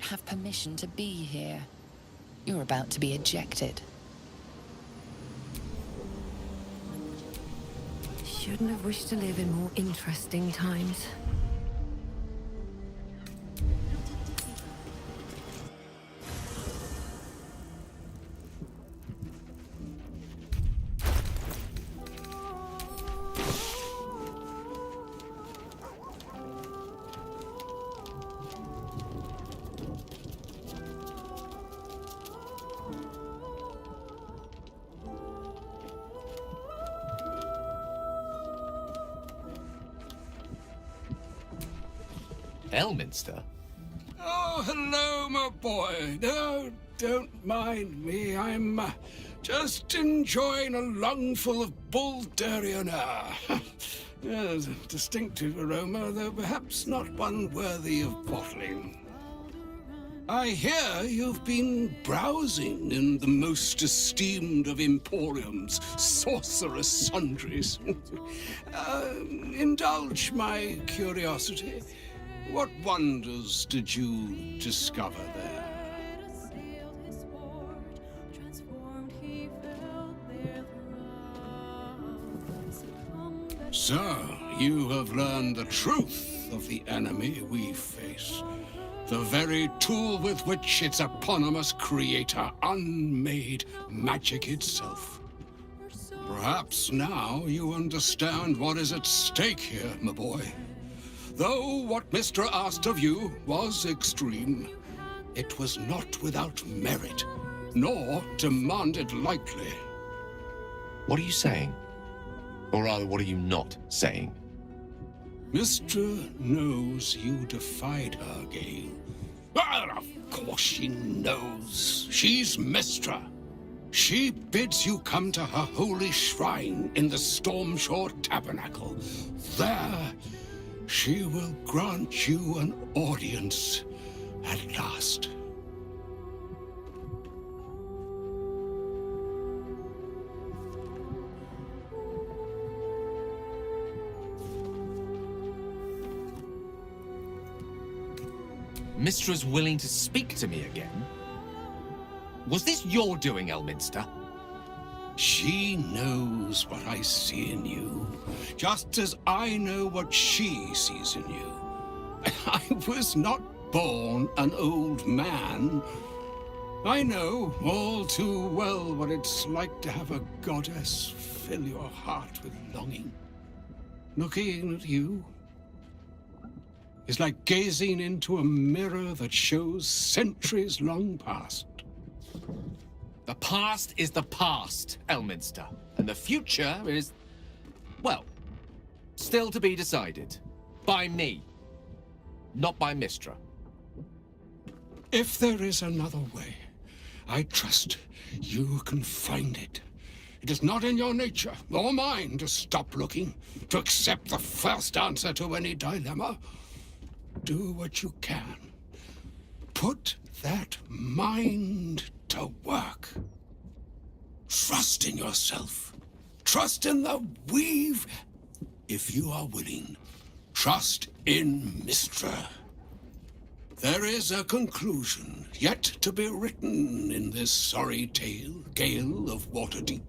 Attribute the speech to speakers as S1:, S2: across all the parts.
S1: don't have permission to be here. You're about to be ejected.
S2: Shouldn't have wished to live in more interesting times.
S3: Elminster?
S4: Oh, hello, my boy. No, don't mind me. I'm just enjoying a lungful of Bulgarian air. Yes, a distinctive aroma, though perhaps not one worthy of bottling. I hear you've been browsing in the most esteemed of emporiums, sorcerous sundries. Indulge my curiosity. What wonders did you discover there? So, you have learned the truth of the enemy we face. The very tool with which its eponymous creator unmade magic itself. Perhaps now you understand what is at stake here, my boy. Though what Mistra asked of you was extreme, it was not without merit, nor demanded lightly.
S3: What are you saying? Or rather, what are you not saying?
S4: Mistra knows you defied her, Gale. Well, of course she knows. She's Mistra. She bids you come to her holy shrine in the Stormshore Tabernacle. There, she will grant you an audience at last.
S3: Mistra's willing to speak to me again? Was this your doing, Elminster?
S4: She knows what I see in you, just as I know what she sees in you. I was not born an old man. I know all too well what it's like to have a goddess fill your heart with longing. Looking at you is like gazing into a mirror that shows centuries long past.
S3: The past is the past, Elminster. And the future is, well, still to be decided. By me. Not by Mistra.
S4: If there is another way, I trust you can find it. It is not in your nature, or mine, to stop looking, to accept the first answer to any dilemma. Do what you can. Put that mind to work. Trust in yourself. Trust in the weave. If you are willing, trust in Mistra. There is a conclusion yet to be written in this sorry tale, Gale of Waterdeep.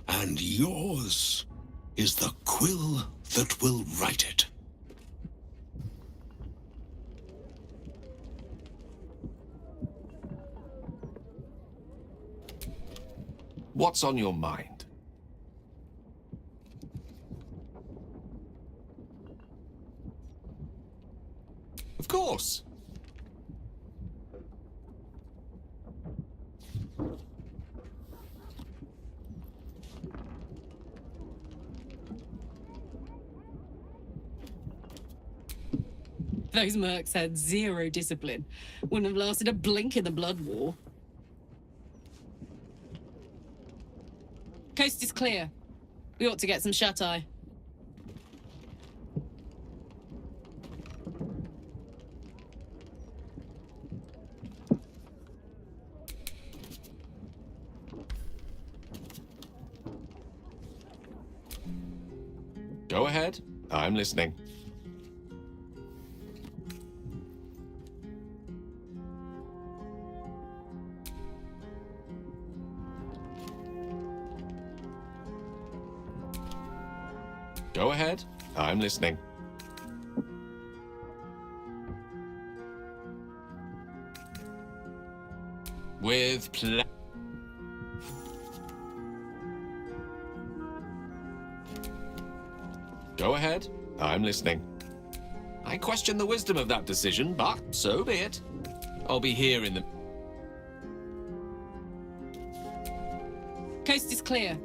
S4: And yours is the quill that will write it.
S3: What's on your mind? Of course.
S5: Those mercs had zero discipline. Wouldn't have lasted a blink in the Blood War. Coast is clear. We ought to get some shut-eye.
S3: Go ahead. I'm listening. Go ahead. I'm listening. With ple... Go ahead. I'm listening. I question the wisdom of that decision, but so be it. I'll be here in the...
S5: Coast is clear.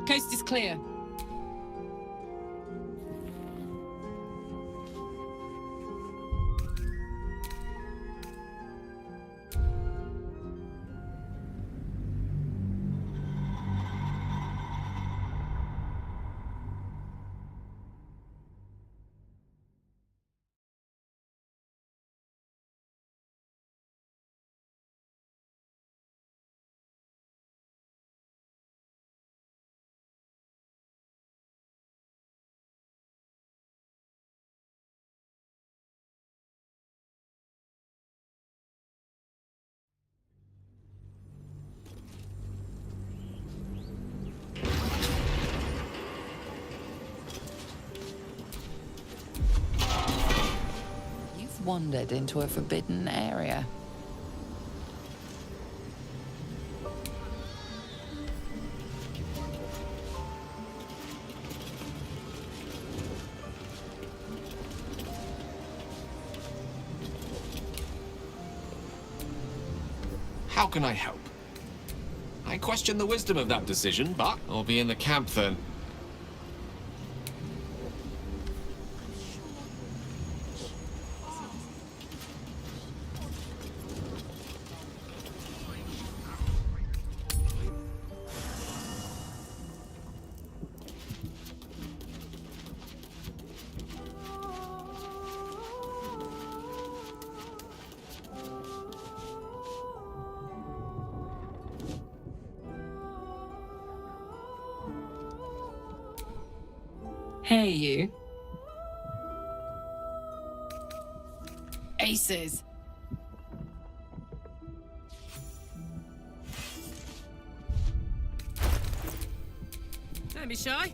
S5: Coast is clear.
S1: You've wandered into a forbidden area.
S3: How can I help? I question the wisdom of that decision, but I'll be in the camp then.
S5: Hey, you. Aces. Don't be shy.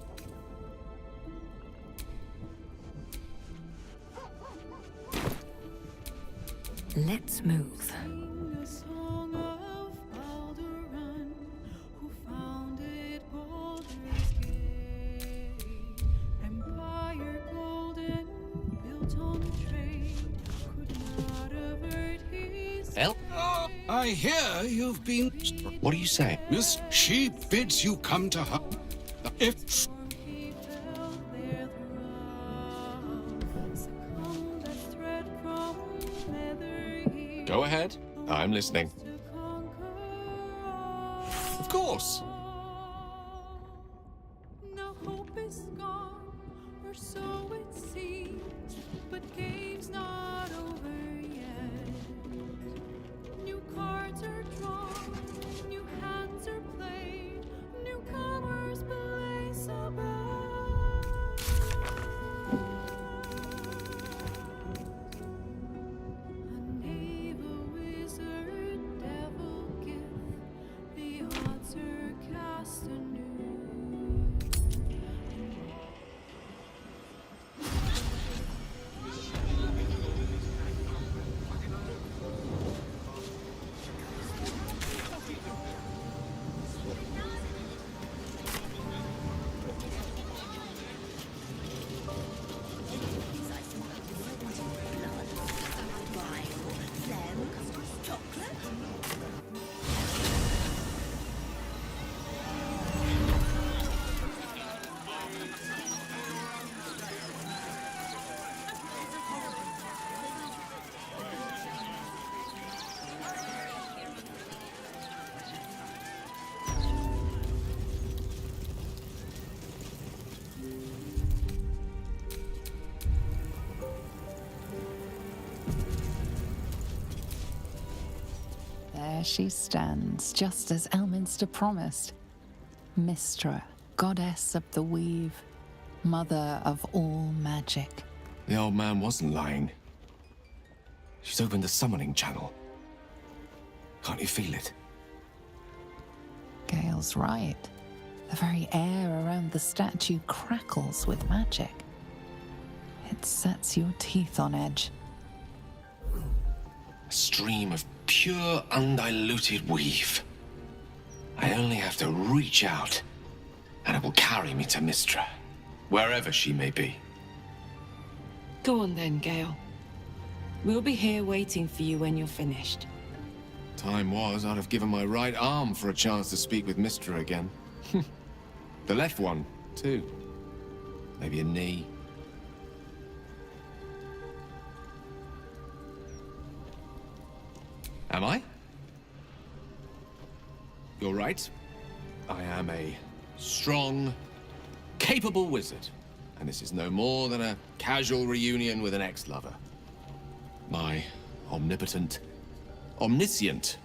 S2: Let's move.
S3: Well,
S4: I hear you've been...
S3: what do you say?
S4: Miss, she bids you come to her. If...
S3: Go ahead. I'm listening. Of course.
S6: No hope is gone, or so it seems, but game's not over yet. New cards are drawn, new hands are played, newcomers place above. A knave, a wizard, devil gift, the odds are cast anew.
S1: There she stands, just as Elminster promised. Mystra, goddess of the weave, mother of all magic.
S3: The old man wasn't lying. She's opened the summoning channel. Can't you feel it?
S1: Gale's right. The very air around the statue crackles with magic. It sets your teeth on edge.
S3: A stream of pure, undiluted weave. I only have to reach out, and it will carry me to Mystra, wherever she may be.
S5: Go on then, Gale. We'll be here waiting for you when you're finished.
S3: Time was, I'd have given my right arm for a chance to speak with Mystra again. The left one, too. Maybe a knee. Am I? You're right. I am a strong, capable wizard. And this is no more than a casual reunion with an ex-lover. My omnipotent, omniscient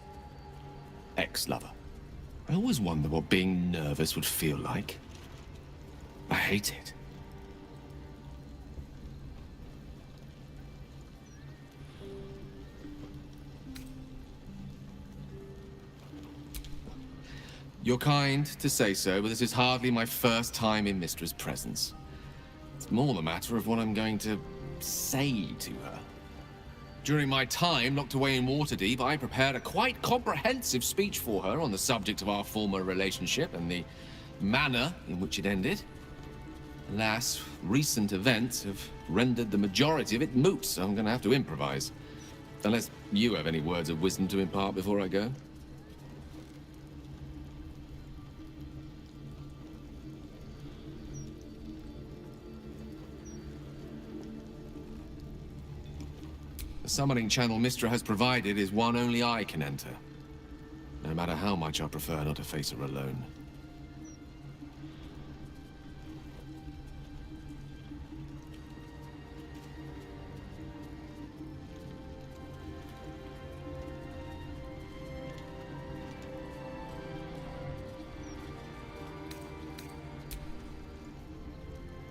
S3: ex-lover. I always wonder what being nervous would feel like. I hate it. You're kind to say so, but this is hardly my first time in Mystra's presence. It's more the matter of what I'm going to say to her. During my time locked away in Waterdeep, I prepared a quite comprehensive speech for her on the subject of our former relationship and the manner in which it ended. Alas, recent events have rendered the majority of it moot, so I'm going to have to improvise. Unless you have any words of wisdom to impart before I go. The summoning channel Mystra has provided is one only I can enter. No matter how much I prefer not to face her alone.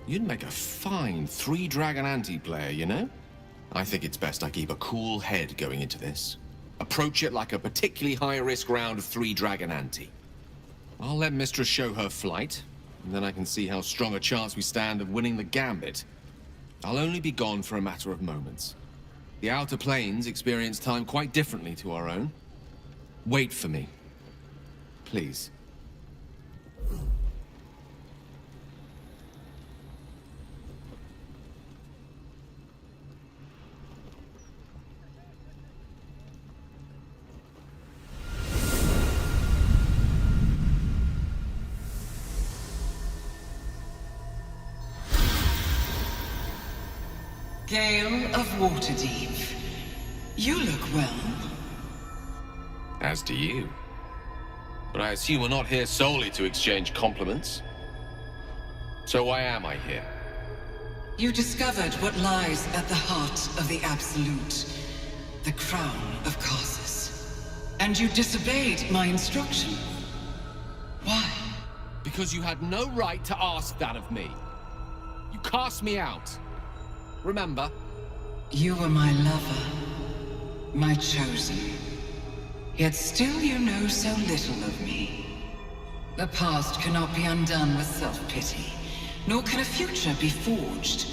S3: You'd make a fine three-dragon anti-player, you know? I think it's best I keep a cool head going into this. Approach it like a particularly high-risk round of three-dragon ante. I'll let Mystra show her flight, and then I can see how strong a chance we stand of winning the gambit. I'll only be gone for a matter of moments. The Outer Planes experience time quite differently to our own. Wait for me. Please.
S7: Gale of Waterdeep. You look well.
S3: As do you. But I assume we're not here solely to exchange compliments. So why am I here?
S7: You discovered what lies at the heart of the Absolute, the crown of Karsus. And you disobeyed my instruction. Why?
S3: Because you had no right to ask that of me. You cast me out. Remember?
S7: You were my lover, my chosen. Yet still you know so little of me. The past cannot be undone with self-pity, nor can a future be forged.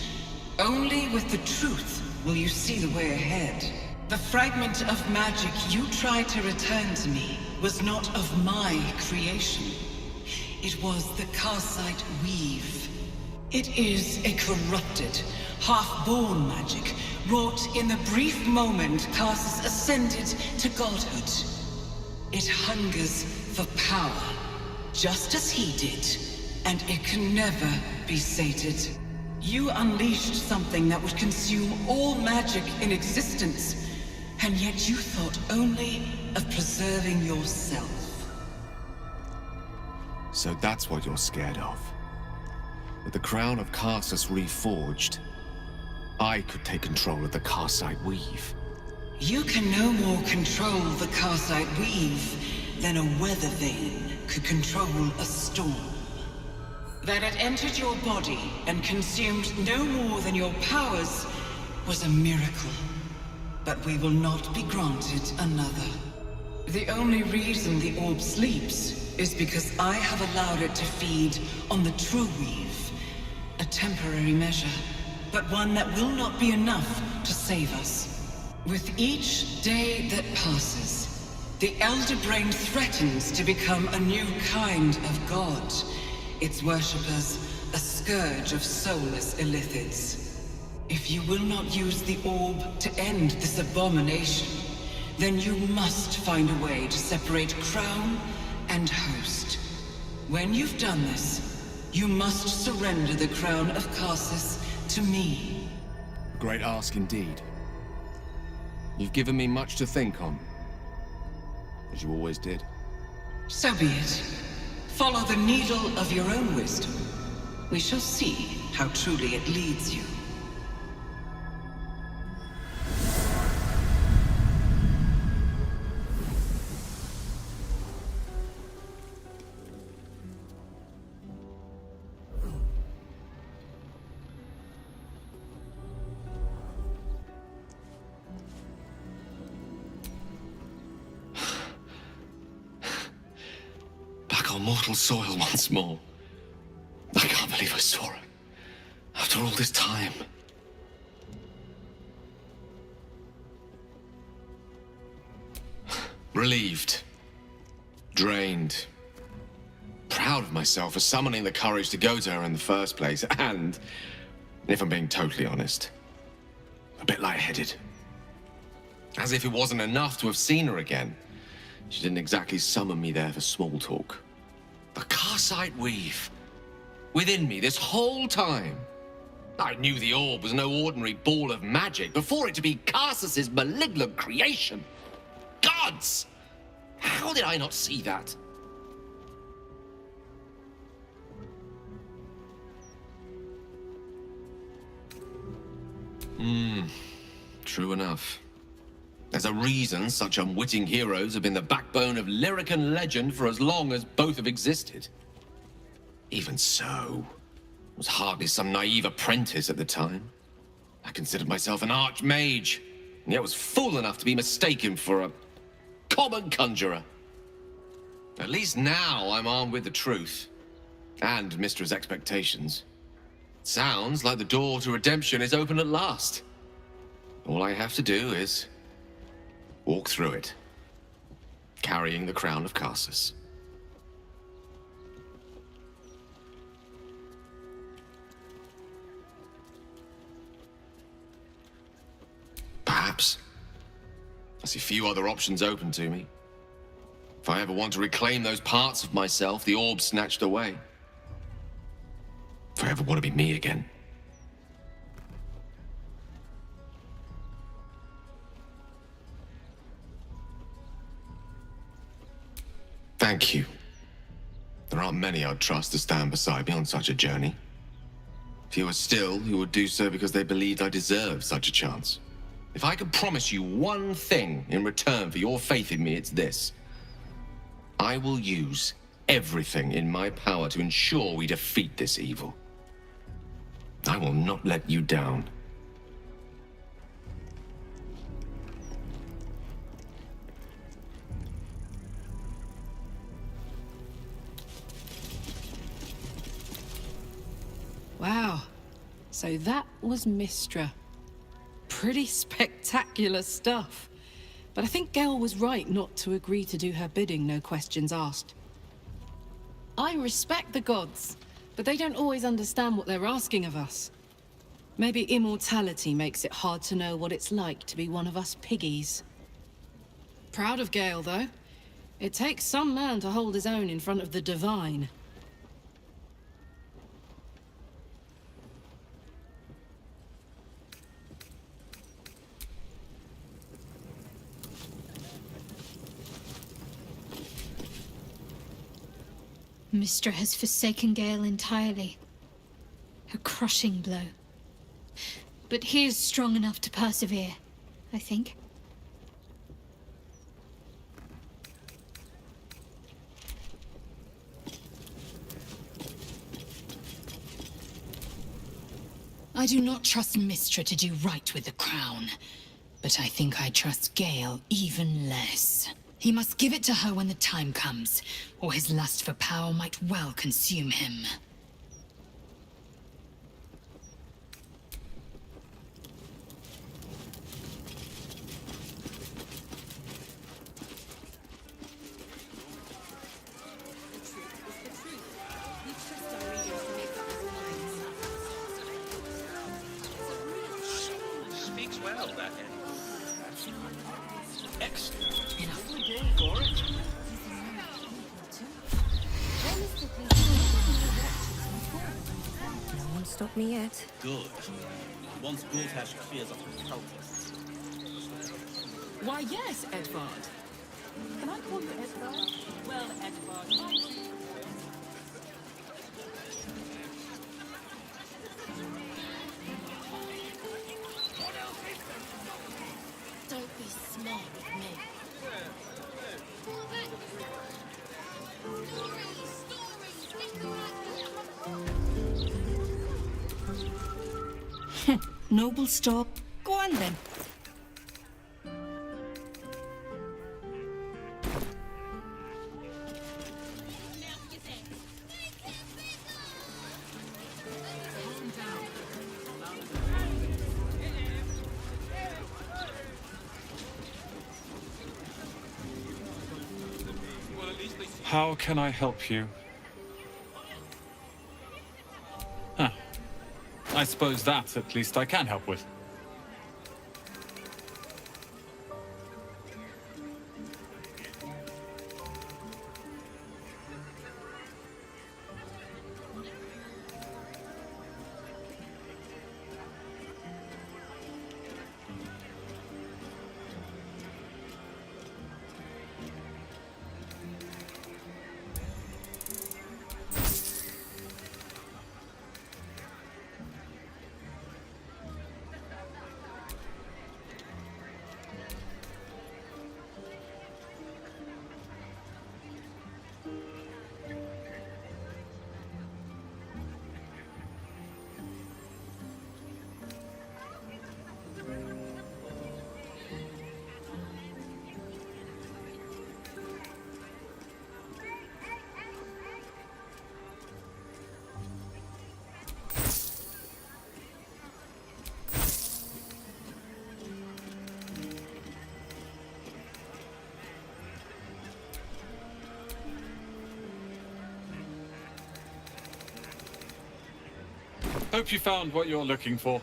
S7: Only with the truth will you see the way ahead. The fragment of magic you tried to return to me was not of my creation. It was the Karsite weave. It is a corrupted, half-born magic, wrought in the brief moment Karsus ascended to godhood. It hungers for power, just as he did, and it can never be sated. You unleashed something that would consume all magic in existence, and yet you thought only of preserving yourself.
S3: So that's what you're scared of. With the crown of Karsus reforged, I could take control of the Karsite weave.
S7: You can no more control the Karsite weave than a weather vane could control a storm. That it entered your body and consumed no more than your powers was a miracle. But we will not be granted another. The only reason the orb sleeps is because I have allowed it to feed on the true weave. A temporary measure, but one that will not be enough to save us. With each day that passes, the Elder Brain threatens to become a new kind of god. Its worshippers, a scourge of soulless illithids. If you will not use the orb to end this abomination, then you must find a way to separate crown and host. When you've done this, you must surrender the crown of Karsus to me.
S3: A great ask indeed. You've given me much to think on, as you always did.
S7: So be it. Follow the needle of your own wisdom. We shall see how truly it leads you.
S3: Back on mortal soil once more. I can't believe I saw it. After all this time. Relieved. Drained. Proud of myself for summoning the courage to go to her in the first place. And, if I'm being totally honest, a bit lightheaded. As if it wasn't enough to have seen her again. She didn't exactly summon me there for small talk. The Karsite weave. Within me this whole time. I knew the orb was no ordinary ball of magic before it to be Karsus's malignant creation. Gods! How did I not see that? True enough. There's a reason such unwitting heroes have been the backbone of Lyrican legend for as long as both have existed. Even so, I was hardly some naive apprentice at the time. I considered myself an archmage, and yet was fool enough to be mistaken for a common conjurer. At least now I'm armed with the truth, and Mistra's expectations. Sounds like the door to redemption is open at last. All I have to do is walk through it, carrying the crown of Karsus. Perhaps. I see few other options open to me. If I ever want to reclaim those parts of myself the orb snatched away. If I ever want to be me again. Thank you. There aren't many I'd trust to stand beside me on such a journey. Fewer still who would do so because they believed I deserved such a chance. If I could promise you one thing in return for your faith in me, it's this. I will use everything in my power to ensure we defeat this evil. I will not let you down.
S5: Wow. So that was Mistra. Pretty spectacular stuff. But I think Gale was right not to agree to do her bidding, no questions asked. I respect the gods, but they don't always understand what they're asking of us. Maybe immortality makes it hard to know what it's like to be one of us piggies. Proud of Gale, though. It takes some man to hold his own in front of the divine.
S8: Mistra has forsaken Gale entirely. A crushing blow. But he is strong enough to persevere, I think.
S9: I do not trust Mistra to do right with the crown, but I think I trust Gale even less. He must give it to her when the time comes, or his lust for power might well consume him.
S10: Speaks well, that end. Excellent.
S2: No one stopped me yet.
S10: Good. Once Gultash clears up the cultists.
S5: Why, yes, Edvard. Can I call you Edvard? Well, Edvard,
S9: Don't be smart with me.
S2: Noble stop. Go on then.
S11: How can I help you? Huh. I suppose that, at least, I can help with. Hope you found what you're looking for.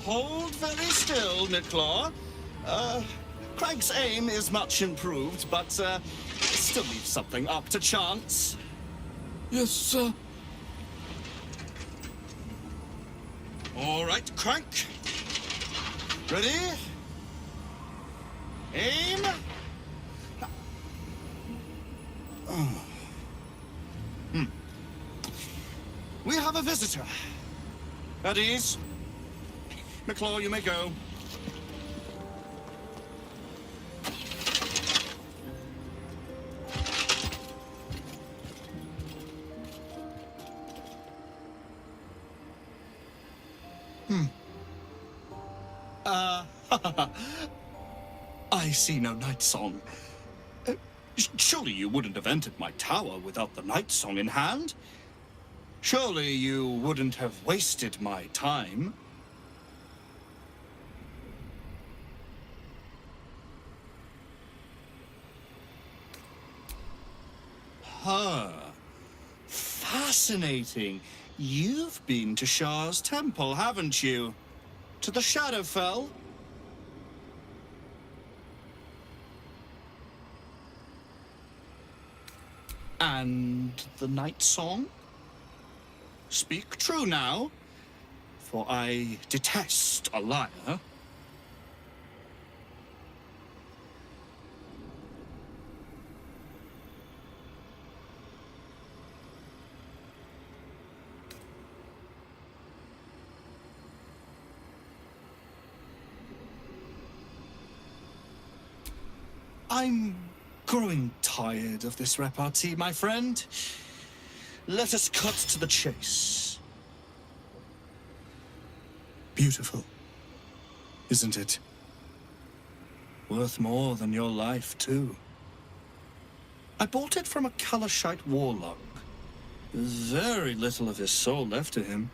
S12: Hold very still, Nicklaw. Craig's aim is much improved, but still leaves something up to chance.
S4: Yes, sir.
S12: All right, Crank. Ready? Aim. We have a visitor. At ease. Nicklaw, you may go. I see no night song. Surely you wouldn't have entered my tower without the night song in hand? Surely you wouldn't have wasted my time? Huh. Fascinating. You've been to Shah's temple, haven't you? To the Shadowfell? And the night song? Speak true now. for I detest a liar. I'm growing tired of this repartee, my friend. Let us cut to the chase. Beautiful, isn't it? Worth more than your life, too. I bought it from a Kalashite warlock. There's very little of his soul left to him.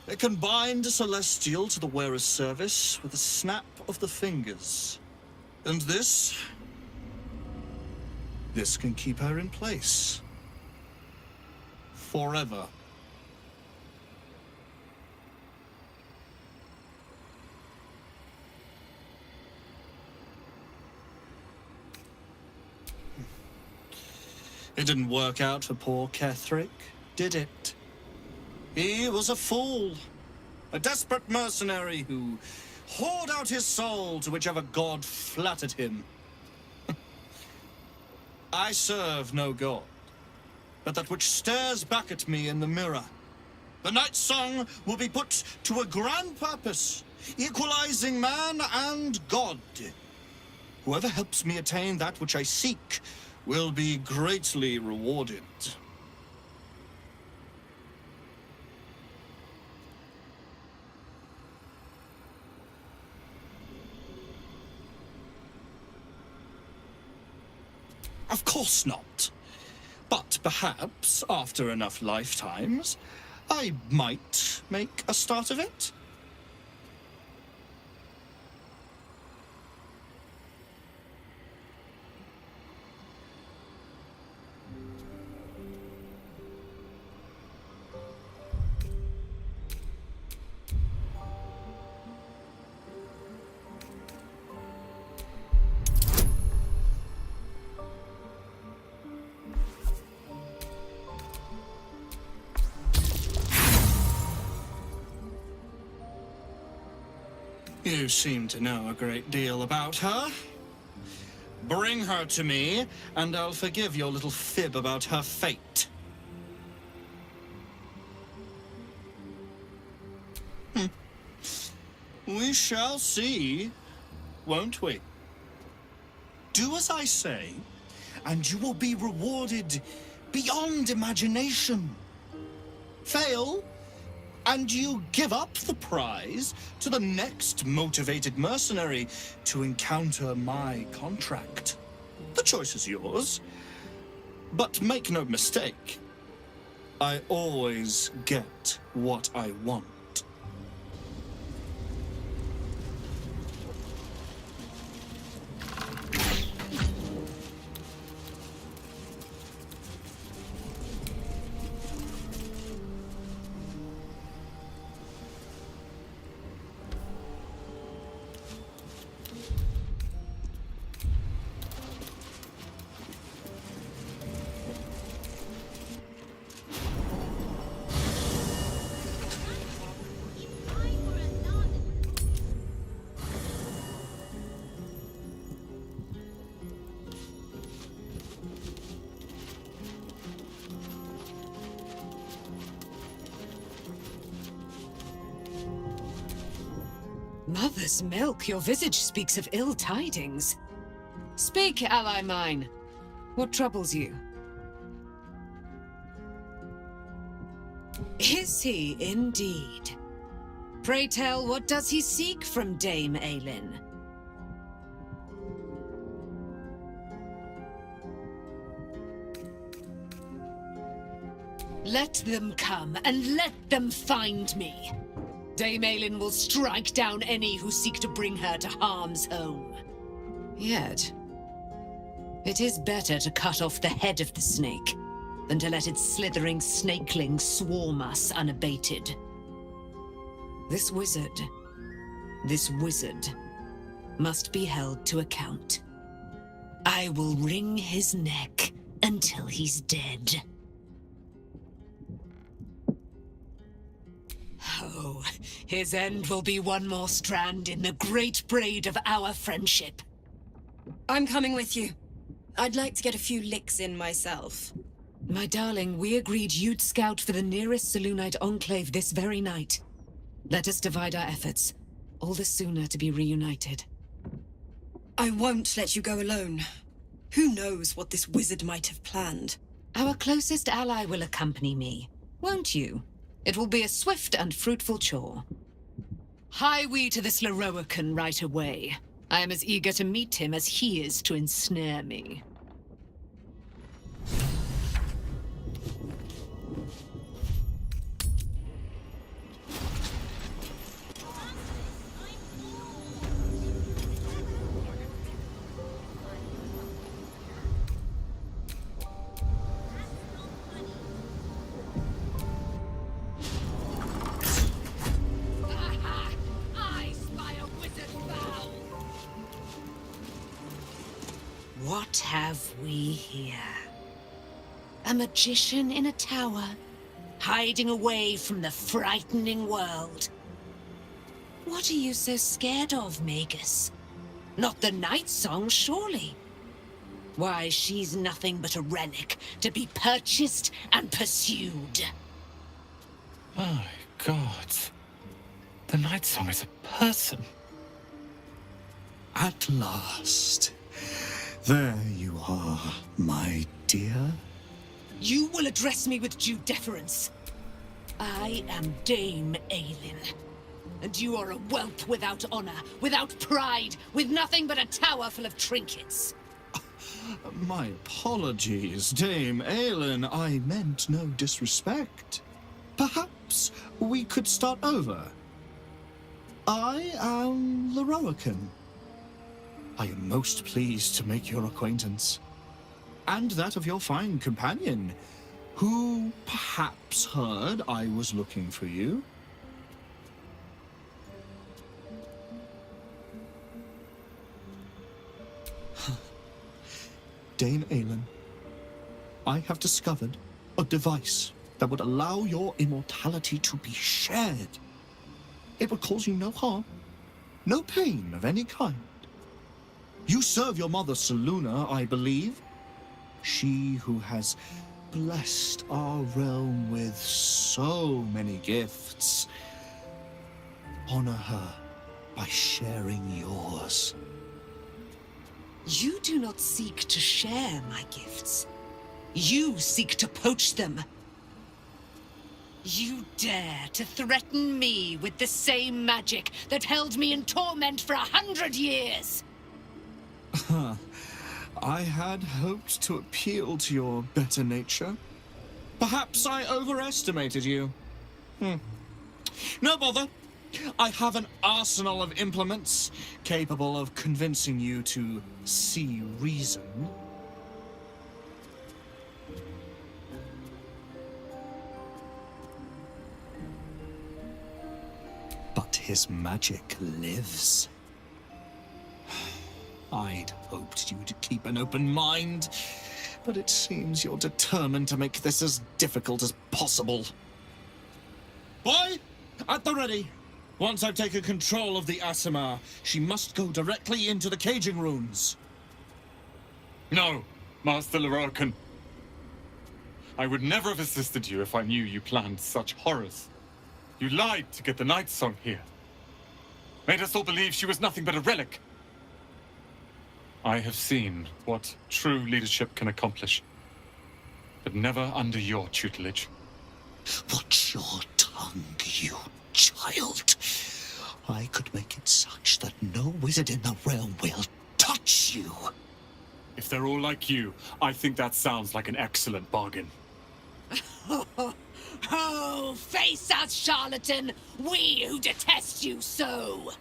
S12: It can bind a celestial to the wearer's service with a snap of the fingers. And this can keep her in place. Forever. It didn't work out for poor Ketherick, did it? He was a fool. A desperate mercenary who poured out his soul to whichever god flattered him. I serve no god, but that which stares back at me in the mirror. The Night Song will be put to a grand purpose, equalizing man and god. Whoever helps me attain that which I seek will be greatly rewarded. Of course not. But perhaps, after enough lifetimes, I might make a start of it. You seem to know a great deal about her. Bring her to me, and I'll forgive your little fib about her fate. We shall see, won't we? Do as I say, and you will be rewarded beyond imagination. Fail, and you give up the prize to the next motivated mercenary to encounter my contract. The choice is yours. But make no mistake, I always get what I want.
S2: Mother's milk, your visage speaks of ill tidings. Speak, ally mine. What troubles you? Is he indeed? Pray tell, what does he seek from Dame Aelin? Let them come, and let them find me. Dame Aelin will strike down any who seek to bring her to harm's home. Yet, it is better to cut off the head of the snake than to let its slithering snakelings swarm us unabated. This wizard must be held to account. I will wring his neck until he's dead. No, his end will be one more strand in the great braid of our friendship.
S13: I'm coming with you. I'd like to get a few licks in myself.
S2: My darling, we agreed you'd scout for the nearest Selûnite enclave this very night. Let us divide our efforts. All the sooner to be reunited.
S13: I won't let you go alone. Who knows what this wizard might have planned?
S2: Our closest ally will accompany me, won't you? It will be a swift and fruitful chore. Hie we to this Leroican right away. I am as eager to meet him as he is to ensnare me. What have we here? A magician in a tower, hiding away from the frightening world. What are you so scared of, Magus? Not the night song, surely? Why, she's nothing but a relic to be purchased and pursued.
S11: My God. The night song is a person.
S12: At last. There you are, my dear.
S2: You will address me with due deference. I am Dame Aelin. And you are a whelp without honor, without pride, with nothing but a tower full of trinkets.
S12: My apologies, Dame Aelin. I meant no disrespect. Perhaps we could start over. I am Leroican. I am most pleased to make your acquaintance. And that of your fine companion, who perhaps heard I was looking for you. Dame Aelin, I have discovered a device that would allow your immortality to be shared. It would cause you no harm, no pain of any kind. You serve your mother Selûne, I believe. She who has blessed our realm with so many gifts. Honor her by sharing yours.
S2: You do not seek to share my gifts. You seek to poach them. You dare to threaten me with the same magic that held me in torment for 100 years!
S12: I had hoped to appeal to your better nature. Perhaps I overestimated you. No bother. I have an arsenal of implements capable of convincing you to see reason. But his magic lives. I'd hoped you to keep an open mind, but it seems you're determined to make this as difficult as possible. Boy, at the ready. Once I've taken control of the Aasimar, she must go directly into the caging rooms.
S11: No, Master Leroican. I would never have assisted you if I knew you planned such horrors. You lied to get the Night Song here. Made us all believe she was nothing but a relic. I have seen what true leadership can accomplish, but never under your tutelage.
S12: Watch your tongue, you child. I could make it such that no wizard in the realm will touch you.
S11: If they're all like you, I think that sounds like an excellent bargain.
S2: Oh, face us, charlatan! We who detest you so!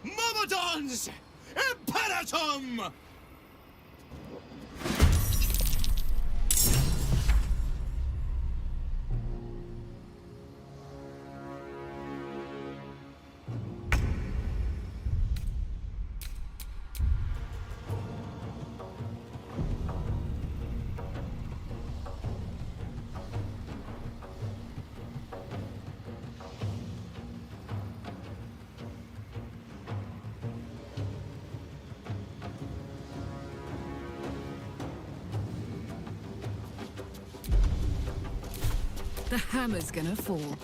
S12: Myrmidons! Imperatum!
S5: The hammer's gonna fall.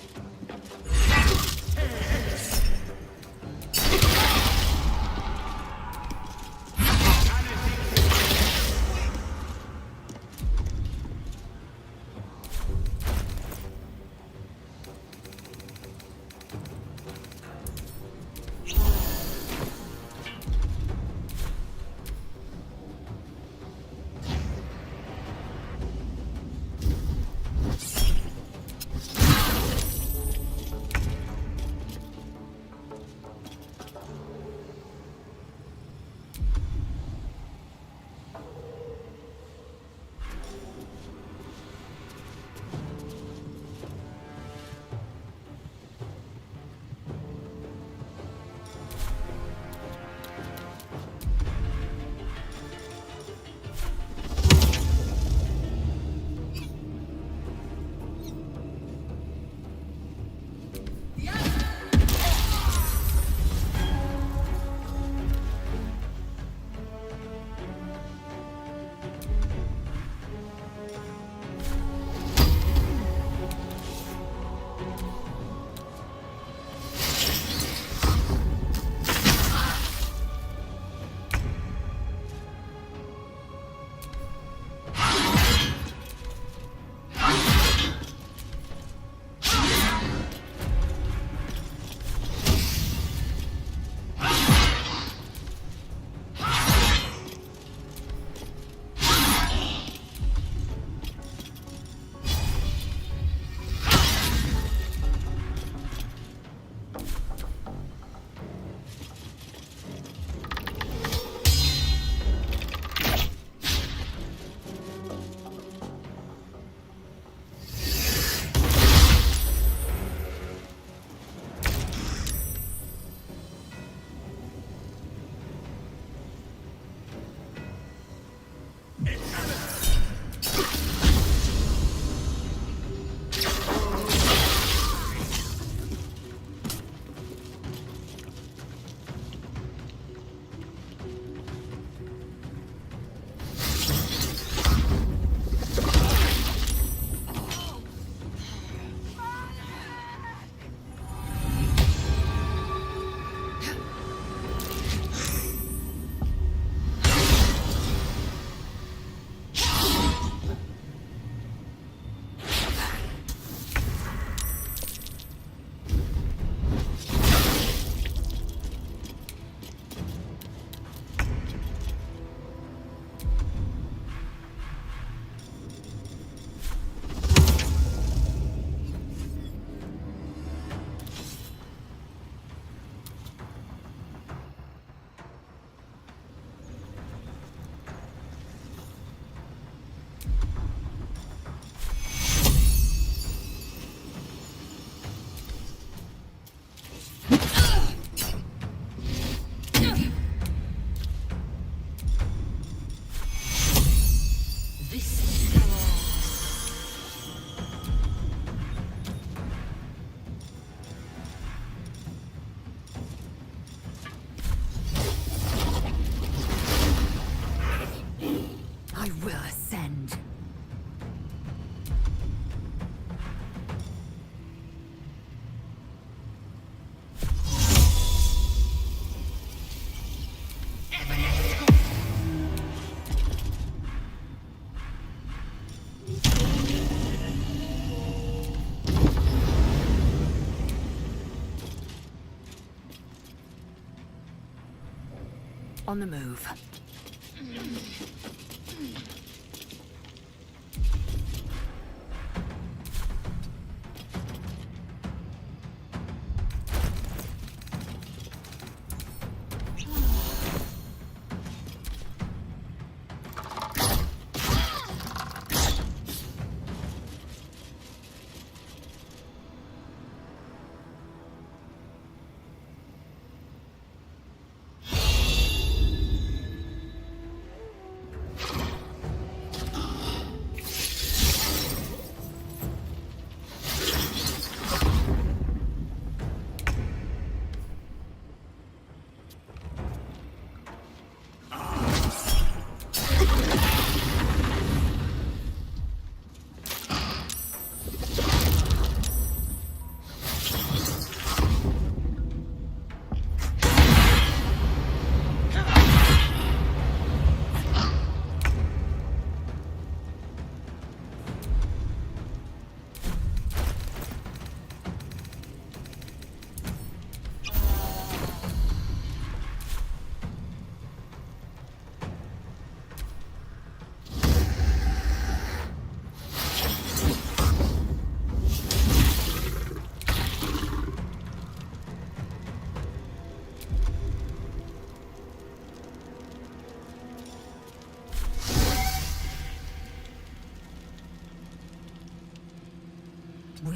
S9: On the move.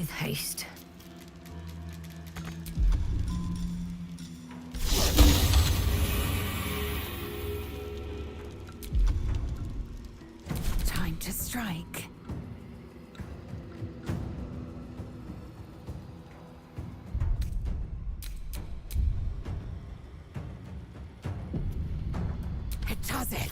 S14: with haste. Time to strike. It does it.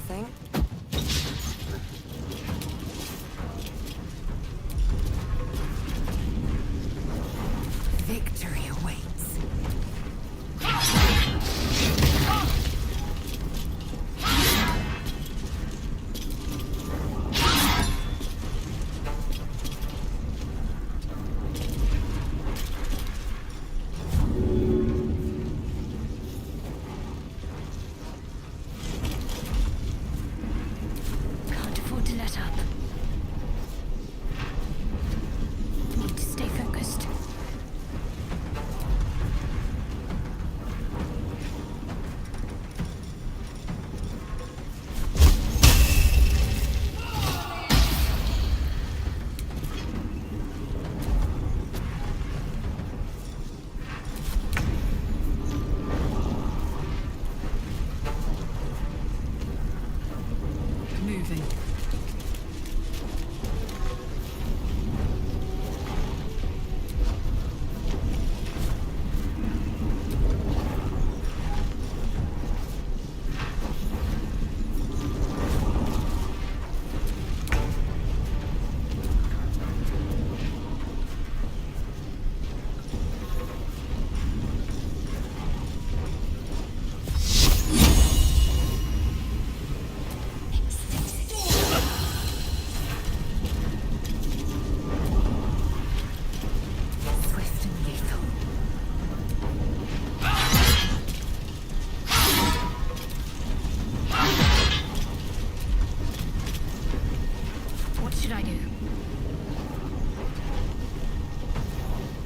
S14: thing. Victory awaits. Can't afford to let up. Need to stay focused.
S5: Moving.
S14: Swift and lethal. What should I do?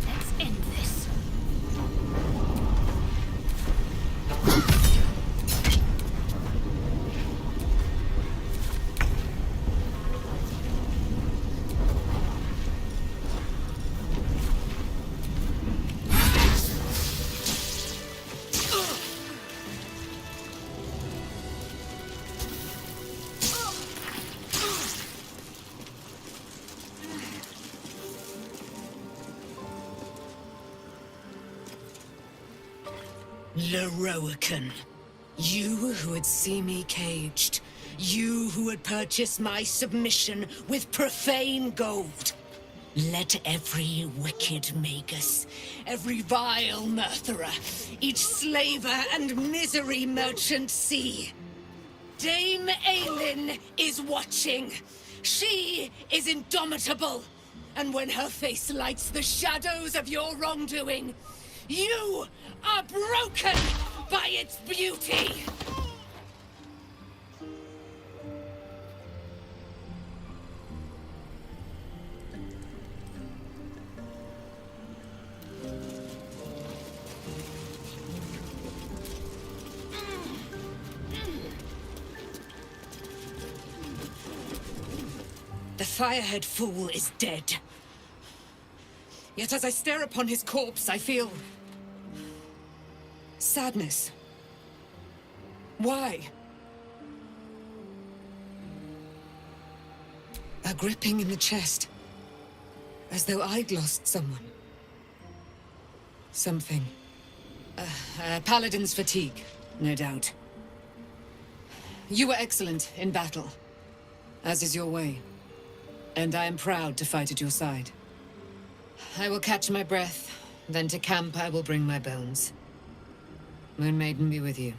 S14: Let's end this.
S2: Lorroakan, you who would see me caged, you who would purchase my submission with profane gold. Let every wicked magus, every vile murtherer, each slaver and misery merchant see. Dame Aelin is watching. She is indomitable. And when her face lights the shadows of your wrongdoing, you are broken by its beauty! The Firehead Fool is dead. Yet as I stare upon his corpse, I feel sadness. Why? A gripping in the chest, as though I'd lost someone. Something. Paladin's fatigue, no doubt. You were excellent in battle, as is your way. And I am proud to fight at your side. I will catch my breath, then to camp I will bring my bones. Moon Maiden be with you.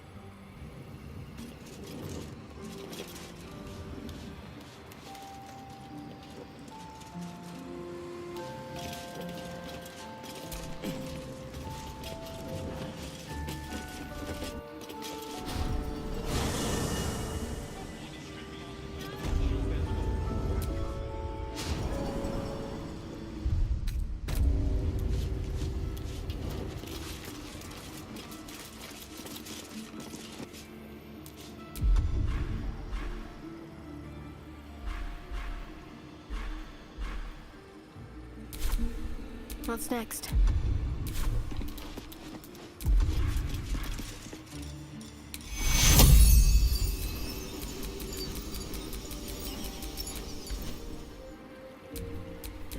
S14: What's next?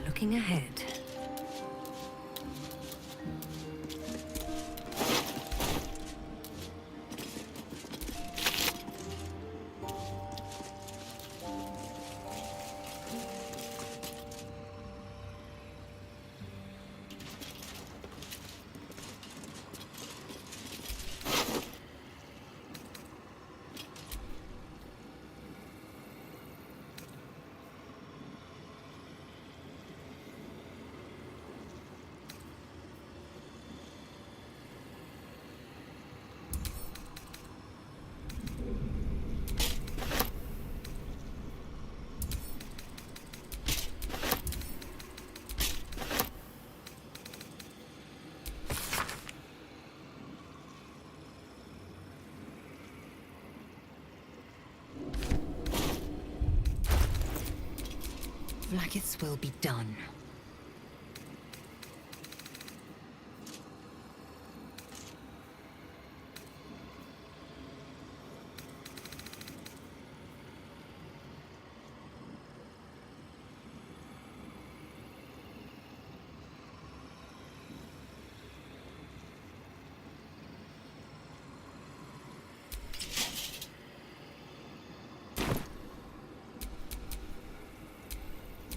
S14: Looking ahead. Maggots will be done.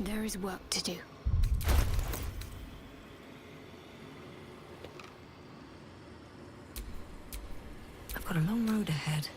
S14: There is work to do. I've got a long road ahead.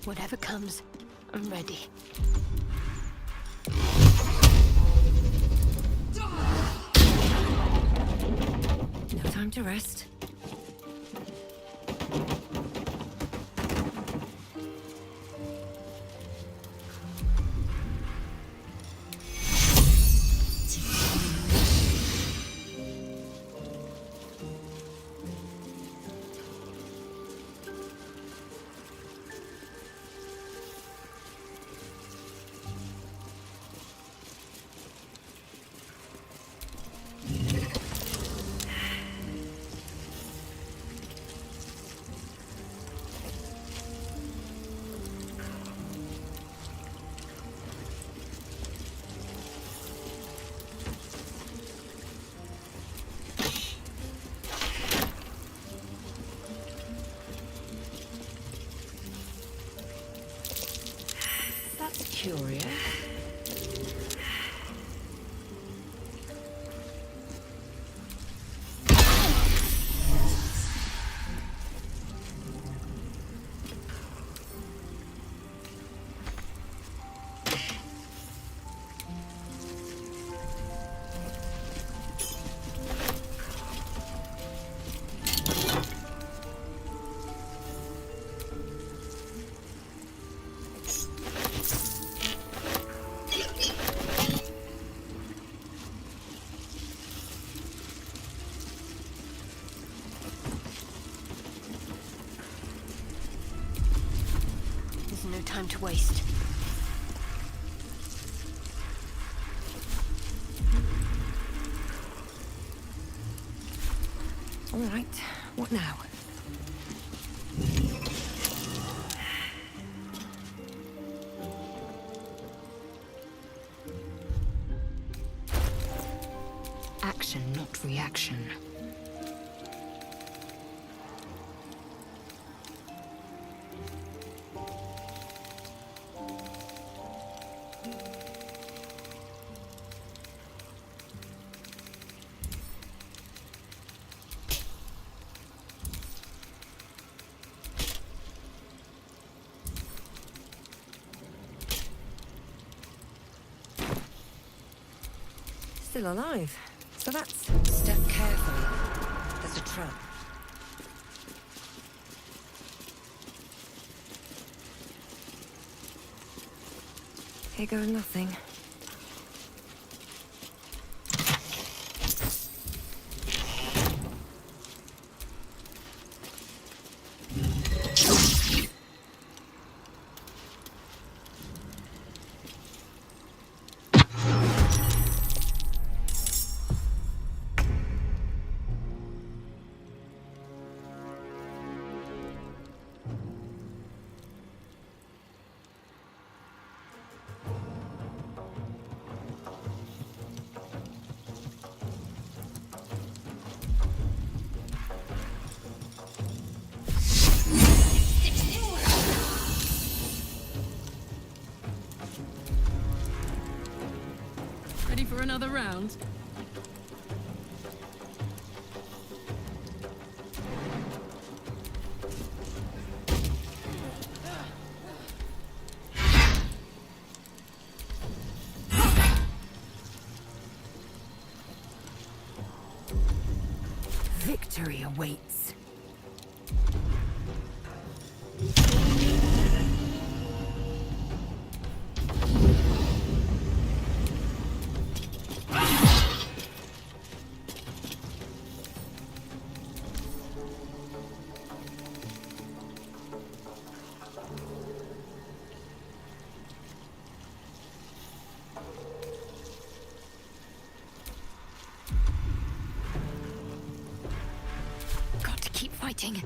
S14: Whatever comes, I'm ready. No time to rest. That's curious. No time to waste. All right, what now? Action, not reaction. still alive. So that's...
S7: Step carefully. There's a trap.
S14: Here goes nothing.
S5: Ready for another round?
S14: Victory awaits. Got to keep fighting.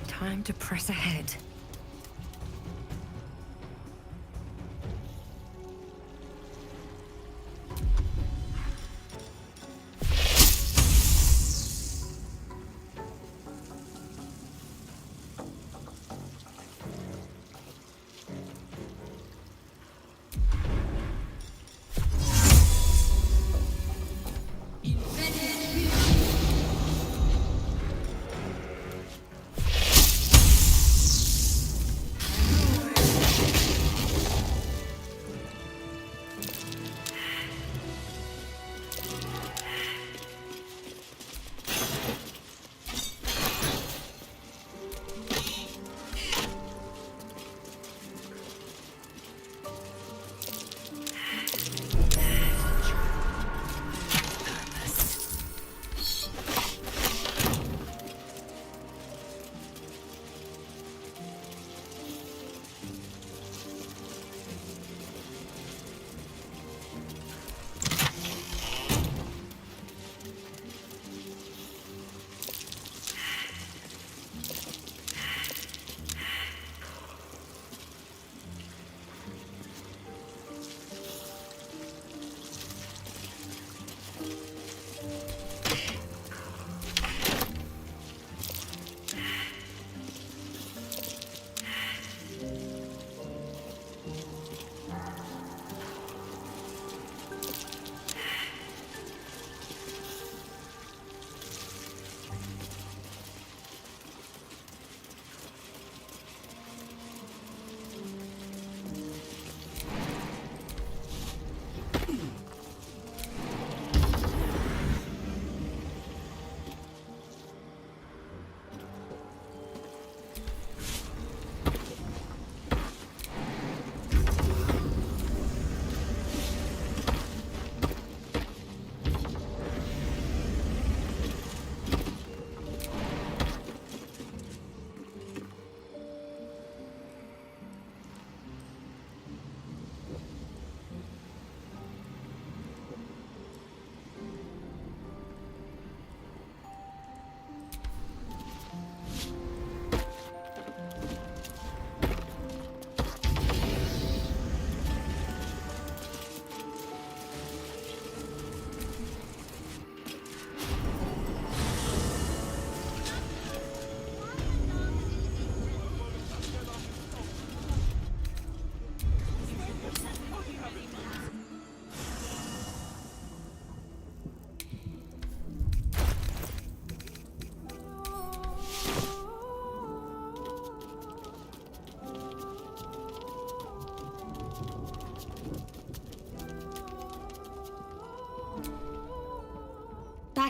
S14: Time to press ahead.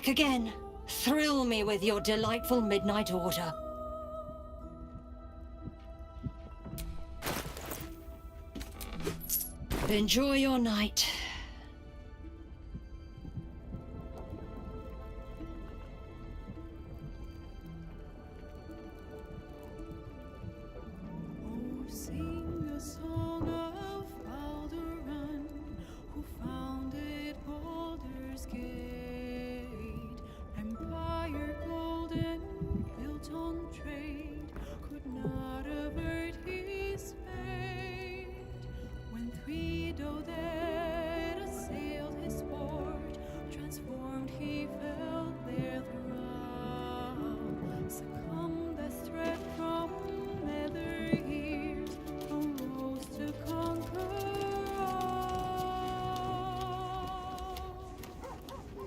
S15: back again. Thrill me with your delightful midnight order. Enjoy your night.
S6: Sing a song of Balduran, who founded Baldur's Gate. Empire golden, built on trade, could not avert his fate. When three Doded assailed his port, transformed he fell their thrall. Succumbed as threat from nether years, arose to conquer all.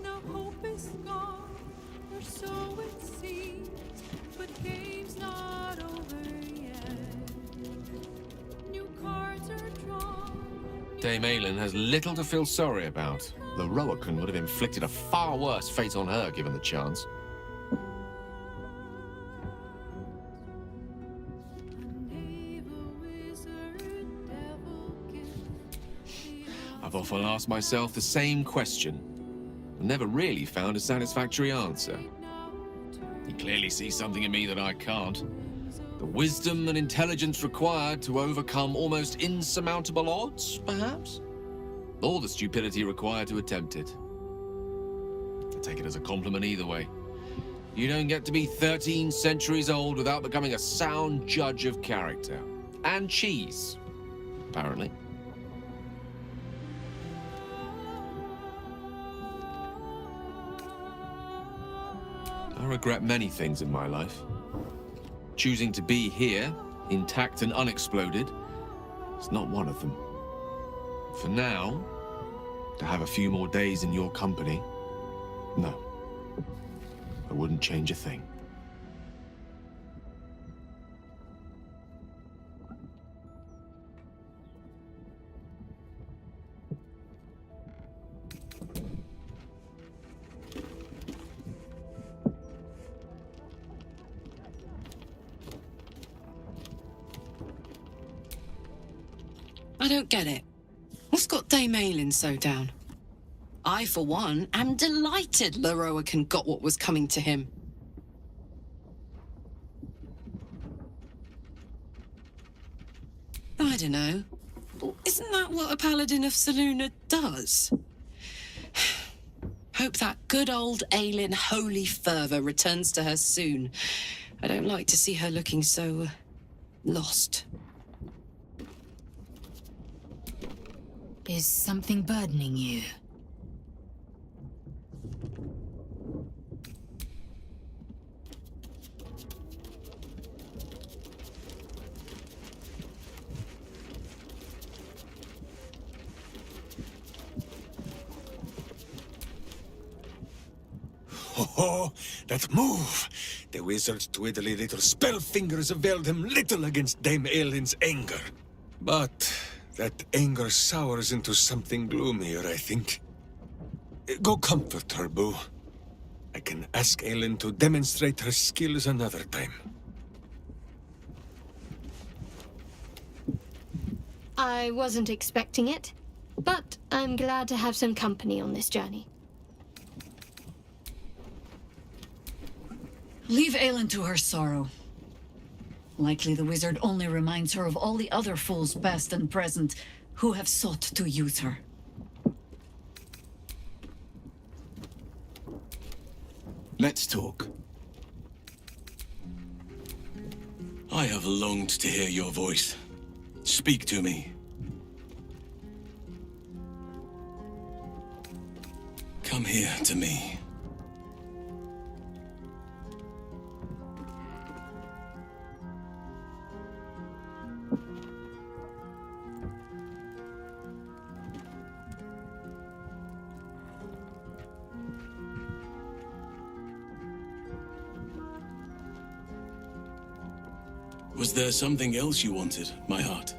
S6: Now hope is gone, or so it seems, but game's not over yet. New cards are drawn.
S3: Dame Aylin has little to feel sorry about. The Roakan would have inflicted a far worse fate on her given the chance. I've often asked myself the same question, and never really found a satisfactory answer. He clearly sees something in me that I can't. The wisdom and intelligence required to overcome almost insurmountable odds, perhaps? Or the stupidity required to attempt it. I take it as a compliment either way. You don't get to be 13 centuries old without becoming a sound judge of character. And cheese, apparently. I regret many things in my life. Choosing to be here, intact and unexploded, is not one of them. For now, to have a few more days in your company, no. I wouldn't change a thing.
S2: I don't get it. What's got Dame Aylin so down? I, for one, am delighted Leroican got what was coming to him. I don't know. Isn't that what a paladin of Selûne does? Hope that good old Aylin holy fervor returns to her soon. I don't like to see her looking so lost.
S9: Is something burdening you?
S4: Oh, that move! The wizard's twiddly little spell fingers availed him little against Dame Aylin's anger. But that anger sours into something gloomier, I think. Go comfort her, Boo. I can ask Aylin to demonstrate her skills another time.
S8: I wasn't expecting it, but I'm glad to have some company on this journey.
S16: Leave Aylin to her sorrow. Likely the wizard only reminds her of all the other fools past and present who have sought to use her.
S17: Let's talk. I have longed to hear your voice. Speak to me. Come here to me. Was there something else you wanted, my heart?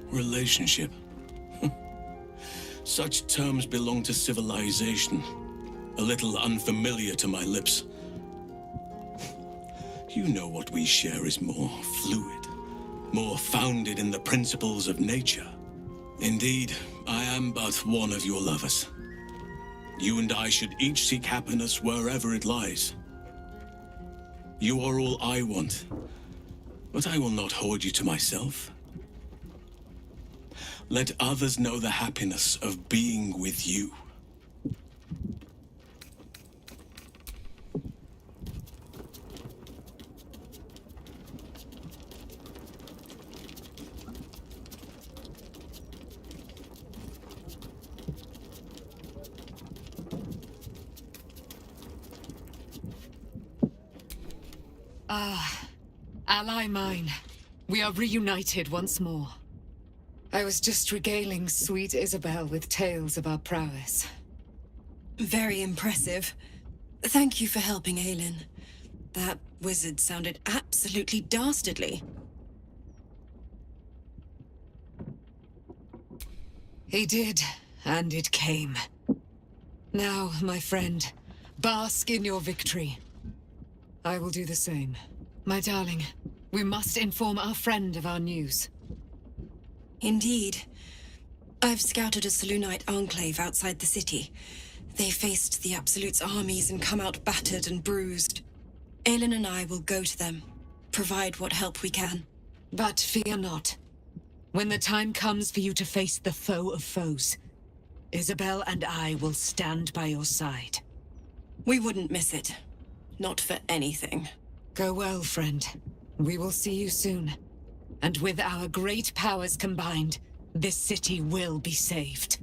S17: Relationship. Such terms belong to civilization. A little unfamiliar to my lips. You know what we share is more fluid, more founded in the principles of nature. Indeed, I am but one of your lovers. You and I should each seek happiness wherever it lies. You are all I want, but I will not hoard you to myself. Let others know the happiness of being with you.
S2: Ah, ally mine. We are reunited once more. I was just regaling sweet Isabel with tales of our prowess.
S13: Very impressive. Thank you for helping Aelin. That wizard sounded absolutely dastardly.
S2: He did, and it came. Now, my friend, bask in your victory. I will do the same. My darling, we must inform our friend of our news.
S13: Indeed. I've scouted a Selûnite enclave outside the city. They faced the Absolute's armies and come out battered and bruised. Aelin and I will go to them, provide what help we can.
S2: But fear not. When the time comes for you to face the foe of foes, Isabel and I will stand by your side.
S13: We wouldn't miss it. Not for anything.
S2: Go well, friend. We will see you soon. And with our great powers combined, this city will be saved.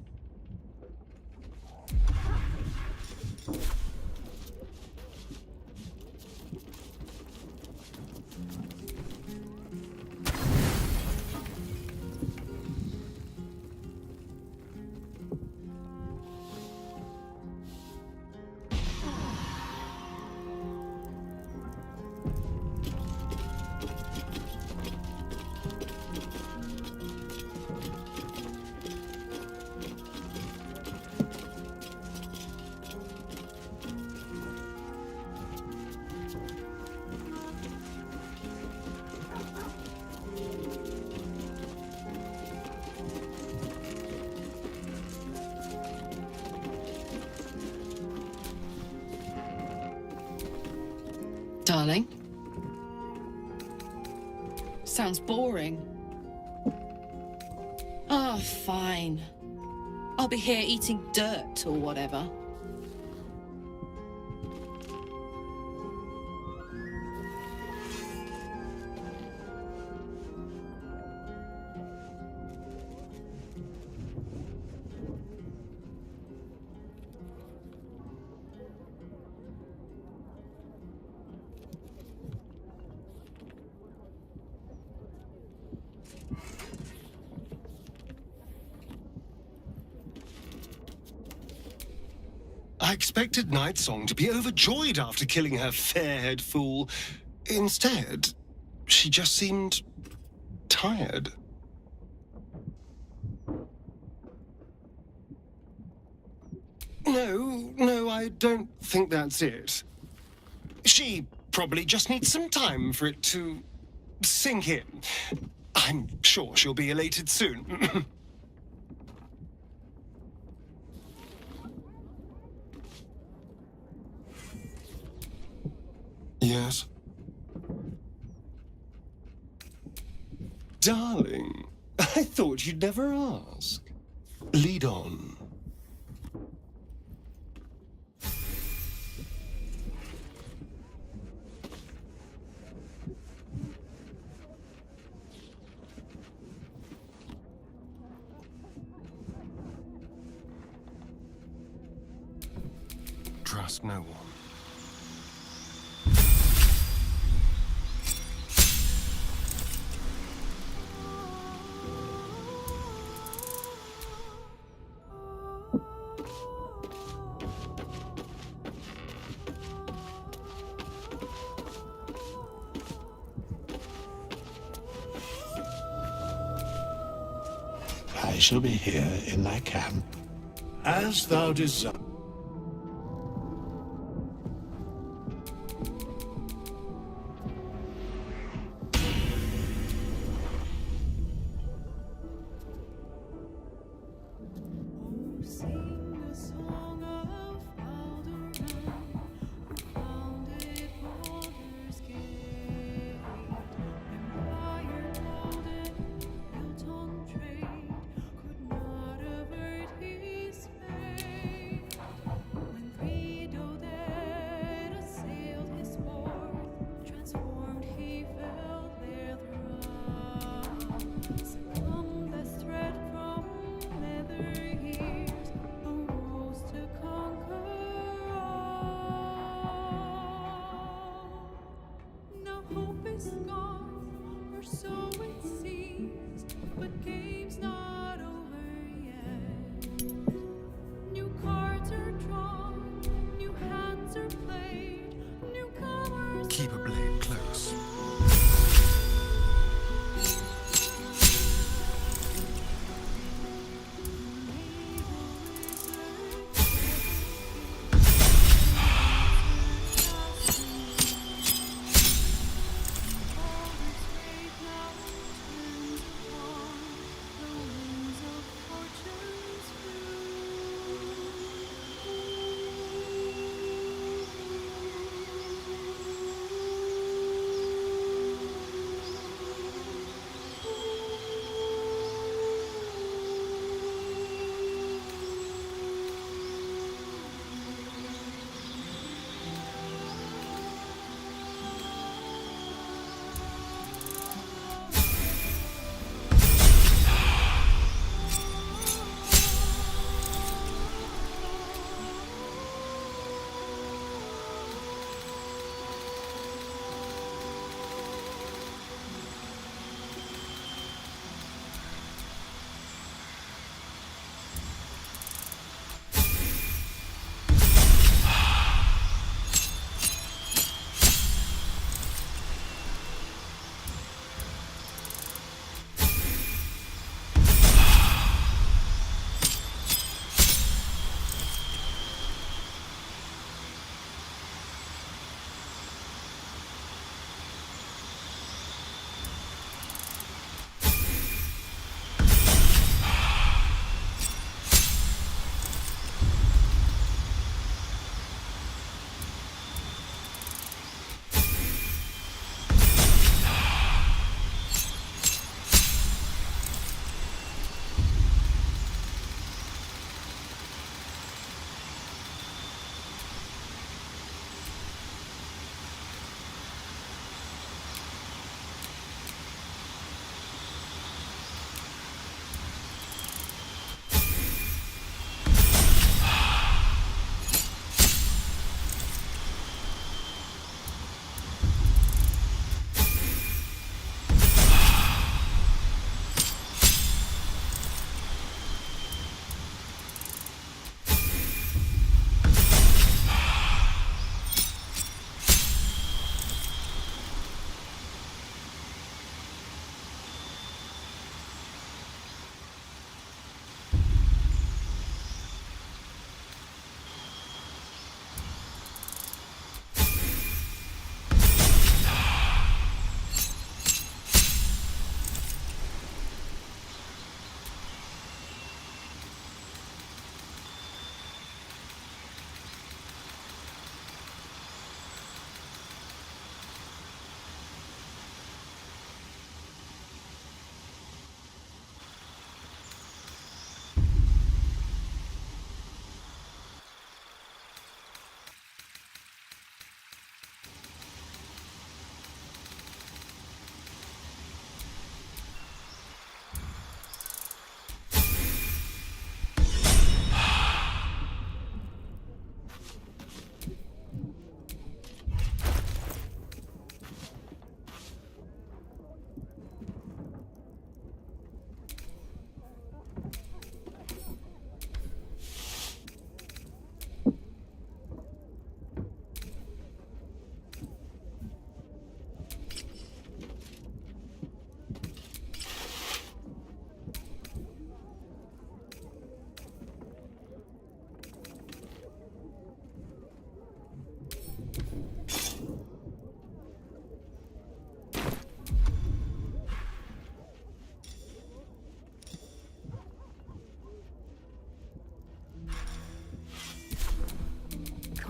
S5: Darling? Sounds boring. Oh, fine. I'll be here eating dirt or whatever.
S18: I expected Nightsong to be overjoyed after killing her fair-haired fool. Instead, she just seemed tired. No, I don't think that's it. She probably just needs some time for it to sink in. I'm sure she'll be elated soon. Yes? Darling, I thought you'd never ask. Lead on. Trust no one.
S19: I shall be here in thy camp
S4: As thou desire.
S6: Sing a song of Alderaan, who founded Baldur's Gate. Empire clouded, built on trade, could not avert his fate.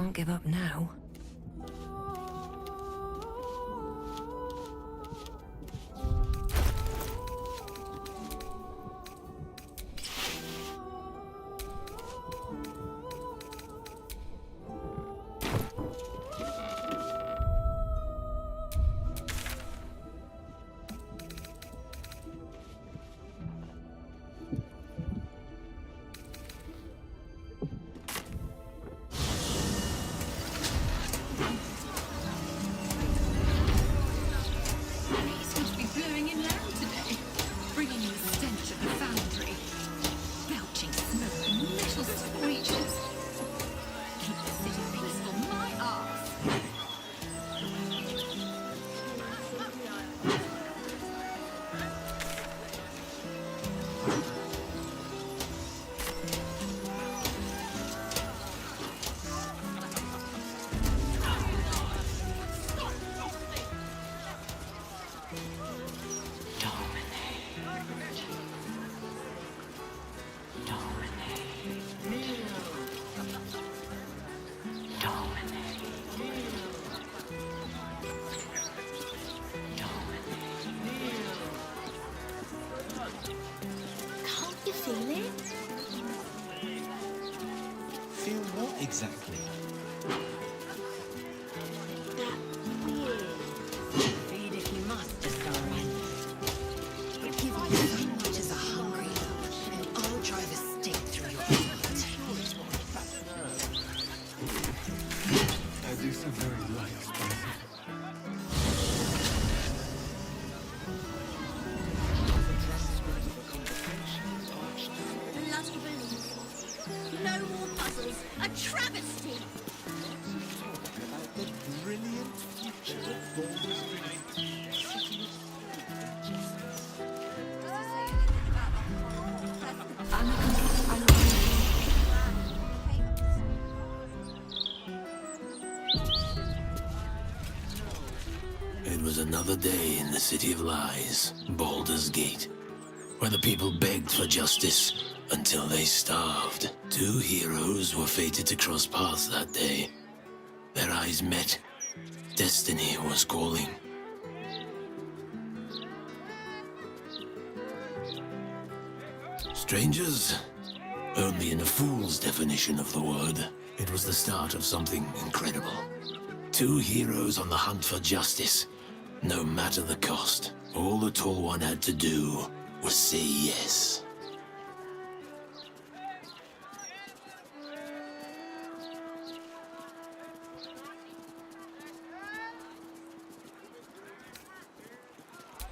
S14: can't give up now.
S19: Can't you feel it?
S10: Feel what exactly?
S14: Feed if you must, darling. But give me so much as a hungry look, and I'll drive a stake through your heart.
S10: I do so very like spicy.
S19: Bloody believe. No more puzzles. A travesty.
S10: About the brilliant future of Baldur's Gate.
S17: It was another day in the City of Lies, Baldur's Gate, where the people begged for justice until they starved. Two heroes were fated to cross paths that day. Their eyes met. Destiny was calling. Strangers? Only in a fool's definition of the word. It was the start of something incredible. Two heroes on the hunt for justice, no matter the cost. All the Tall One had to do was say yes.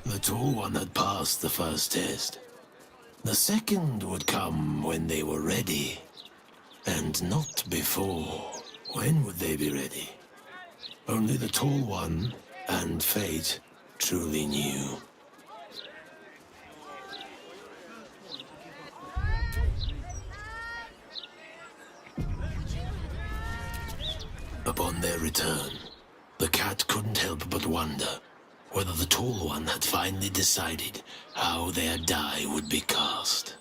S17: The Tall One had passed the first test. The second would come when they were ready, and not before. When would they be ready? Only the Tall One and Fate truly knew. Upon their return, the cat couldn't help but wonder whether the Tall One had finally decided how their die would be cast.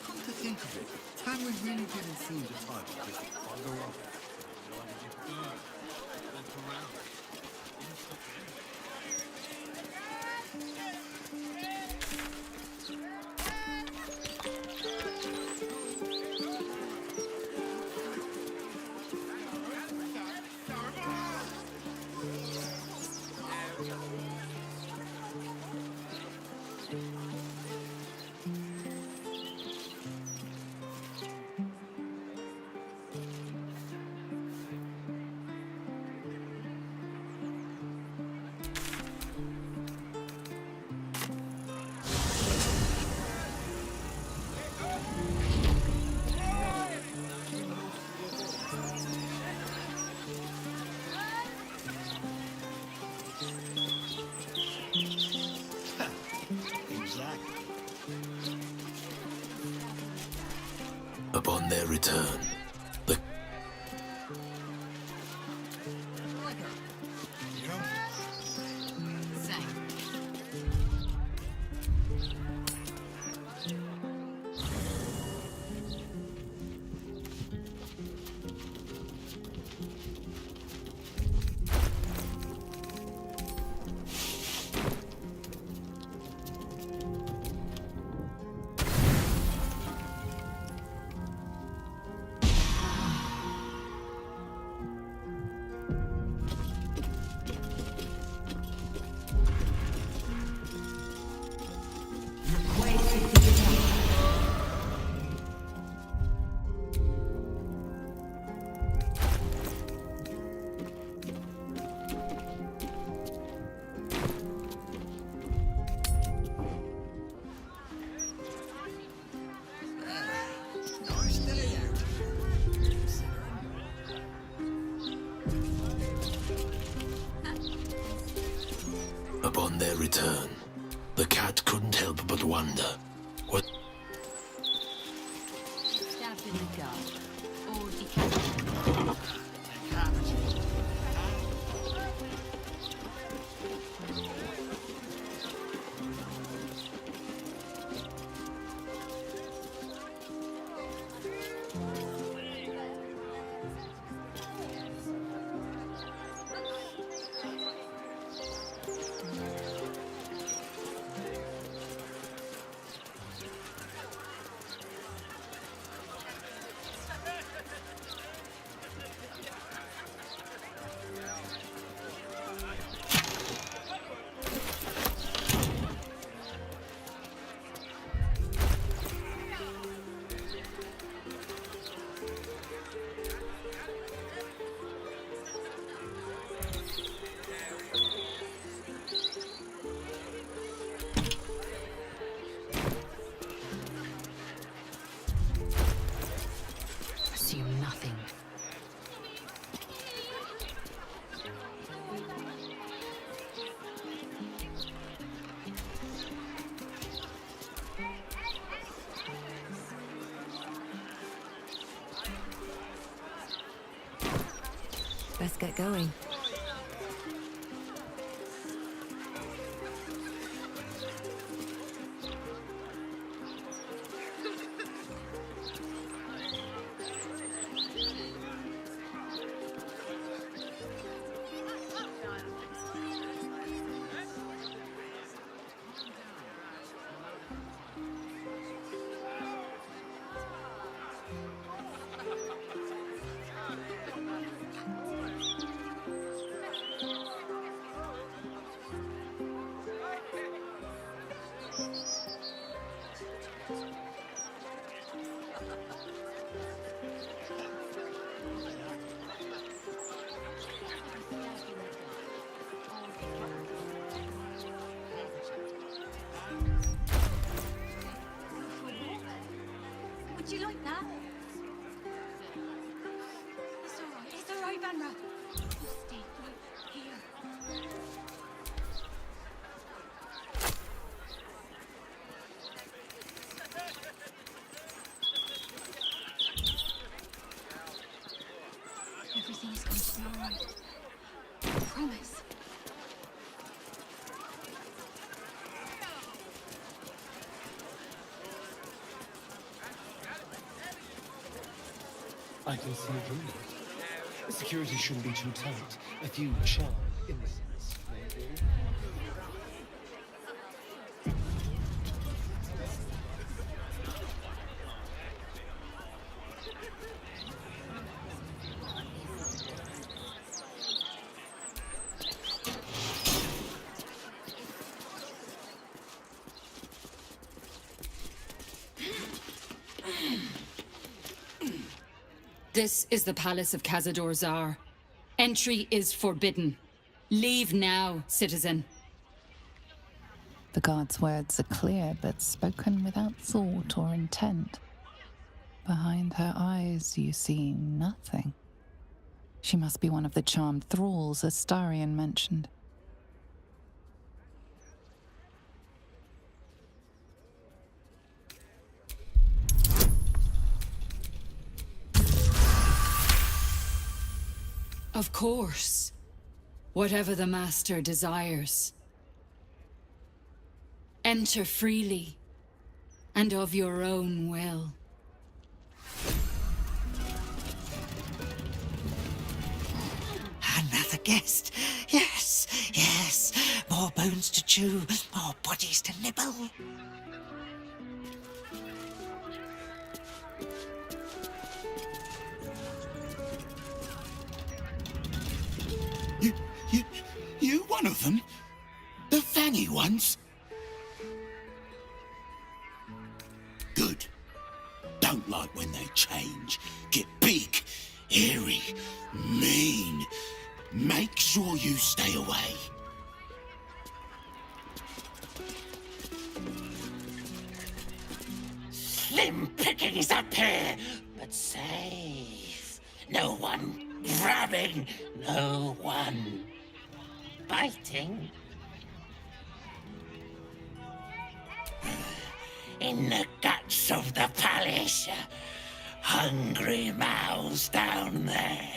S10: Come to think of it, Tamrind really didn't seem the type to just bugger off. Why did you burn? Went around. Didn't stop anything.
S17: Upon their return, the Upon their return, the cat couldn't help but wonder what.
S14: Stabbed in the gut. Or decapitated.
S9: Assume nothing.
S20: Let's get going.
S19: Would you like that? It's all right, Vanra. Just stay put here. Everything is going to be all right. I promise.
S18: I can see it in you. Security shouldn't be too tight. A few sharp innocents, maybe.
S9: This is the palace of Cazador Zar. Entry is forbidden. Leave now, citizen.
S1: The guard's words are clear, but spoken without thought or intent. Behind her eyes, you see nothing. She must be one of the charmed thralls Astarion mentioned.
S9: Of course. Whatever the Master desires. Enter freely, and of your own will.
S21: Another guest. Yes, yes. More bones to chew, more bodies to nibble.
S12: You one of them? The fangy ones? Good. Don't like when they change. Get big, hairy, mean. Make sure you stay away. Slim pickings up here, but safe. No one grabbing, no one biting. In the guts of the palace, hungry mouths down there.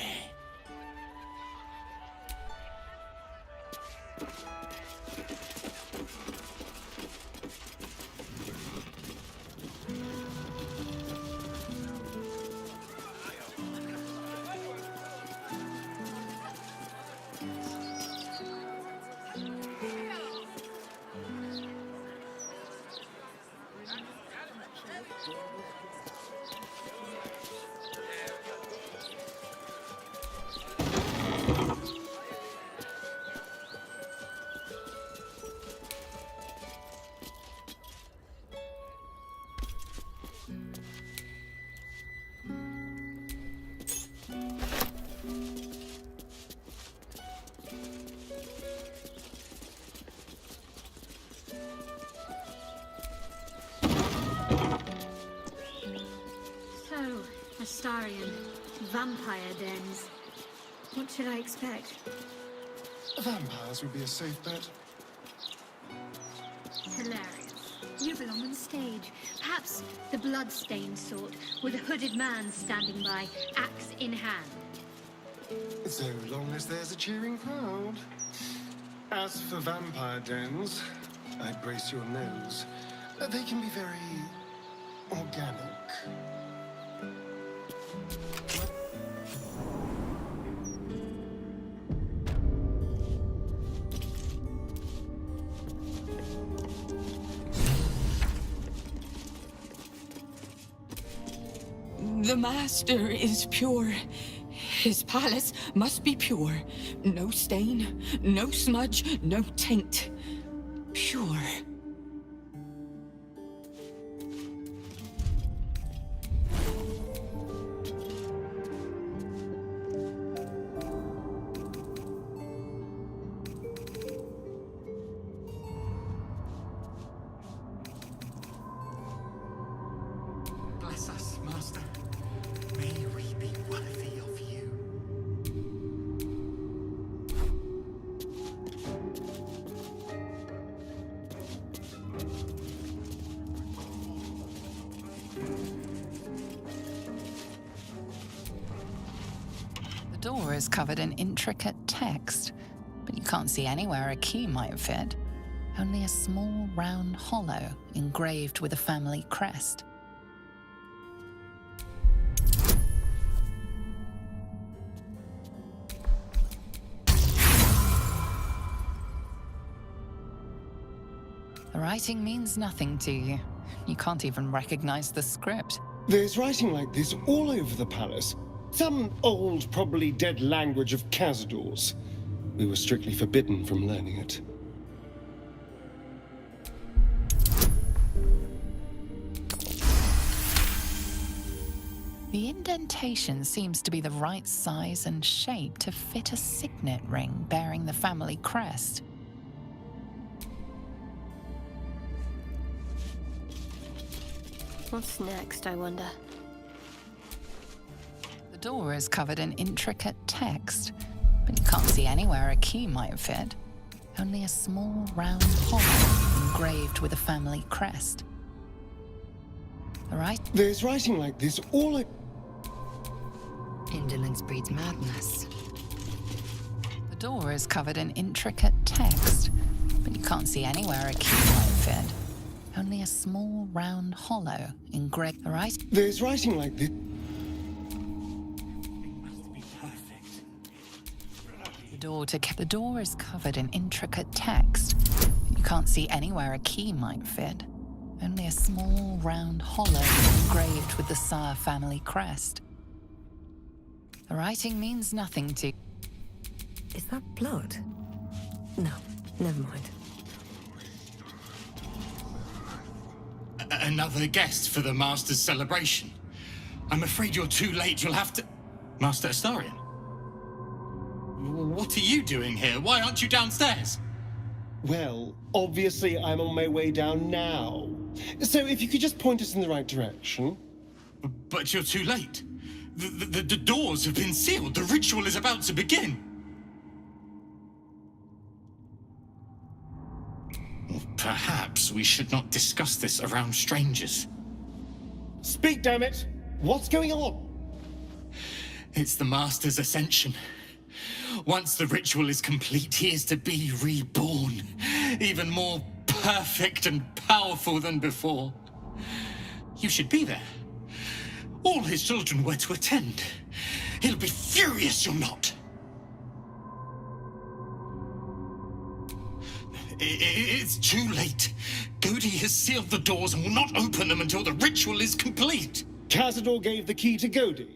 S8: So, Astarion, vampire dens. What should I expect?
S18: Vampires would be a safe bet.
S8: Hilarious. You belong on stage. Perhaps the blood-stained sort, with a hooded man standing by, axe in hand.
S18: So long as there's a cheering crowd. As for vampire dens, I'd brace your nose. They can be very organic.
S2: The Master is pure. His palace must be pure. No stain, no smudge, no taint. Pure.
S10: Bless us, Master. May we be worthy of you.
S1: The door is covered in intricate text, but you can't see anywhere a key might fit. Only a small round hollow engraved with a family crest. The writing means nothing to you. You can't even recognize the script.
S18: There's writing like this all over the palace. Some old, probably dead language of Cazador's. We were strictly forbidden from learning it.
S1: The indentation seems to be the right size and shape to fit a signet ring bearing the family crest.
S22: What's next, I wonder?
S1: The door is covered in intricate text, but you can't see anywhere a key might fit. Only a small round hollow engraved with a family crest.
S18: There's writing like this all
S20: Indolence breeds madness.
S1: The door is covered in intricate text, but you can't see anywhere a key might fit. Only a small round hollow engraved. Right?
S18: There's writing like this.
S1: The door is covered in intricate text. You can't see anywhere a key might fit. Only a small round hollow engraved with the Saar family crest. The writing means nothing to...
S20: Is that blood? No, never mind.
S12: Another guest for the Master's celebration. I'm afraid you're too late. You'll have to... Master Astarion? What are you doing here? Why aren't you downstairs?
S18: Well, obviously I'm on my way down now. So if you could just point us in the right direction.
S12: But you're too late. The doors have been sealed. The ritual is about to begin. Perhaps we should not discuss this around strangers.
S18: Speak, damn it! What's going on?
S12: It's the Master's ascension. Once the ritual is complete, he is to be reborn, even more perfect and powerful than before. You should be there. All his children were to attend. He'll be furious you're not. It's too late. Godi has sealed the doors and will not open them until the ritual is complete.
S18: Cazador gave the key to Godi.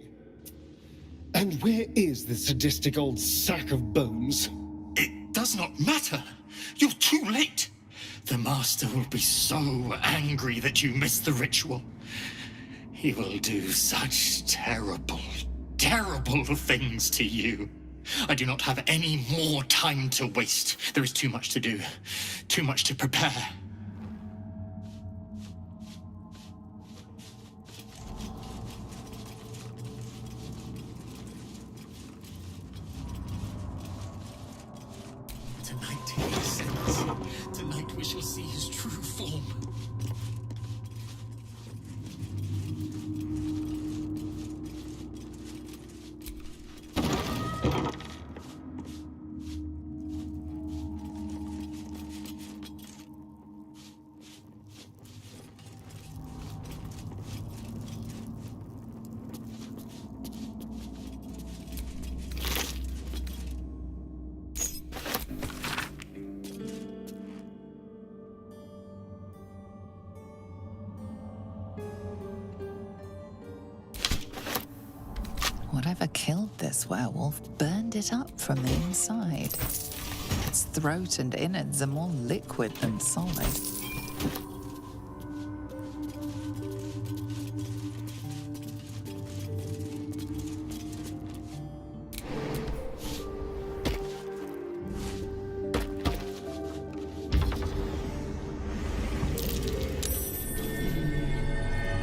S18: And where is the sadistic old sack of bones?
S12: It does not matter. You're too late. The Master will be so angry that you missed the ritual. He will do such terrible, terrible things to you. I do not have any more time to waste. There is too much to do, too much to prepare. Tonight he ascends. Tonight we shall see his true form.
S1: Whatever killed this werewolf burned it up from the inside. Its throat and innards are more liquid than solid.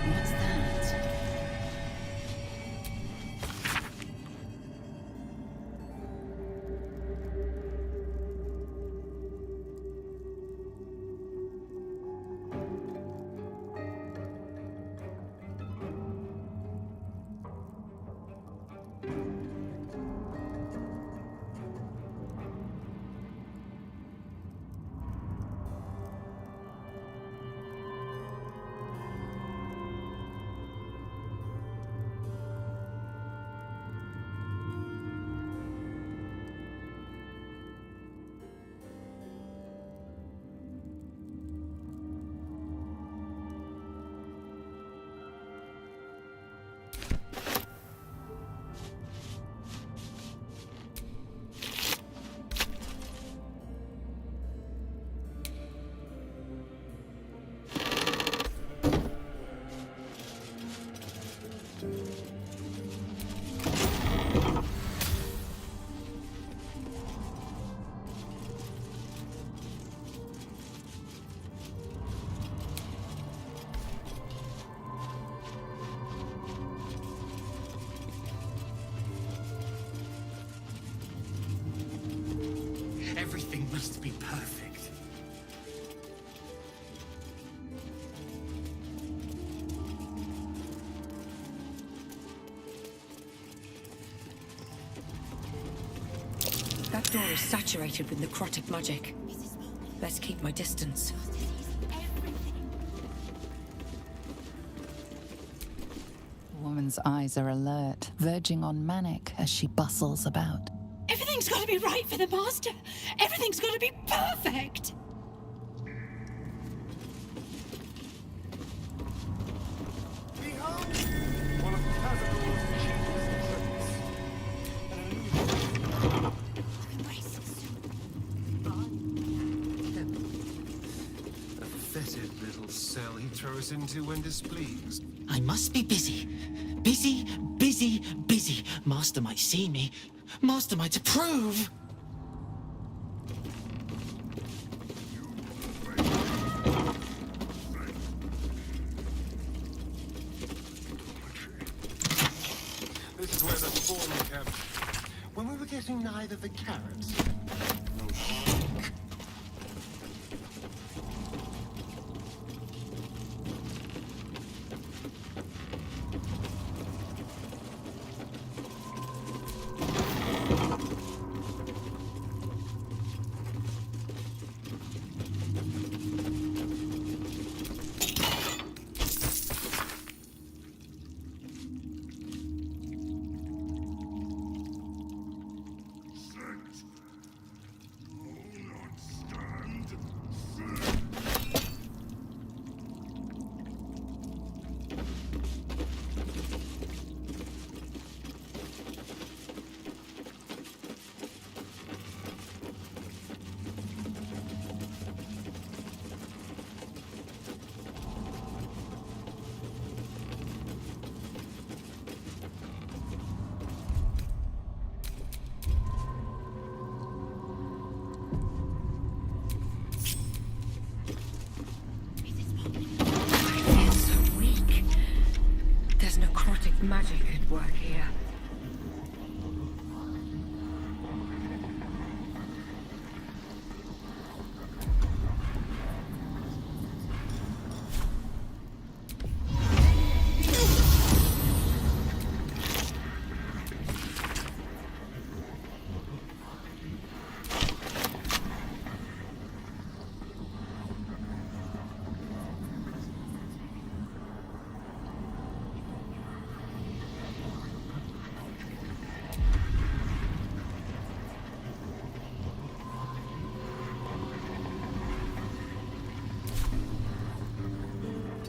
S1: What's that?
S12: Everything must be perfect.
S20: That
S14: door is saturated with necrotic magic. Best keep my distance.
S1: The woman's eyes are alert, verging on manic as she bustles about.
S2: Everything's got to be right for the Master. Everything's got to be perfect.
S18: One of Cazador's a fetid little cell he throws into when displeased.
S21: I must be busy. Busy, busy, busy. Master might see me. Master might approve.
S18: This is where the spawn camp. When we were getting neither the carrots.
S14: Necrotic magic at work here.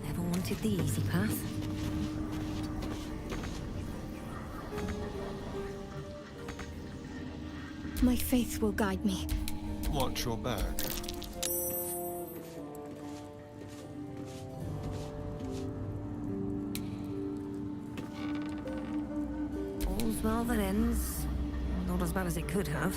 S20: Never wanted the easy path.
S8: My faith will guide me.
S18: Watch your back.
S20: All's well that ends. Not as bad as it could have.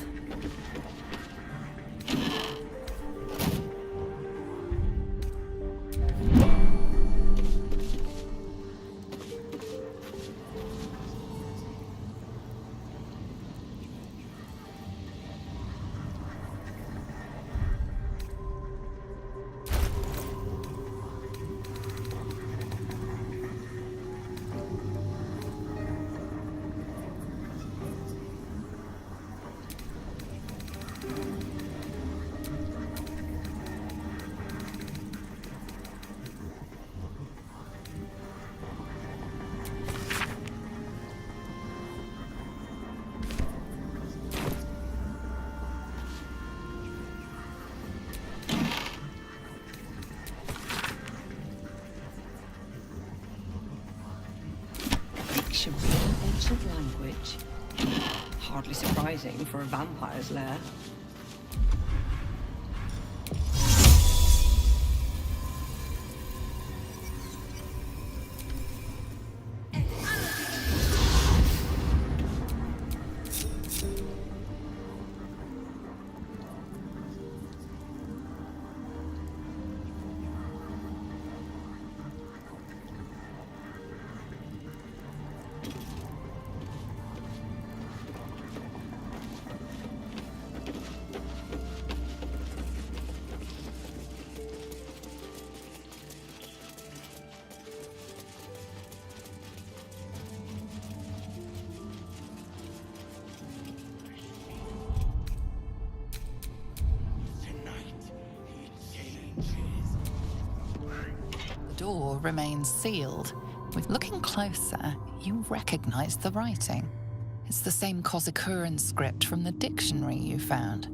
S14: Dictionary of ancient language. Hardly surprising for a vampire's lair.
S1: The door remains sealed. With looking closer, you recognize the writing. It's the same Kozakuran script from the dictionary you found.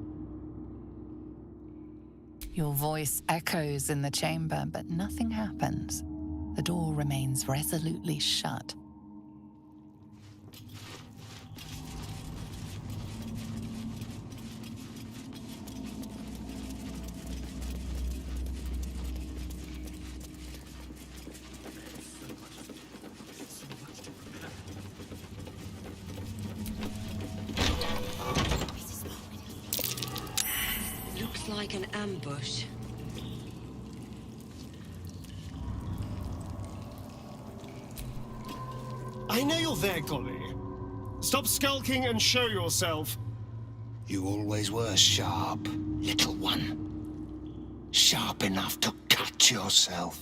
S1: Your voice echoes in the chamber, but nothing happens. The door remains resolutely shut.
S13: Looks like an ambush.
S11: I know you're there, Golly. Stop skulking and show yourself.
S22: You always were sharp, little one. Sharp enough to cut yourself.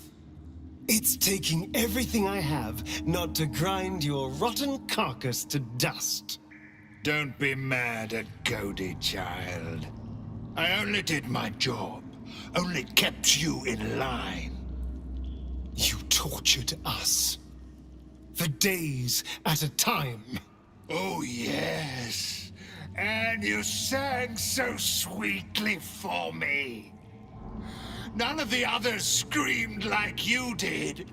S11: It's taking everything I have not to grind your rotten carcass to dust.
S22: Don't be mad at Cody, child. I only did my job. Only kept you in line.
S11: You tortured us. For days at a time.
S22: Oh, yes. And you sang so sweetly for me. None of the others screamed like you did.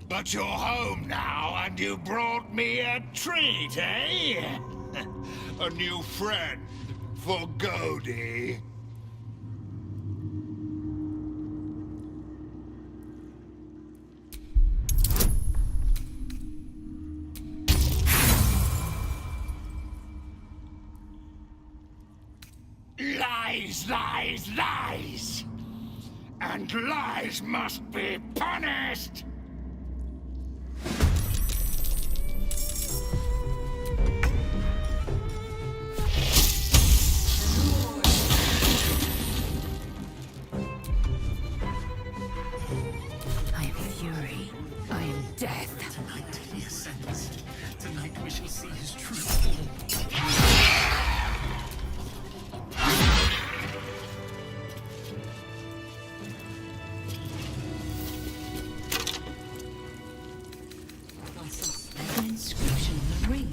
S22: But you're home now, and you brought me a treat, eh? A new friend for Cody. Lies, lies, lies! And lies must be punished!
S14: I am fury. I am death.
S10: Tonight he ascends. Tonight we shall see his true form.
S7: An inscription on the ring.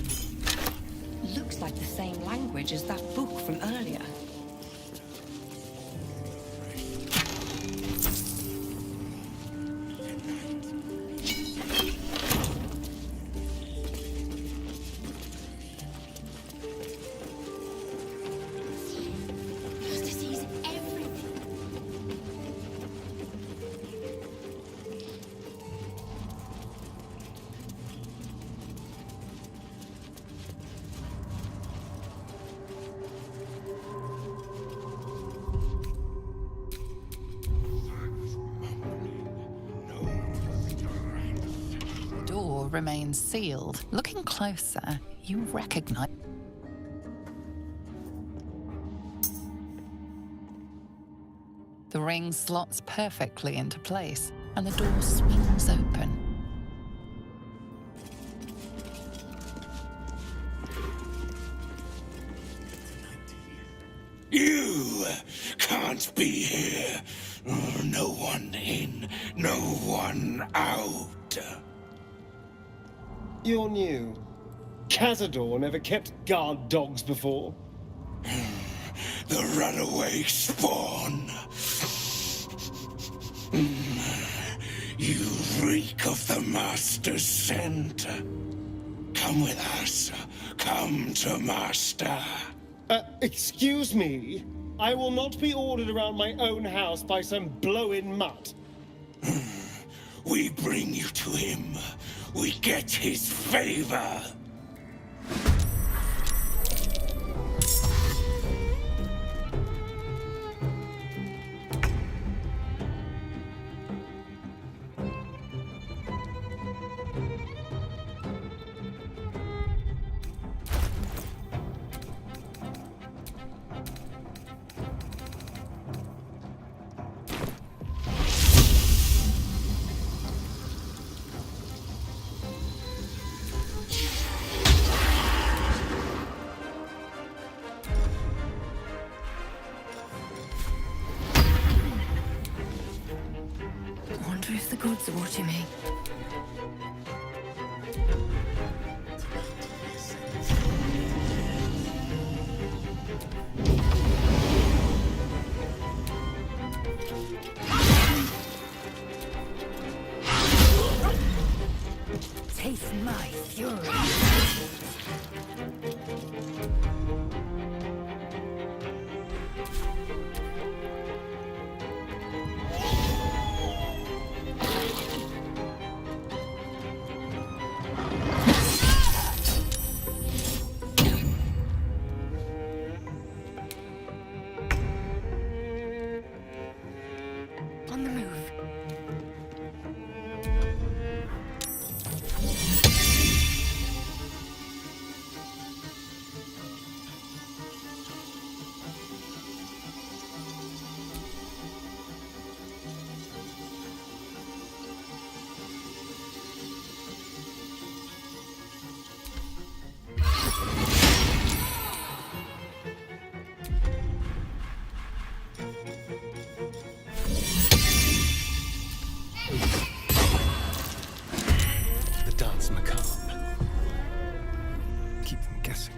S7: Looks like the same language as that book from earlier.
S19: Master sees everything.
S1: The door remains sealed. Looking closer, you recognize... The ring slots perfectly into place, and the door swings open.
S22: You can't be here. No one in, no one out.
S11: You're new. Cazador never kept guard dogs before.
S22: The runaway spawn. You reek of the Master's scent. Come with us. Come to Master.
S11: Excuse me? I will not be ordered around my own house by some blow-in mutt.
S22: We bring you to him. We get his favor.
S20: the gods are watching me. Taste my fury. On the move.
S11: The dance macabre. Keep them guessing.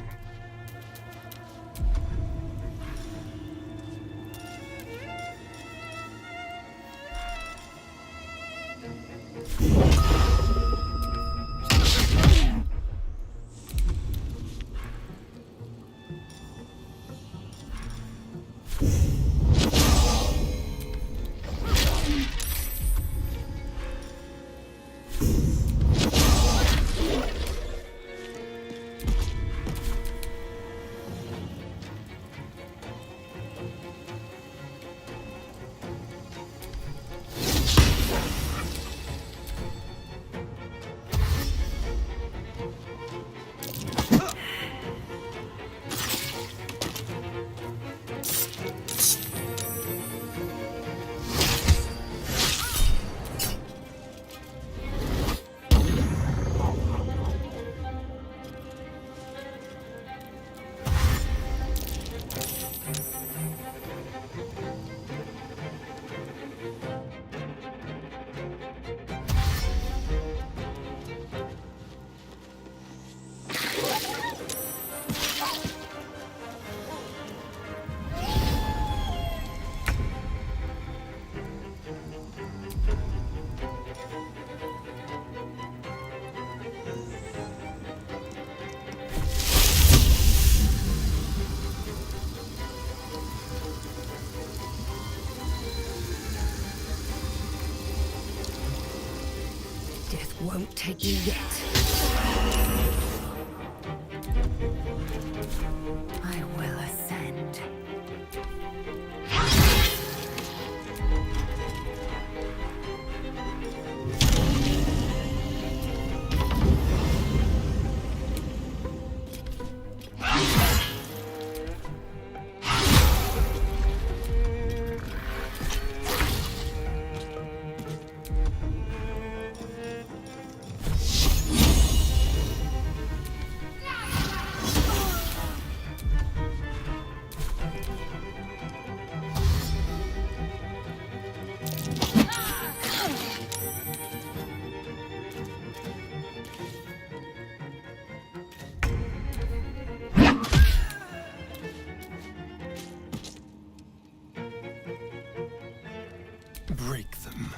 S11: Death won't take you yet. I will ascend. Break them.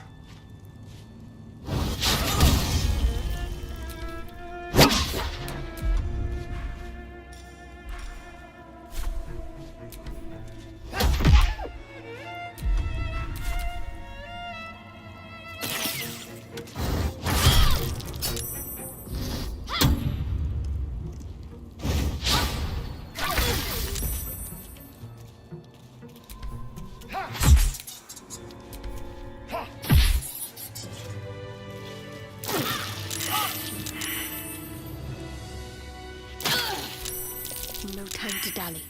S11: No time to dally.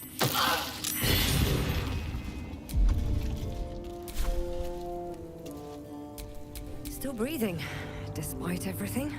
S11: Still breathing, despite everything.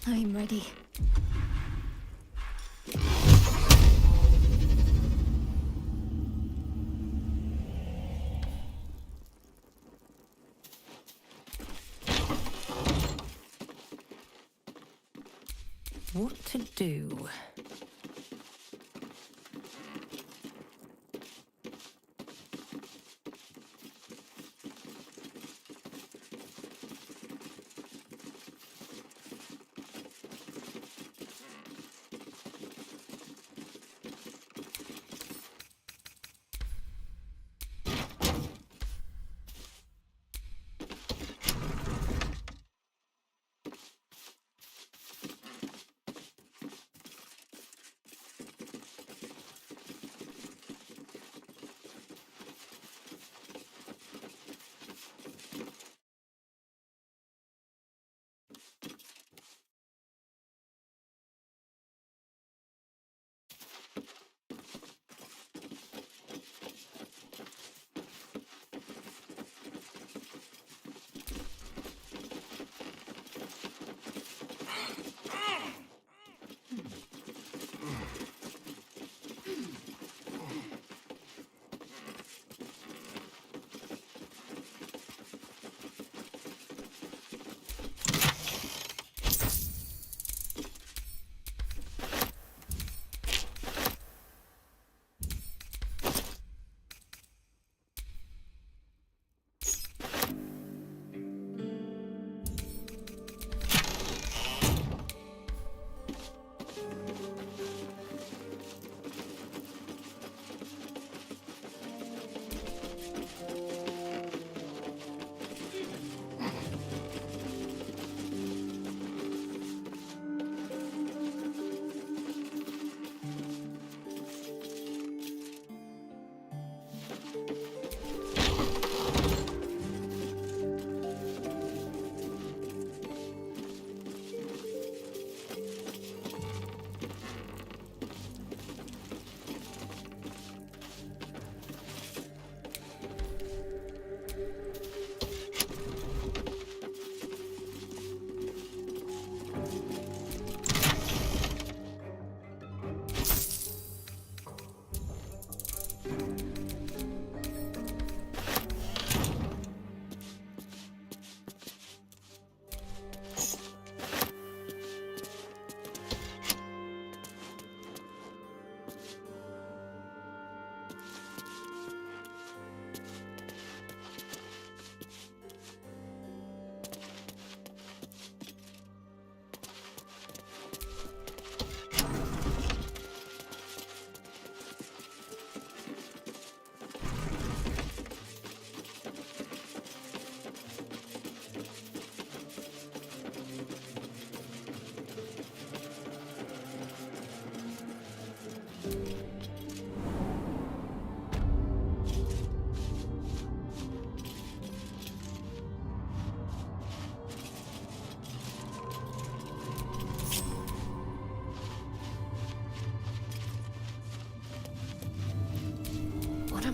S8: I'm ready.
S20: What to do?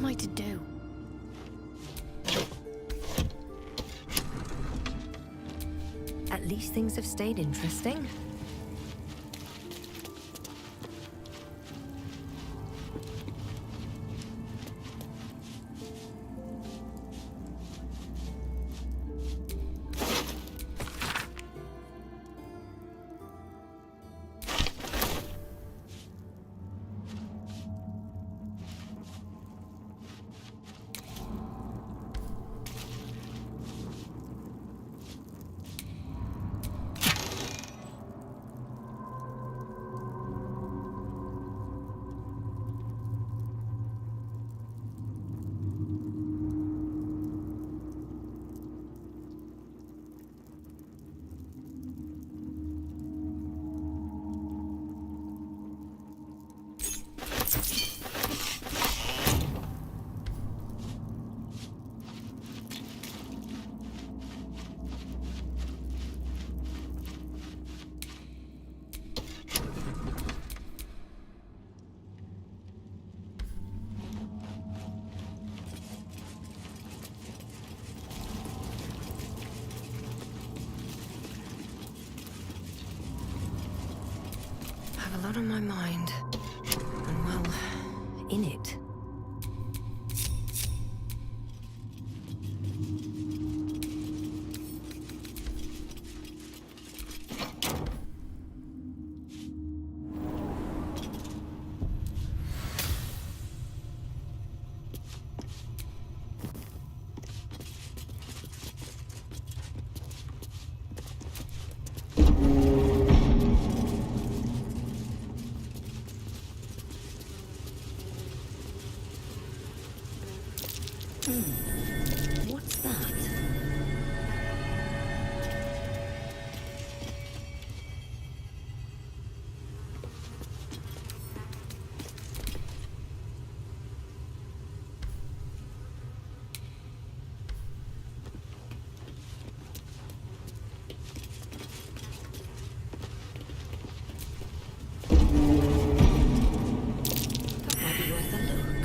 S20: am I to do? At least things have stayed interesting. I have a lot on my mind. And well, in it. What's that? That might be worth a look.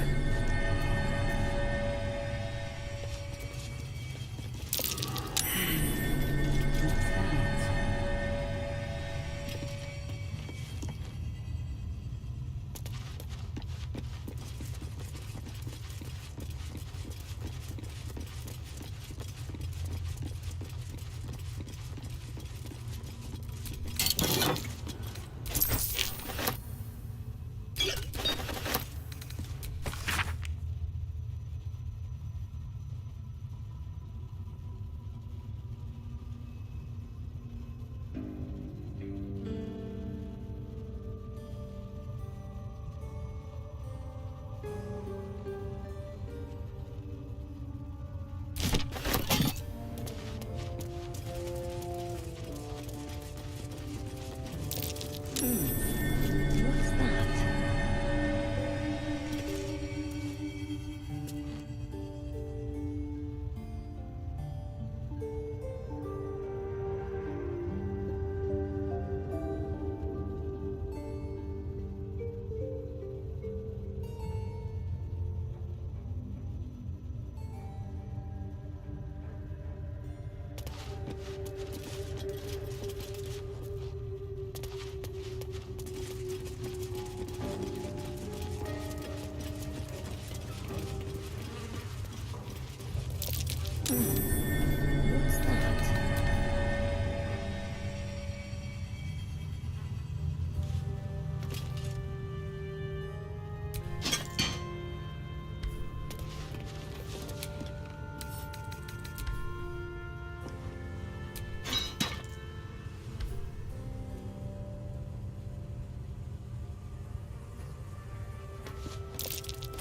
S20: What's that? What's that?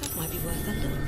S20: That might be worth a look.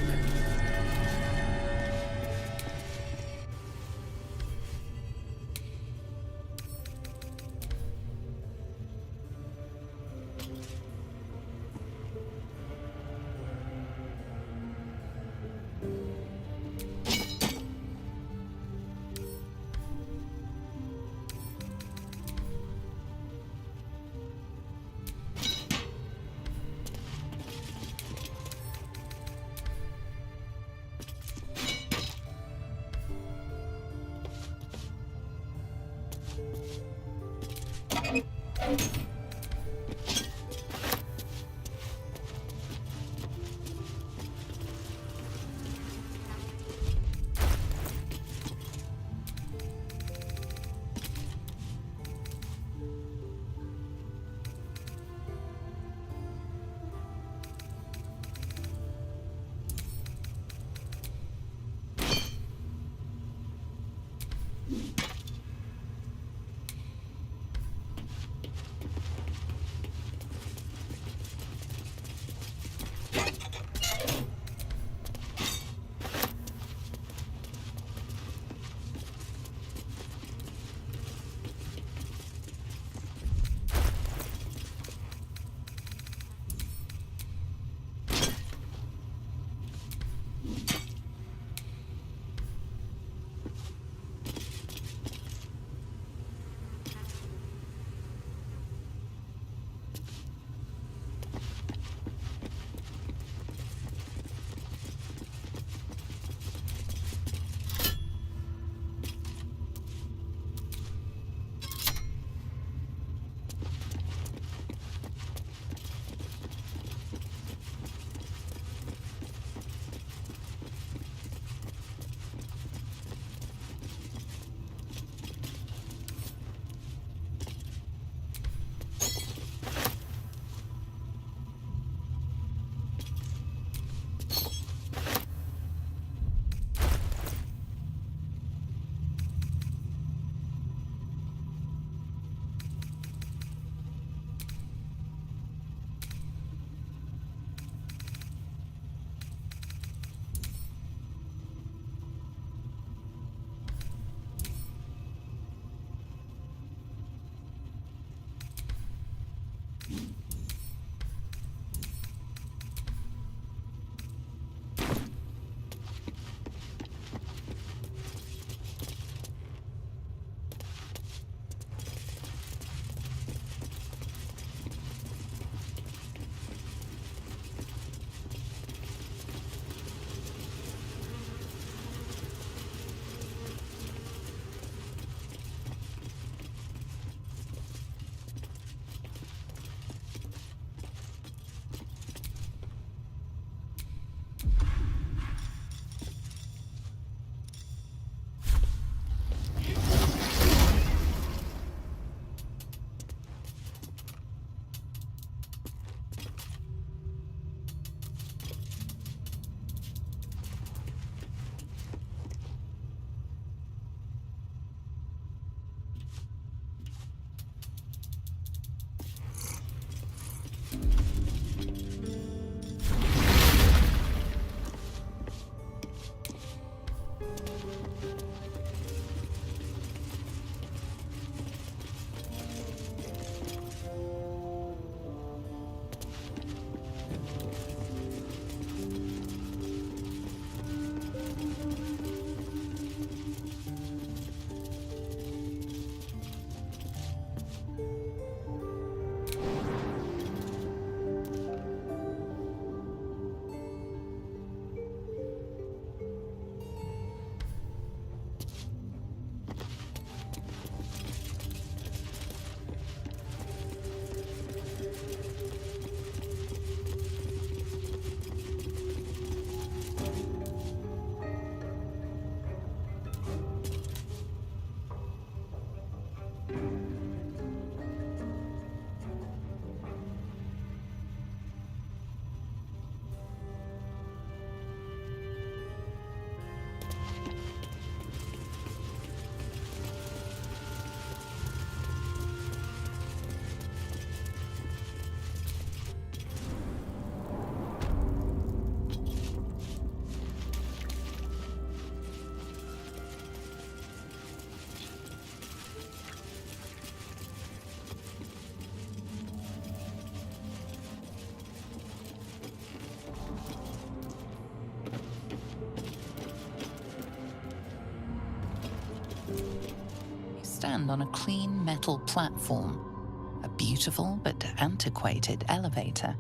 S1: stand on a clean metal platform, a beautiful but antiquated elevator.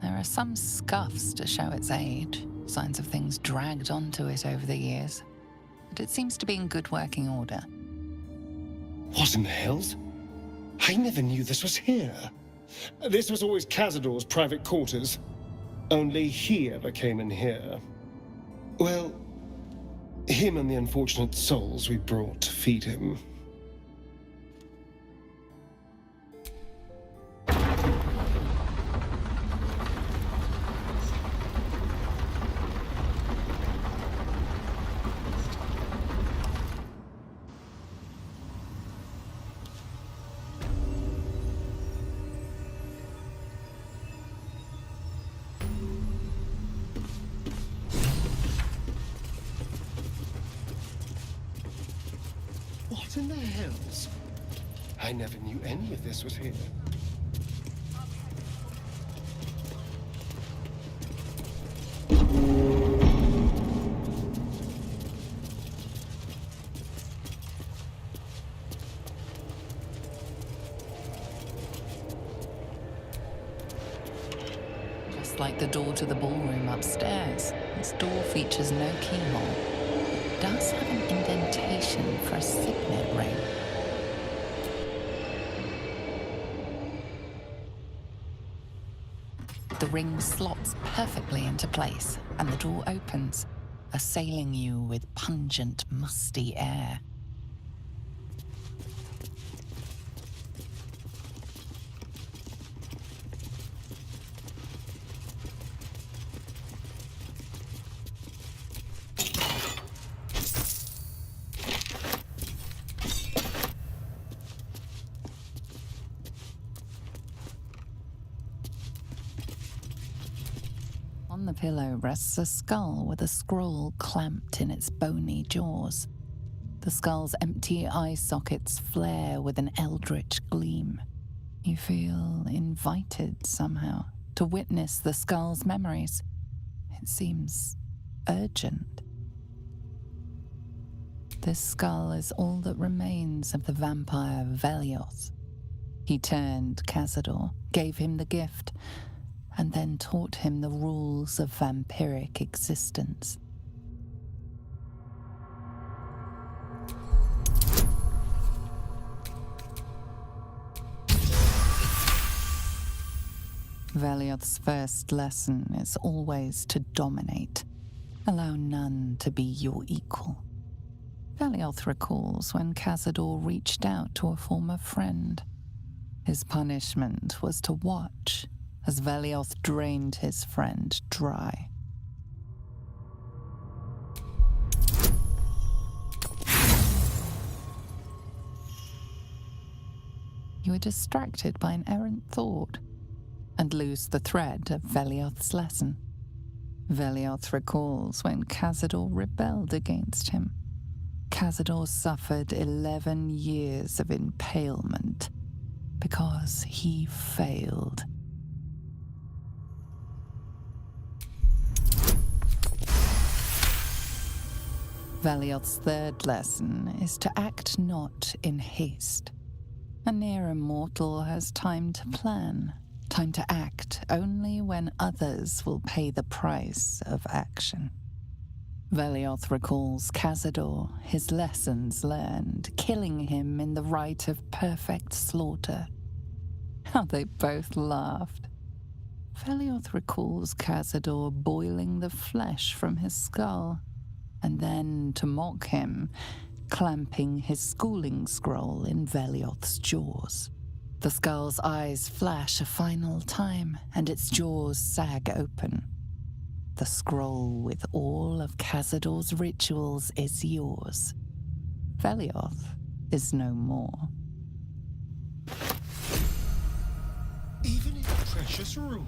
S1: There are some scuffs to show its age, signs of things dragged onto it over the years, but it seems to be in good working order.
S11: What in the hells? I never knew this was here. This was always Cazador's private quarters. Only he ever came in here. Well, him and the unfortunate souls we brought to feed him. What in the hells? I never knew any of this was here.
S1: Just like the door to the ballroom upstairs, this door features no keyhole. It does have an indentation for a signet ring. The ring slots perfectly into place, and the door opens, assailing you with pungent, musty air. On the pillow rests a skull with a scroll clamped in its bony jaws. The skull's empty eye sockets flare with an eldritch gleam. You feel invited somehow to witness the skull's memories. It seems urgent. This skull is all that remains of the vampire Velioth. He turned Cazador, gave him the gift, and then taught him the rules of vampiric existence. Velioth's first lesson is always to dominate. Allow none to be your equal. Velioth recalls when Cazador reached out to a former friend. His punishment was to watch as Velioth drained his friend dry. You are distracted by an errant thought and lose the thread of Velioth's lesson. Velioth recalls when Cazador rebelled against him. Cazador suffered 11 years of impalement because he failed. Velioth's third lesson is to act not in haste. A near immortal has time to plan, time to act only when others will pay the price of action. Velioth recalls Cazador, his lessons learned, killing him in the rite of perfect slaughter. How they both laughed. Velioth recalls Cazador boiling the flesh from his skull, and then, to mock him, clamping his schooling scroll in Velioth's jaws. The skull's eyes flash a final time, and its jaws sag open. The scroll with all of Cazador's rituals is yours. Velioth is no more.
S11: Even in precious rules.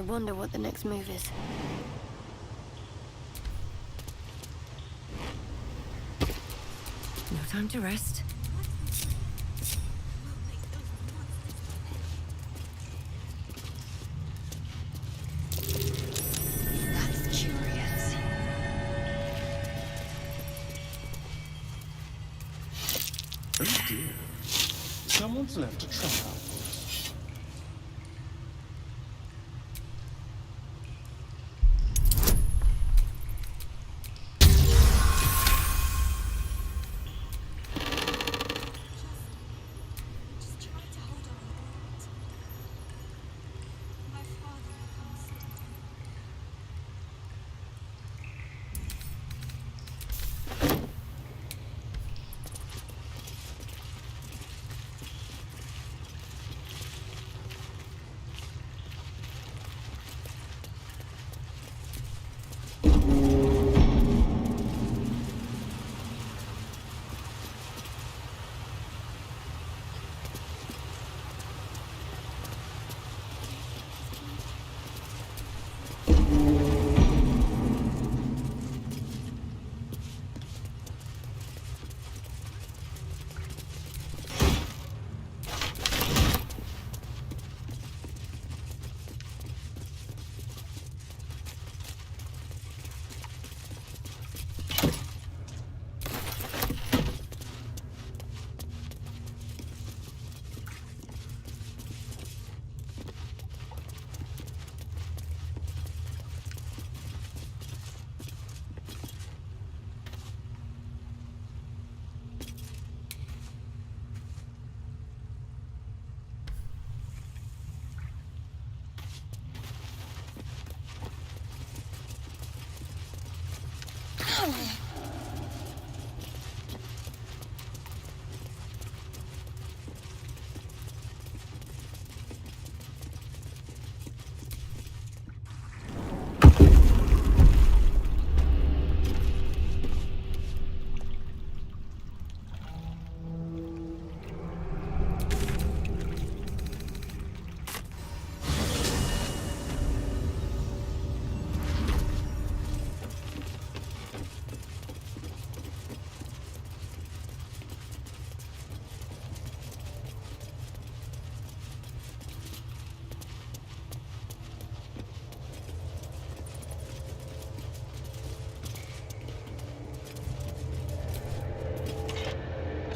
S20: wonder what the next move is. No time to rest.
S14: That's curious.
S11: Oh dear. Someone's left a trap out.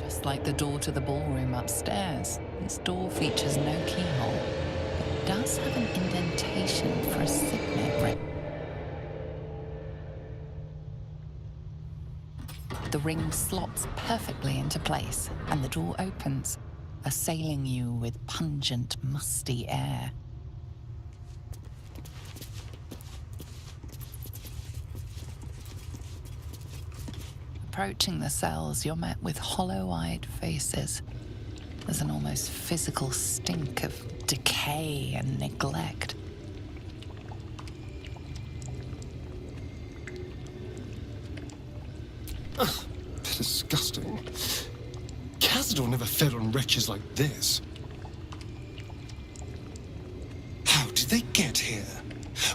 S1: Just like the door to the ballroom upstairs, this door features no keyhole, but does have an indentation for a signet ring. The ring slots perfectly into place, and the door opens, assailing you with pungent, musty air. Approaching the cells, you're met with hollow-eyed faces. There's an almost physical stink of decay and neglect.
S11: Ugh, disgusting. Cazador never fed on wretches like this. How did they get here?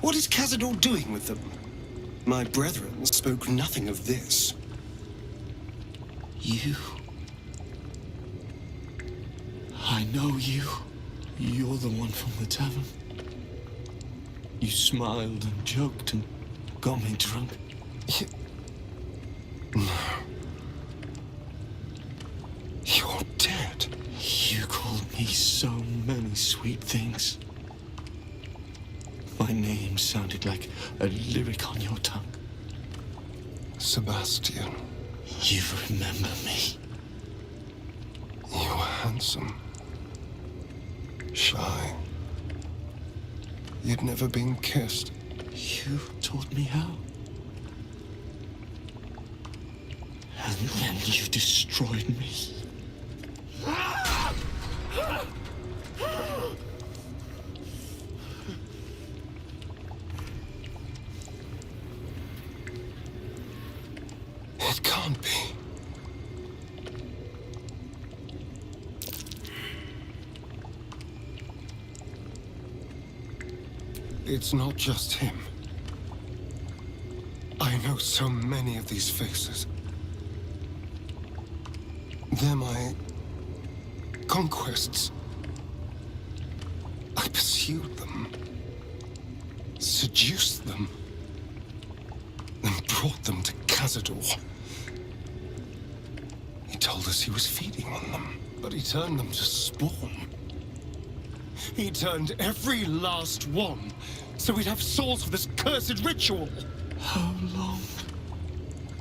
S11: What is Cazador doing with them? My brethren spoke nothing of this.
S10: You. I know you. You're the one from the tavern. You smiled and joked and got me drunk.
S11: No. You're dead.
S10: You called me so many sweet things. My name sounded like a lyric on your tongue.
S11: Sebastian.
S10: You remember me.
S11: You were handsome. Shy. You'd never been kissed.
S10: You taught me how. And then you destroyed me.
S11: It can't be.
S18: It's not just him. I know so many of these faces. They're my conquests. I pursued them, seduced them, and brought them to Cazador. He told us he was feeding on them, but he turned them to spawn. He turned every last one, so we'd have souls for this cursed ritual.
S17: How long?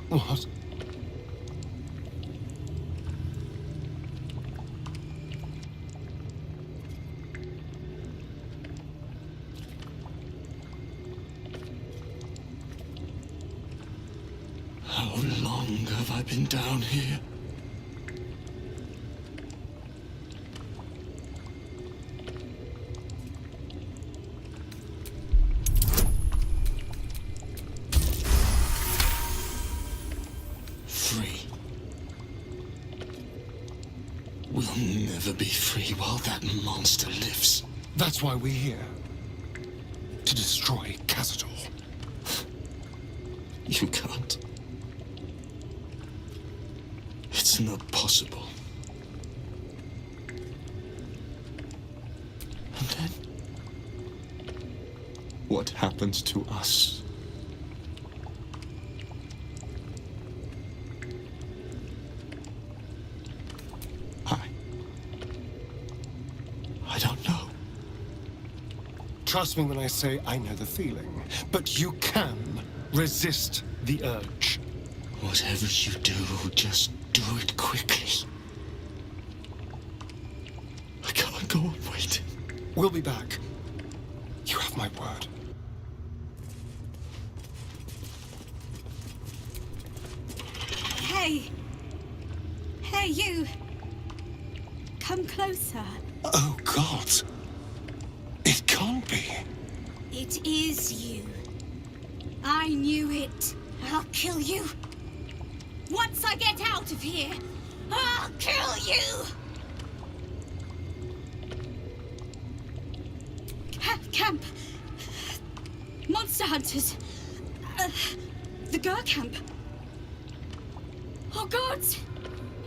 S18: What?
S17: How long have I been down here? Free. We'll never be free while that monster lives.
S18: That's why we're here. To destroy Cazador.
S17: You can't. It's not possible. And then, what happens to us? I don't know.
S18: Trust me when I say I know the feeling. But you can resist the urge.
S17: Whatever you do, just do it quickly. I can't go on waiting.
S18: We'll be back. You have my word.
S3: Hey! Hey, you! Come closer.
S18: Oh, God. It can't be.
S3: It is you. I knew it. I'll kill you. Once I get out of here, I'll kill you! Camp. Monster hunters. The Gur camp. Oh, God!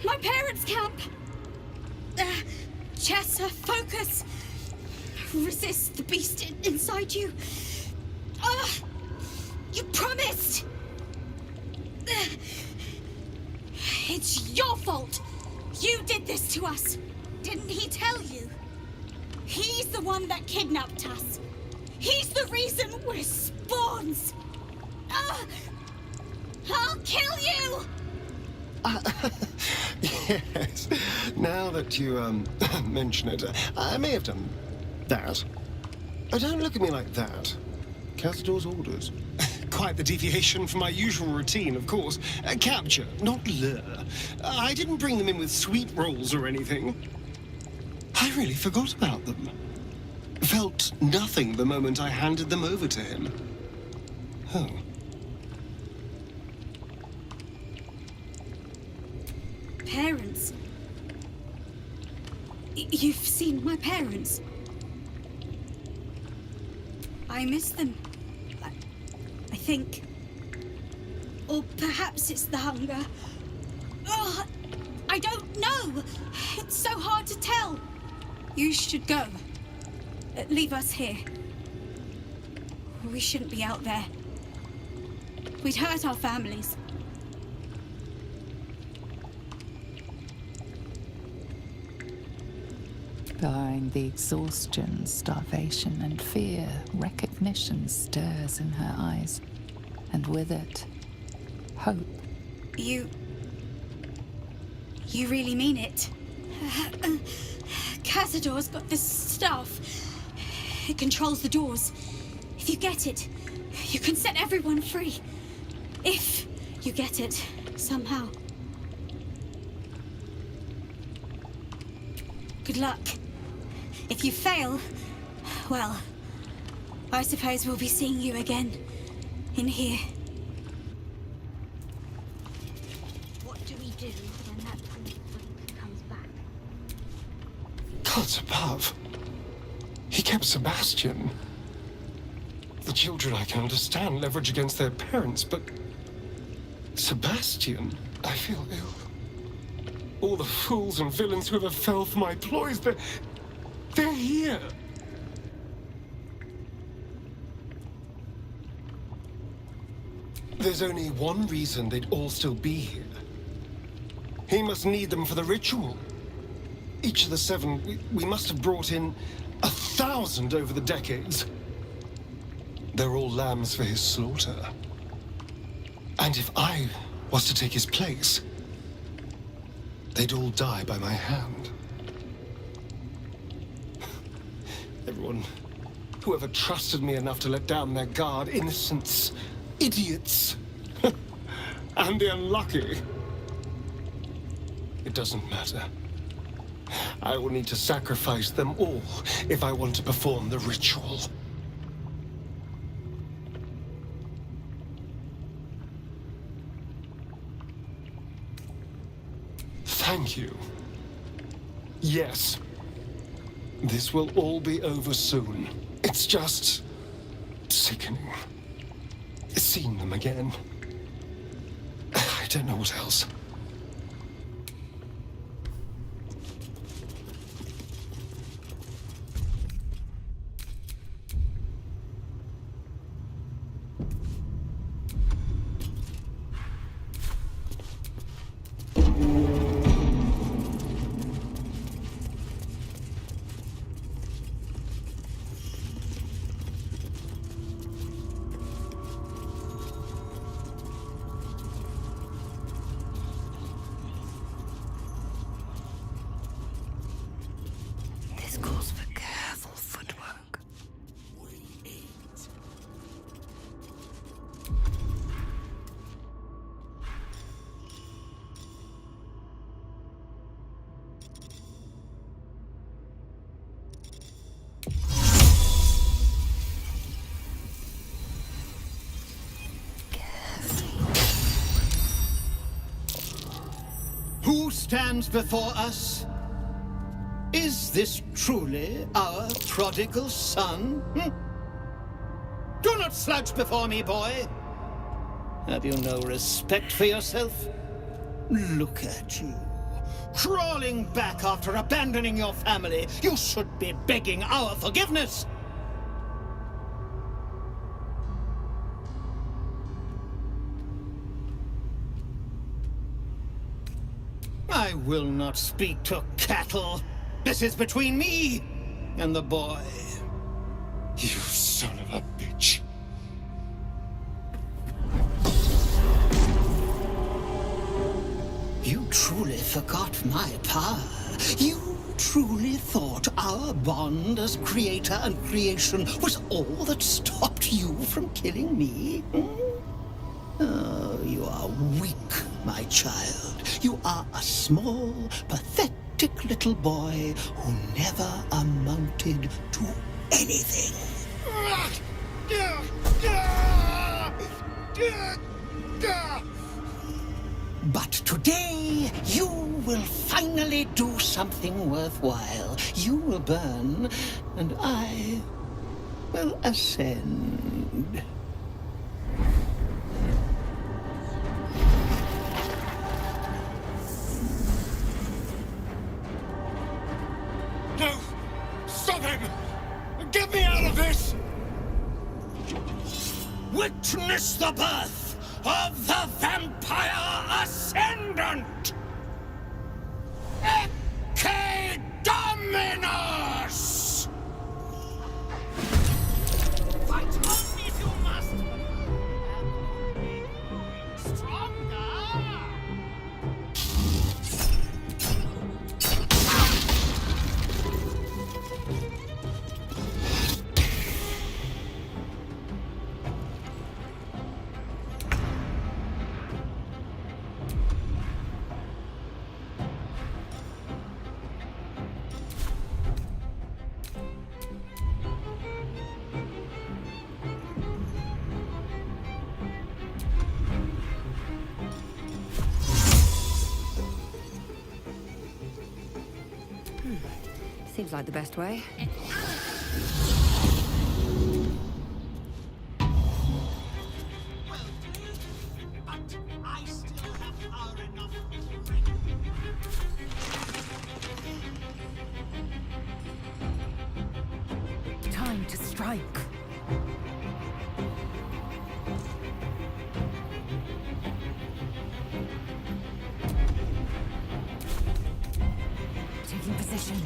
S3: My parents' camp. Chessa, focus. Resist the beast inside you. You promised. It's your fault. You did this to us. Didn't he tell you? He's the one that kidnapped us. He's the reason we're spawns. I'll kill you!
S18: Yes. Now that you, mention it, I may have done that. Don't look at me like that. Cazador's orders. Quite the deviation from my usual routine, of course. Capture, not lure. I didn't bring them in with sweet rolls or anything. I really forgot about them. Felt nothing the moment I handed them over to him. Oh.
S3: Parents? You've seen my parents? I miss them. I think. Or perhaps it's the hunger. Oh, I don't know. It's so hard to tell. You should go. Leave us here. We shouldn't be out there. We'd hurt our families.
S1: Behind the exhaustion, starvation, and fear, recognition stirs in her eyes, and with it, hope.
S3: You really mean it? Cazador's got this stuff. It controls the doors. If you get it, you can set everyone free. If you get it, somehow. Good luck. If you fail, well, I suppose we'll be seeing you again. In here.
S19: What do we do when that comes back?
S18: Gods above. He kept Sebastian. The children I can understand leverage against their parents, but Sebastian, I feel ill. All the fools and villains who ever fell for my ploys, they're here. There's only one reason they'd all still be here. He must need them for the ritual. Each of the 7, we must have brought in 1,000 over the decades. They're all lambs for his slaughter. And if I was to take his place, they'd all die by my hand. Everyone, whoever trusted me enough to let down their guard, innocents, idiots, and the unlucky. It doesn't matter. I will need to sacrifice them all if I want to perform the ritual. Thank you. Yes. This will all be over soon. It's just sickening. Seeing them again. I don't know what else.
S20: This calls for careful footwork.
S15: Who stands before us? Is this truly our prodigal son? Do not slouch before me, boy. Have you no respect for yourself? Look at you, crawling back after abandoning your family. You should be begging our forgiveness. I will not speak to cattle. This is between me and the boy.
S4: You son of a bitch.
S15: You truly forgot my power. You truly thought our bond as creator and creation was all that stopped you from killing me? Oh, you are weak, my child. You are a small, pathetic little boy who never amounted to anything. But today, you will finally do something worthwhile. You will burn, and I will ascend.
S4: No! Stop him! Get me out of this!
S15: Witness the birth of the Vampire Ascendant! Ecce Dominus! Fight on if you must! Stronger!
S20: Seems like the best way. strike. Taking position.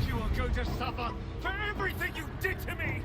S22: You are going to suffer for everything you did to me!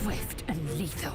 S20: Swift and lethal.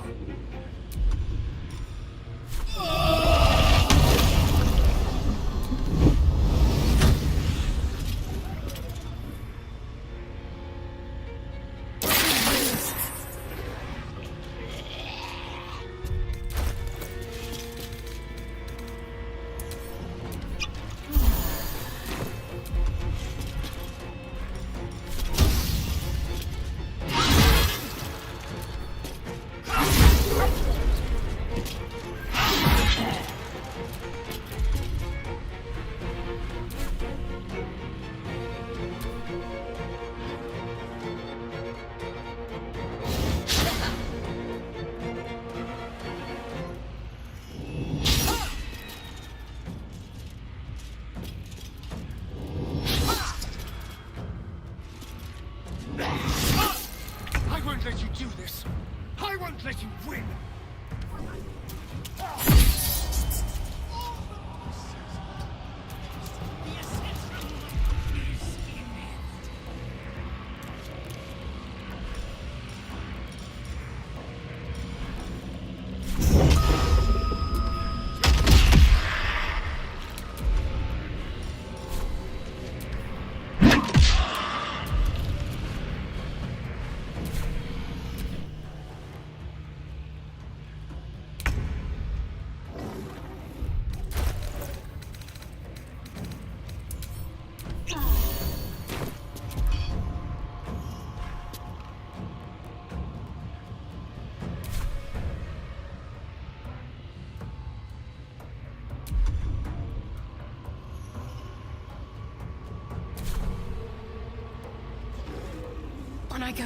S22: I won't let you do this! I won't let you win!
S20: On I go.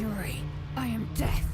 S20: fury. I am death.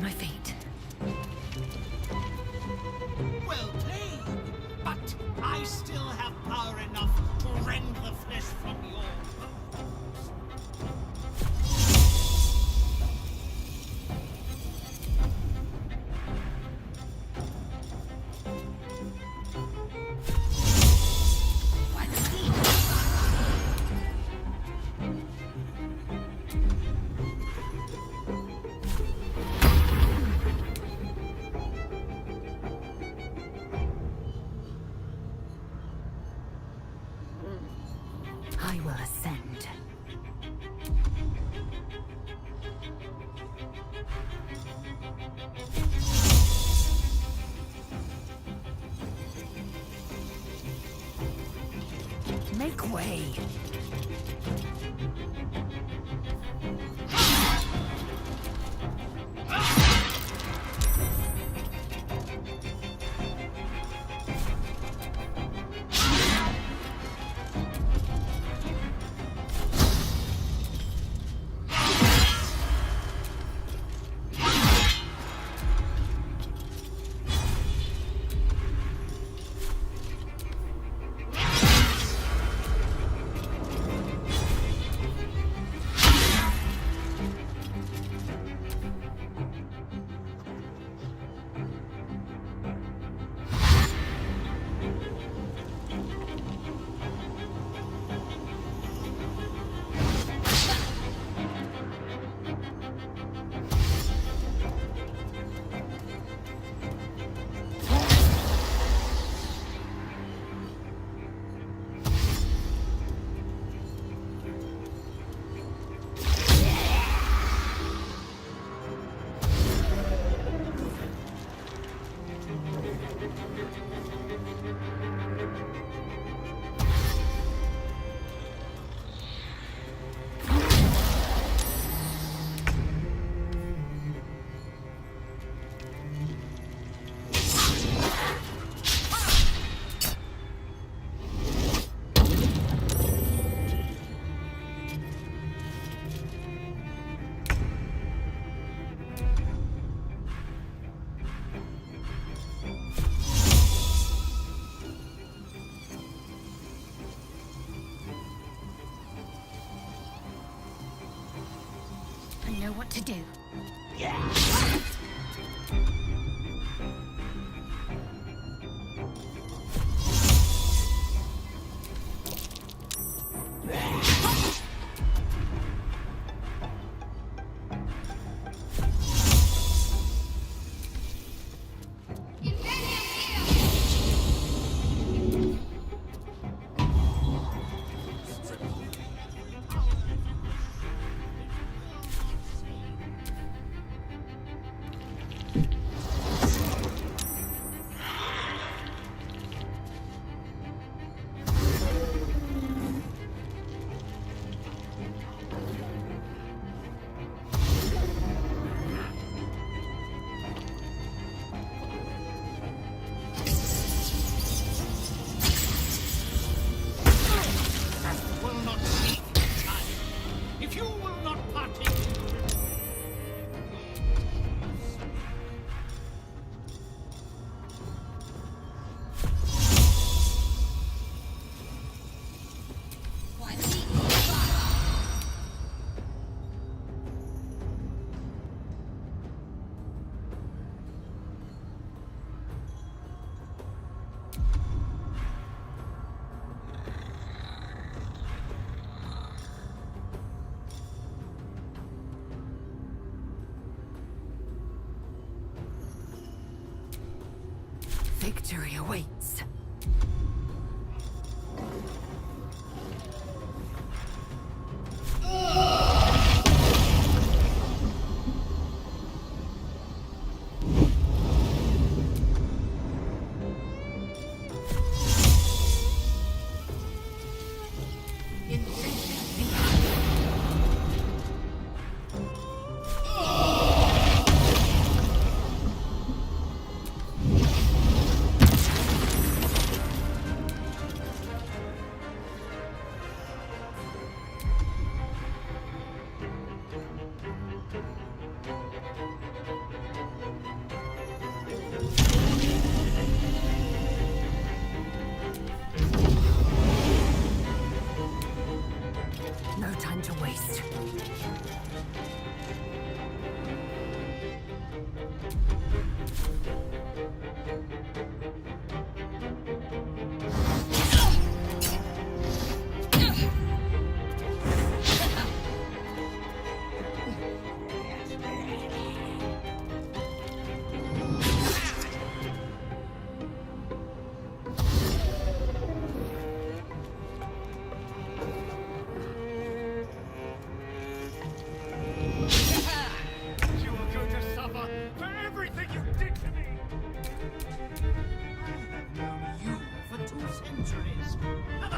S20: on my feet.
S21: Well played, but I still have power enough to rend the flesh from your bones.
S20: I will ascend. Make way. I know what to do.
S21: Will not see time. If you will not partake in the
S20: Victory awaits.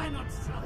S21: cannot stop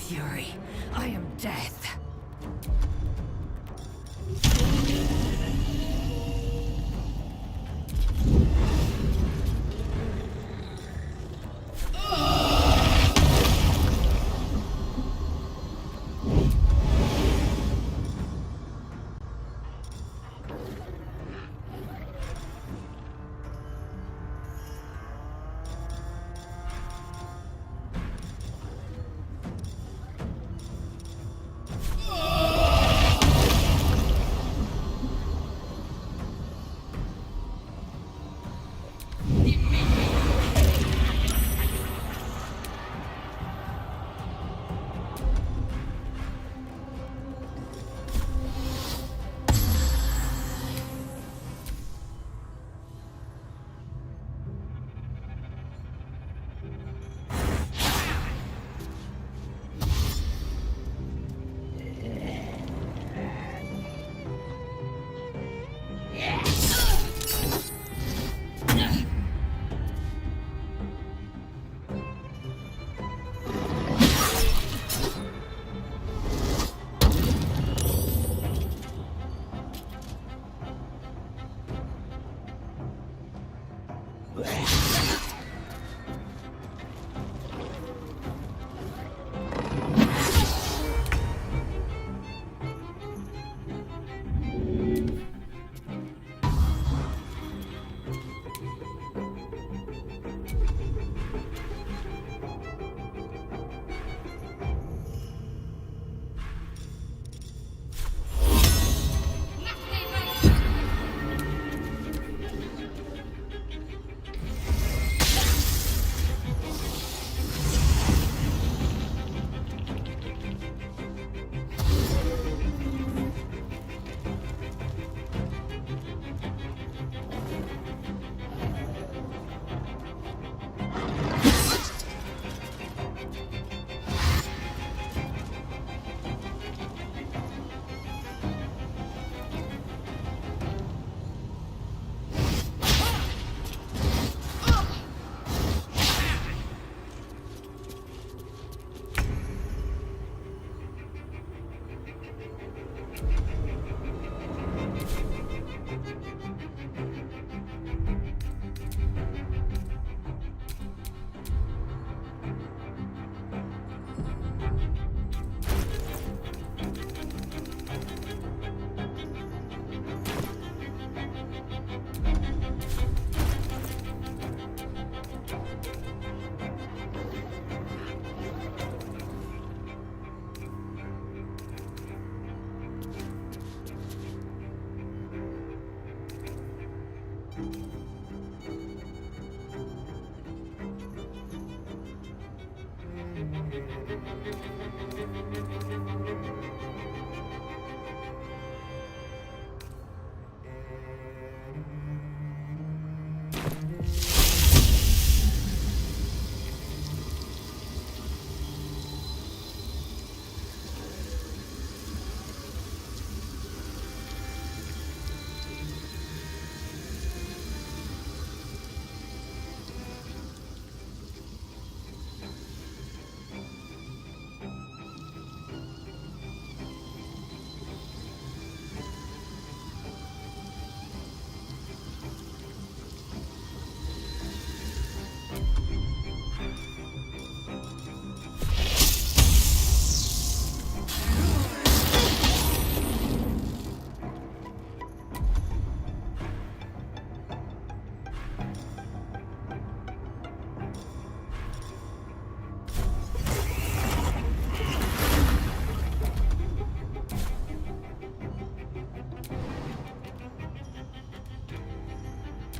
S20: fury. I am death.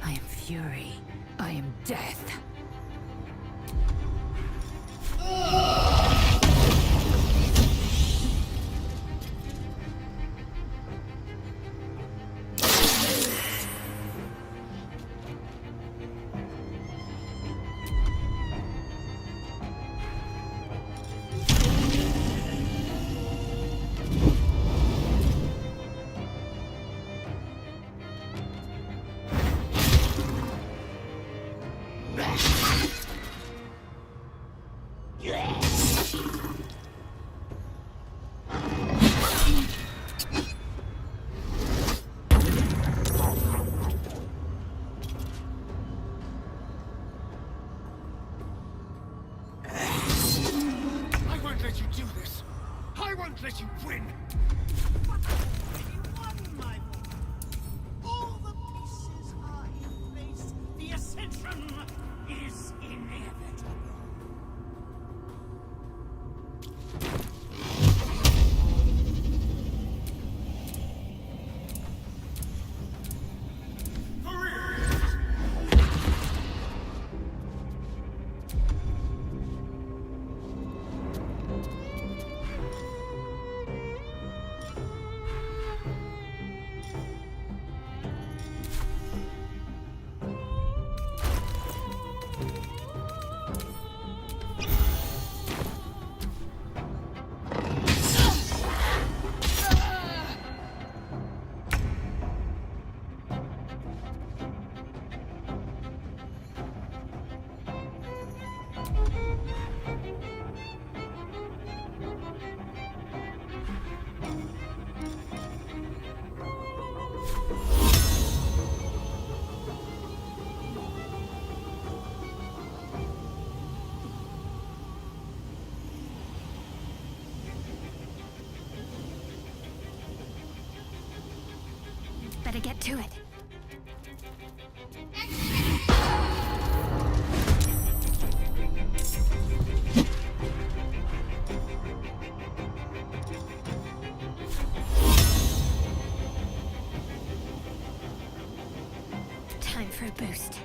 S20: I am fury. I am death.
S22: I won't let you do this. I won't let you win.
S21: All the pieces are in place. The ascension is inevitable.
S20: Better get to it. Time for a boost.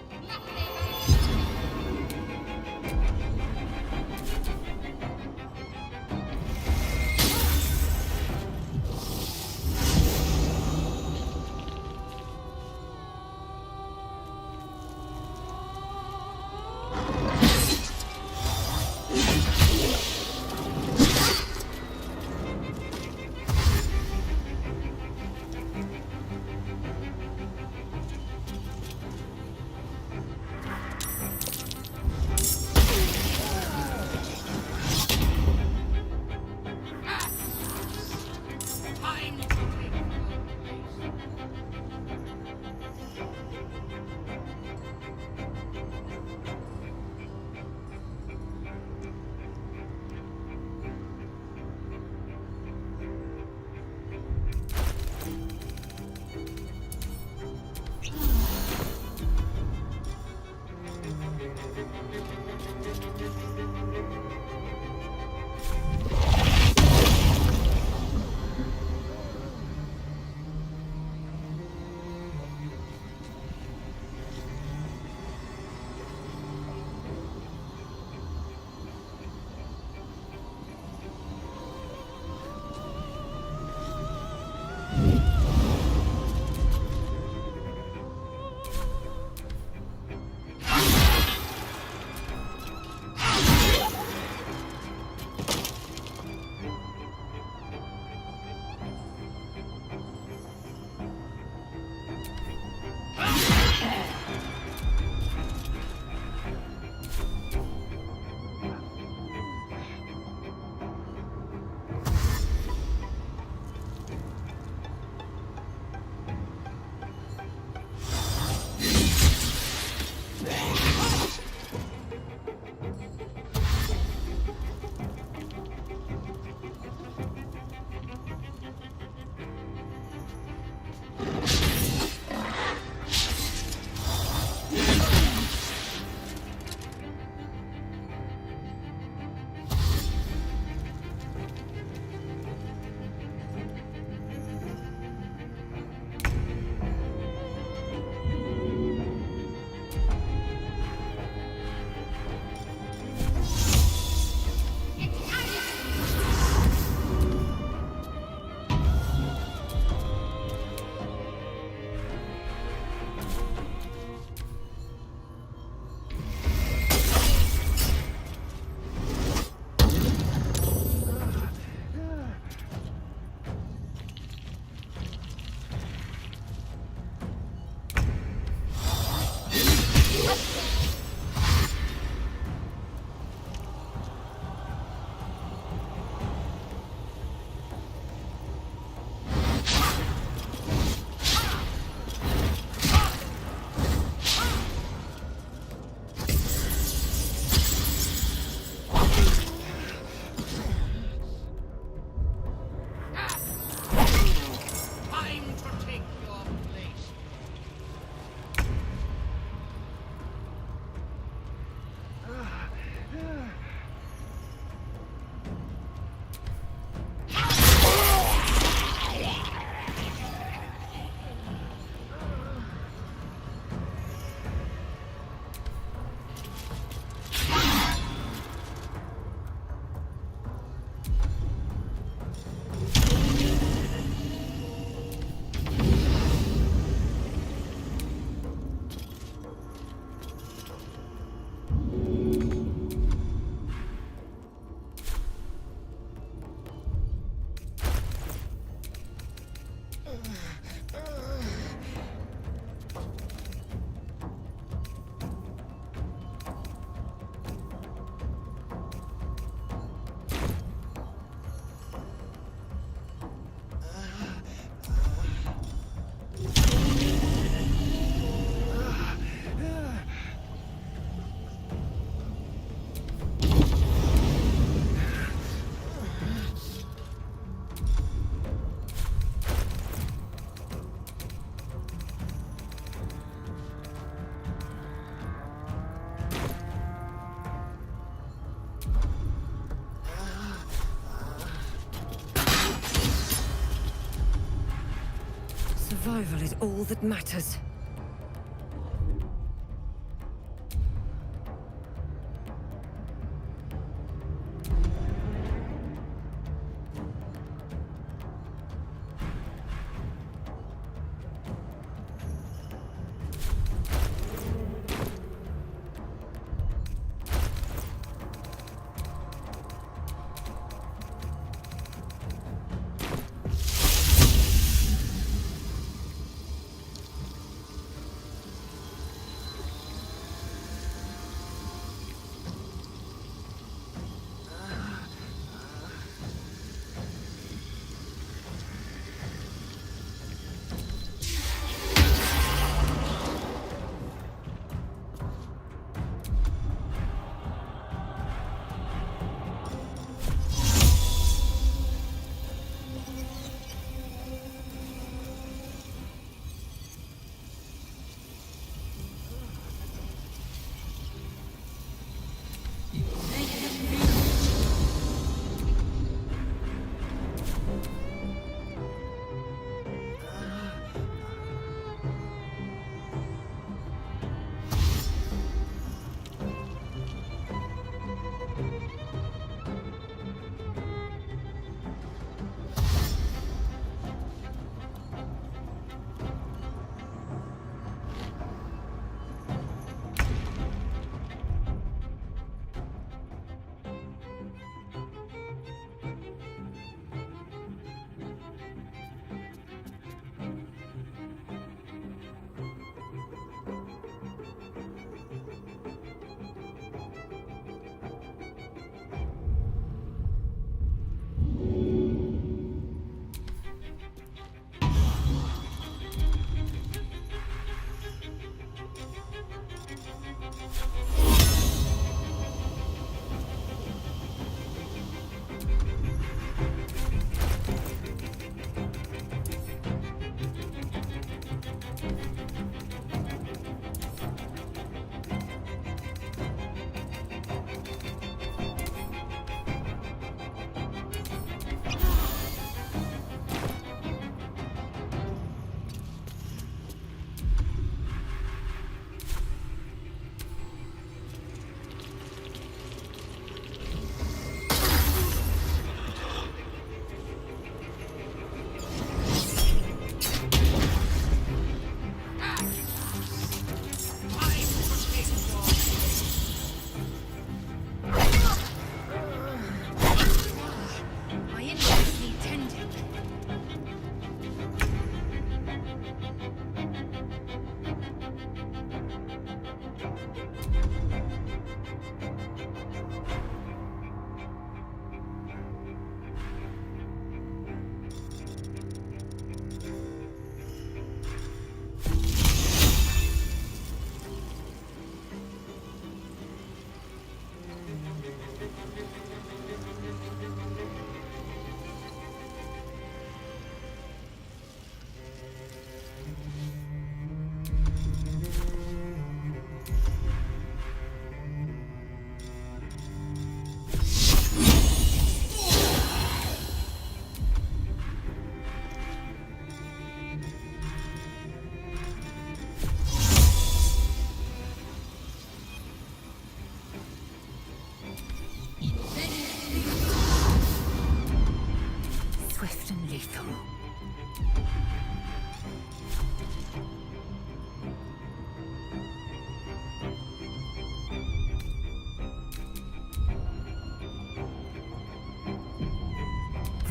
S20: survival is all that matters.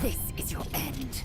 S5: This is your end.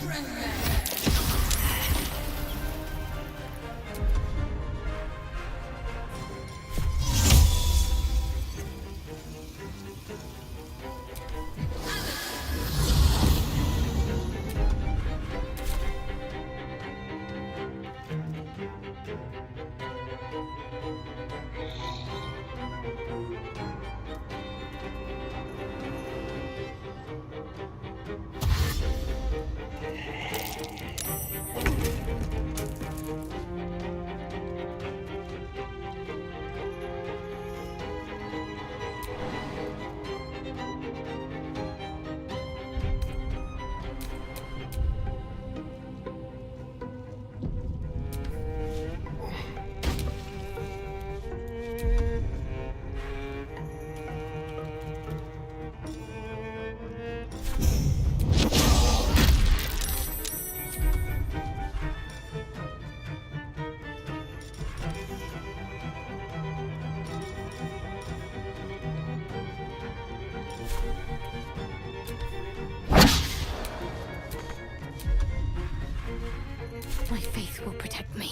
S5: My faith will protect me.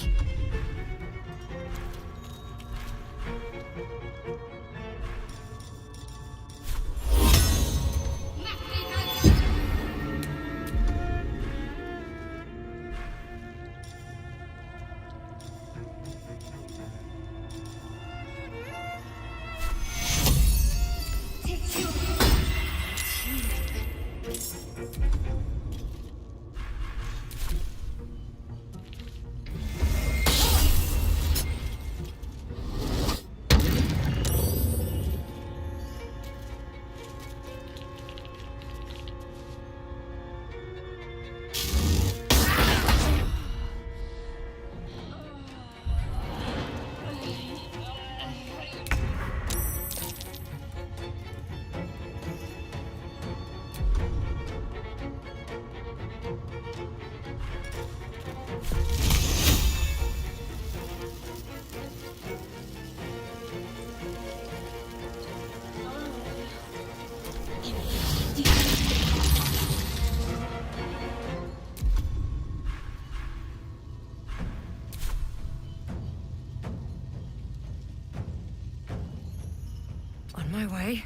S20: On my way.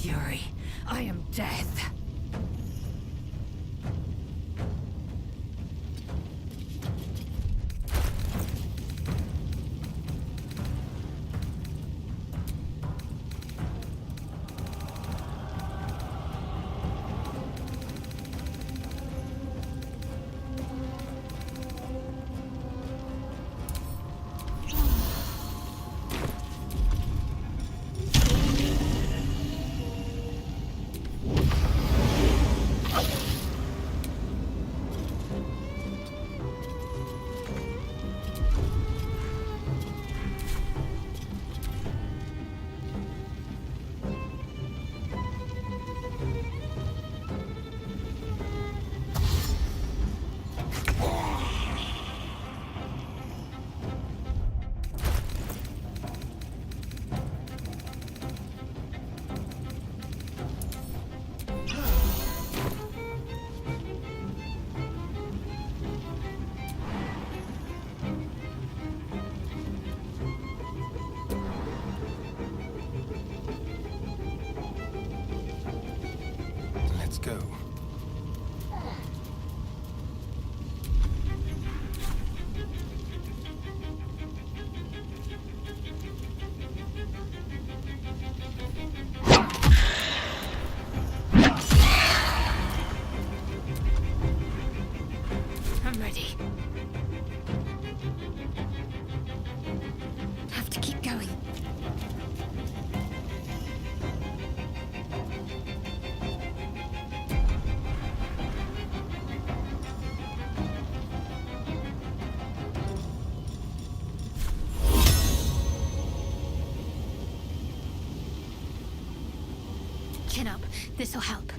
S14: fury. I am death.
S18: Let's go.
S20: I'm ready. Have to keep going. Chin up. This'll help.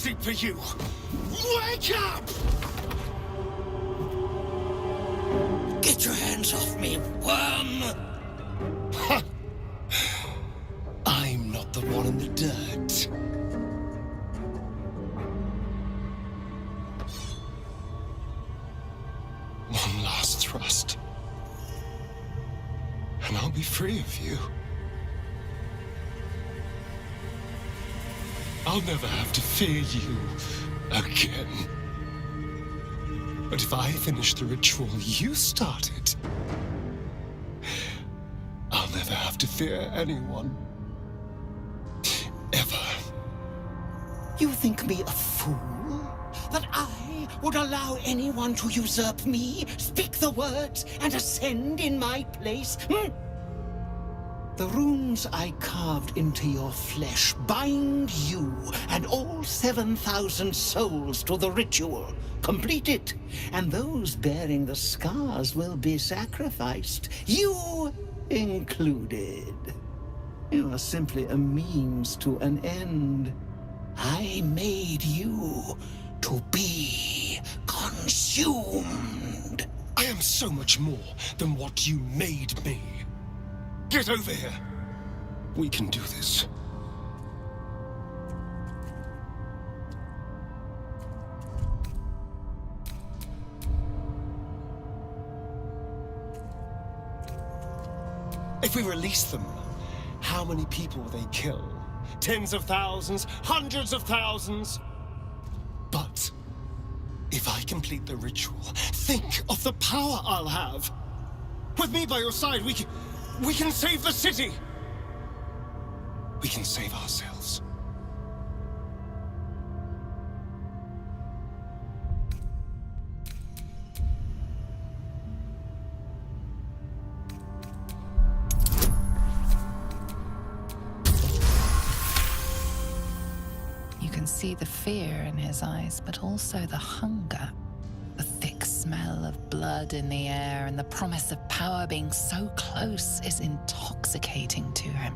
S11: sleep for you. Wake up!
S15: Get your hands off me, worm!
S11: Ha! I'm not the one in the dirt. One last thrust. And I'll be free of you. I'll never have to fear you again. But if I finish the ritual you started, I'll never have to fear anyone. Ever.
S15: You think me a fool? That I would allow anyone to usurp me, speak the words, and ascend in my place? The runes I carved into your flesh bind you and all 7,000 souls to the ritual. Complete it, and those bearing the scars will be sacrificed, you included. You are simply a means to an end. I made you to be consumed.
S11: I am so much more than what you made me. Get over here. We can do this. If we release them, how many people will they kill? Tens of thousands, hundreds of thousands? But if I complete the ritual, think of the power I'll have. With me by your side, we can save the city. We can save ourselves.
S1: You can see the fear in his eyes, but also the hunger. The thick smell of blood in the air and the promise of power being so close is intoxicating to him.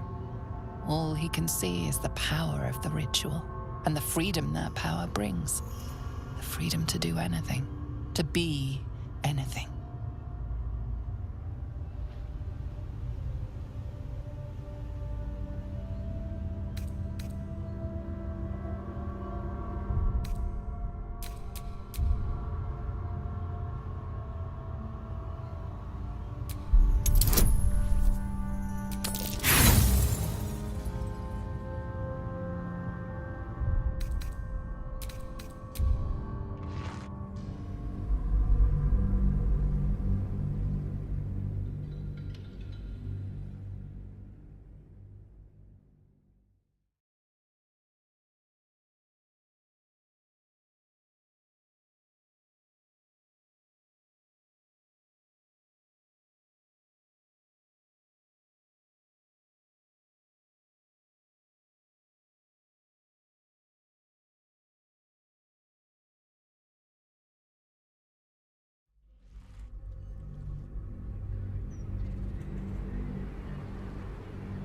S1: All he can see is the power of the ritual and the freedom that power brings. The freedom to do anything, to be anything.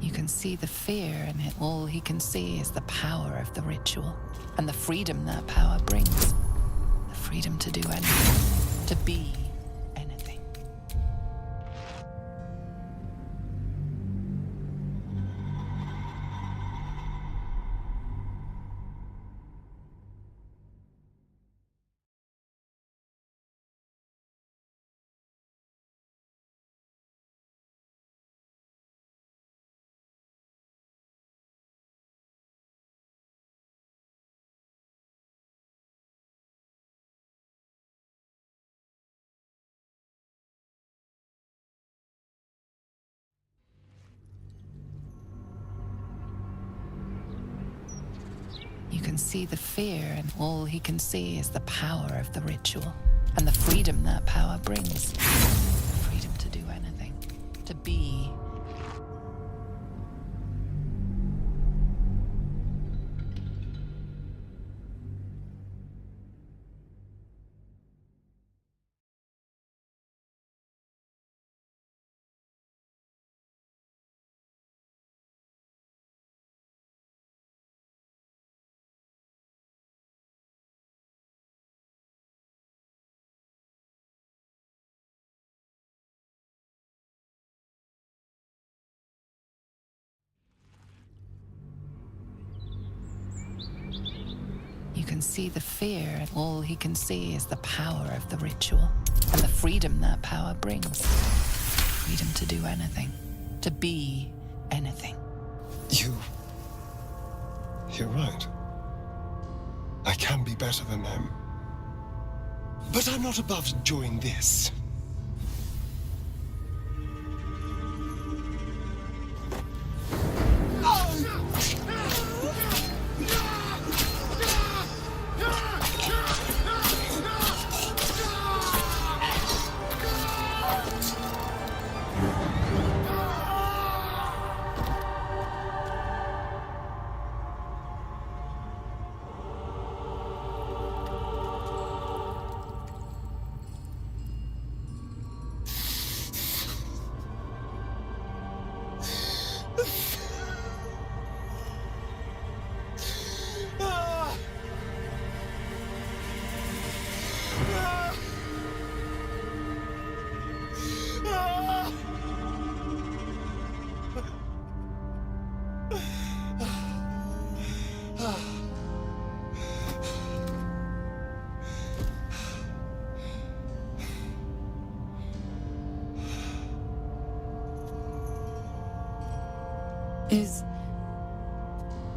S1: You can see the fear in it. All he can see is the power of the ritual and the freedom that power brings. The freedom to do anything, to be anything. You can see the fear, and all he can see is the power of the ritual and the freedom that power brings. The freedom to do anything, to be can see the fear, all he can see is the power of the ritual and the freedom that power brings. Freedom to do anything, to be anything.
S11: You're right. I can be better than them. But I'm not above enjoying this.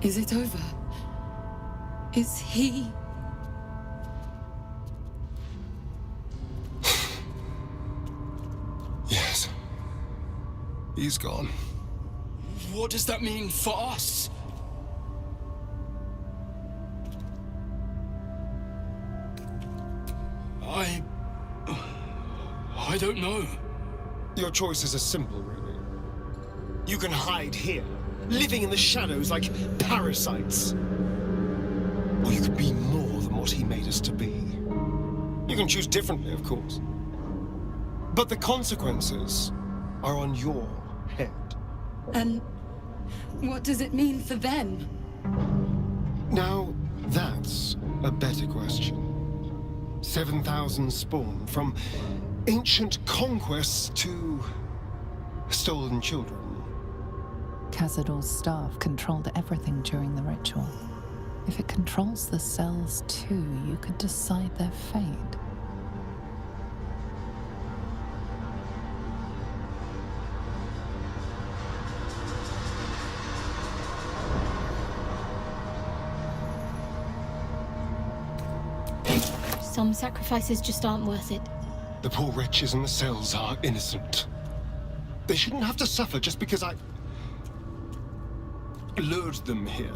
S6: Is it over? Is he...
S11: Yes. He's gone.
S16: What does that mean for us? I don't know.
S11: Your choices are simple, really. You can hide here, living in the shadows like parasites. Or you could be more than what he made us to be. You can choose differently, of course. But the consequences are on your head.
S6: And what does it mean for them?
S11: Now, that's a better question. 7,000 spawn, from ancient conquests to stolen children.
S1: Cazador's staff controlled everything during the ritual. If it controls the cells too, you could decide their fate.
S8: Some sacrifices just aren't worth it.
S11: The poor wretches in the cells are innocent. They shouldn't have to suffer just because I lured them here.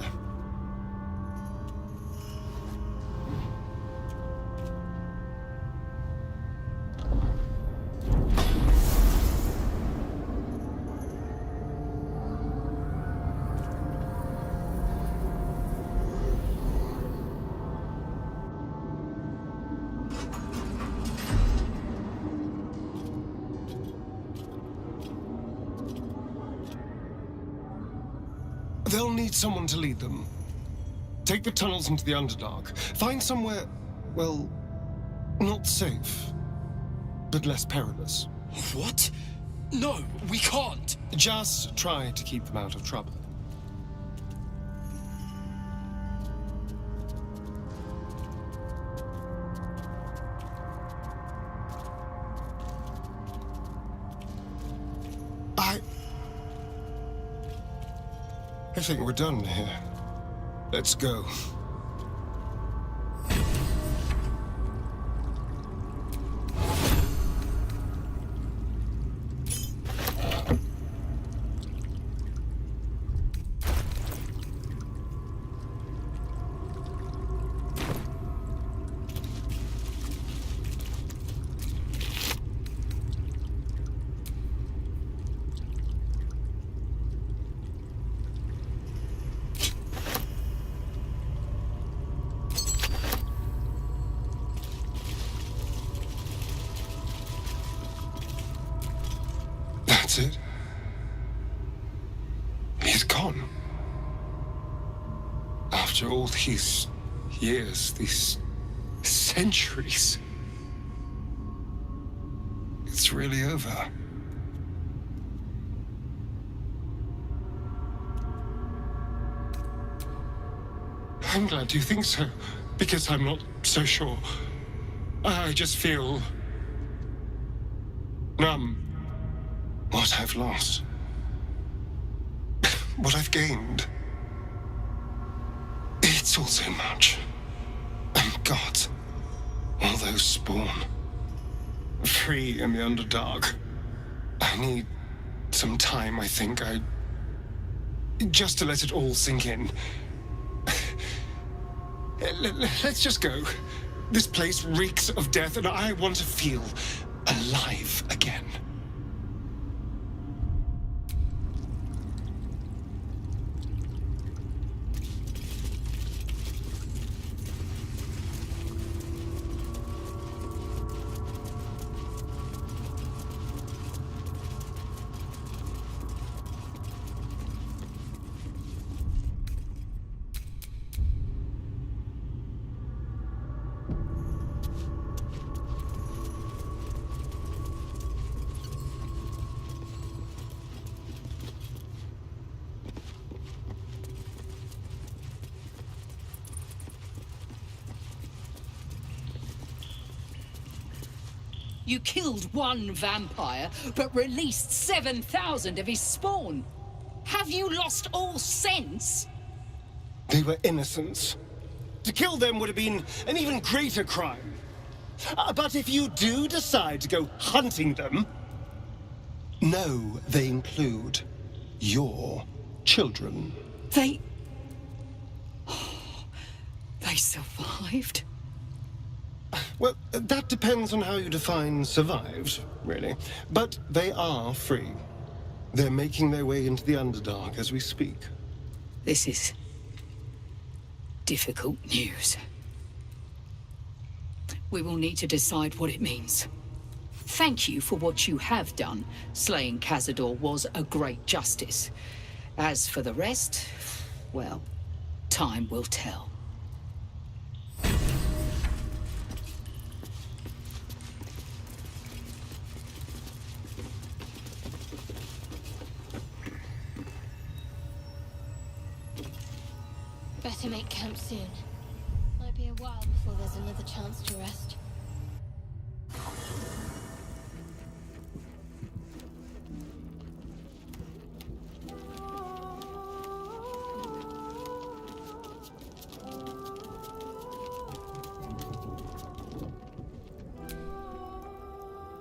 S11: They'll need someone to lead them. Take the tunnels into the Underdark. Find somewhere, well, not safe, but less perilous.
S16: What? No, we can't.
S11: Just try to keep them out of trouble. I think we're done here. Let's go. That's it. He's gone. After all these years, these centuries, it's really over. I'm glad you think so.
S18: Because I'm not so sure. I just feel numb. What I've lost. What I've gained. It's all so much. And God, all those spawn. Free in the Underdark. I need some time, I think. Just to let it all sink in. Let's just go. This place reeks of death, and I want to feel alive again.
S2: You killed one vampire, but released 7,000 of his spawn. Have you lost all sense?
S11: They were innocents. To kill them would have been an even greater crime. But if you do decide to go hunting them, know they include your children.
S2: They survived?
S11: Well, that depends on how you define survived, really. But they are free. They're making their way into the Underdark as we speak.
S2: This is difficult news. We will need to decide what it means. Thank you for what you have done. Slaying Cazador was a great justice. As for the rest, well, time will tell.
S8: Better make camp soon. Might be a while before there's another chance to rest.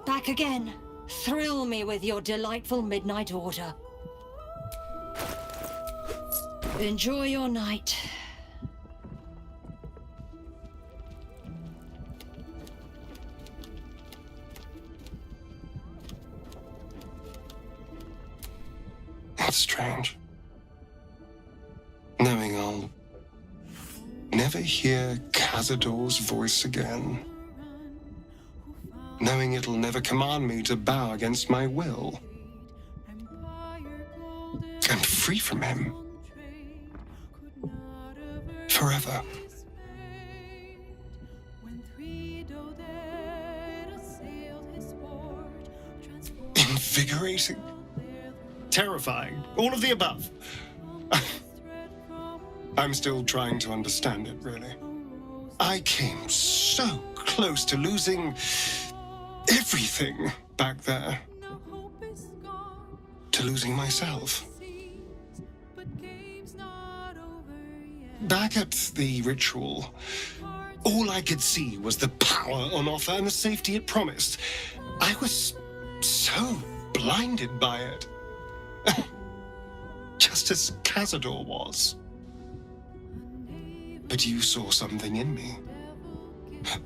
S14: Back again. Thrill me with your delightful midnight order. Enjoy your night.
S18: That's strange. Knowing I'll never hear Cazador's voice again. Knowing it'll never command me to bow against my will. I'm free from him. Forever. Invigorating.
S11: Terrifying. All of the above.
S18: I'm still trying to understand it, really. I came so close to losing everything back there. To losing myself. Back at the ritual, all I could see was the power on offer and the safety it promised. I was so blinded by it. Just as Cazador was. But you saw something in me.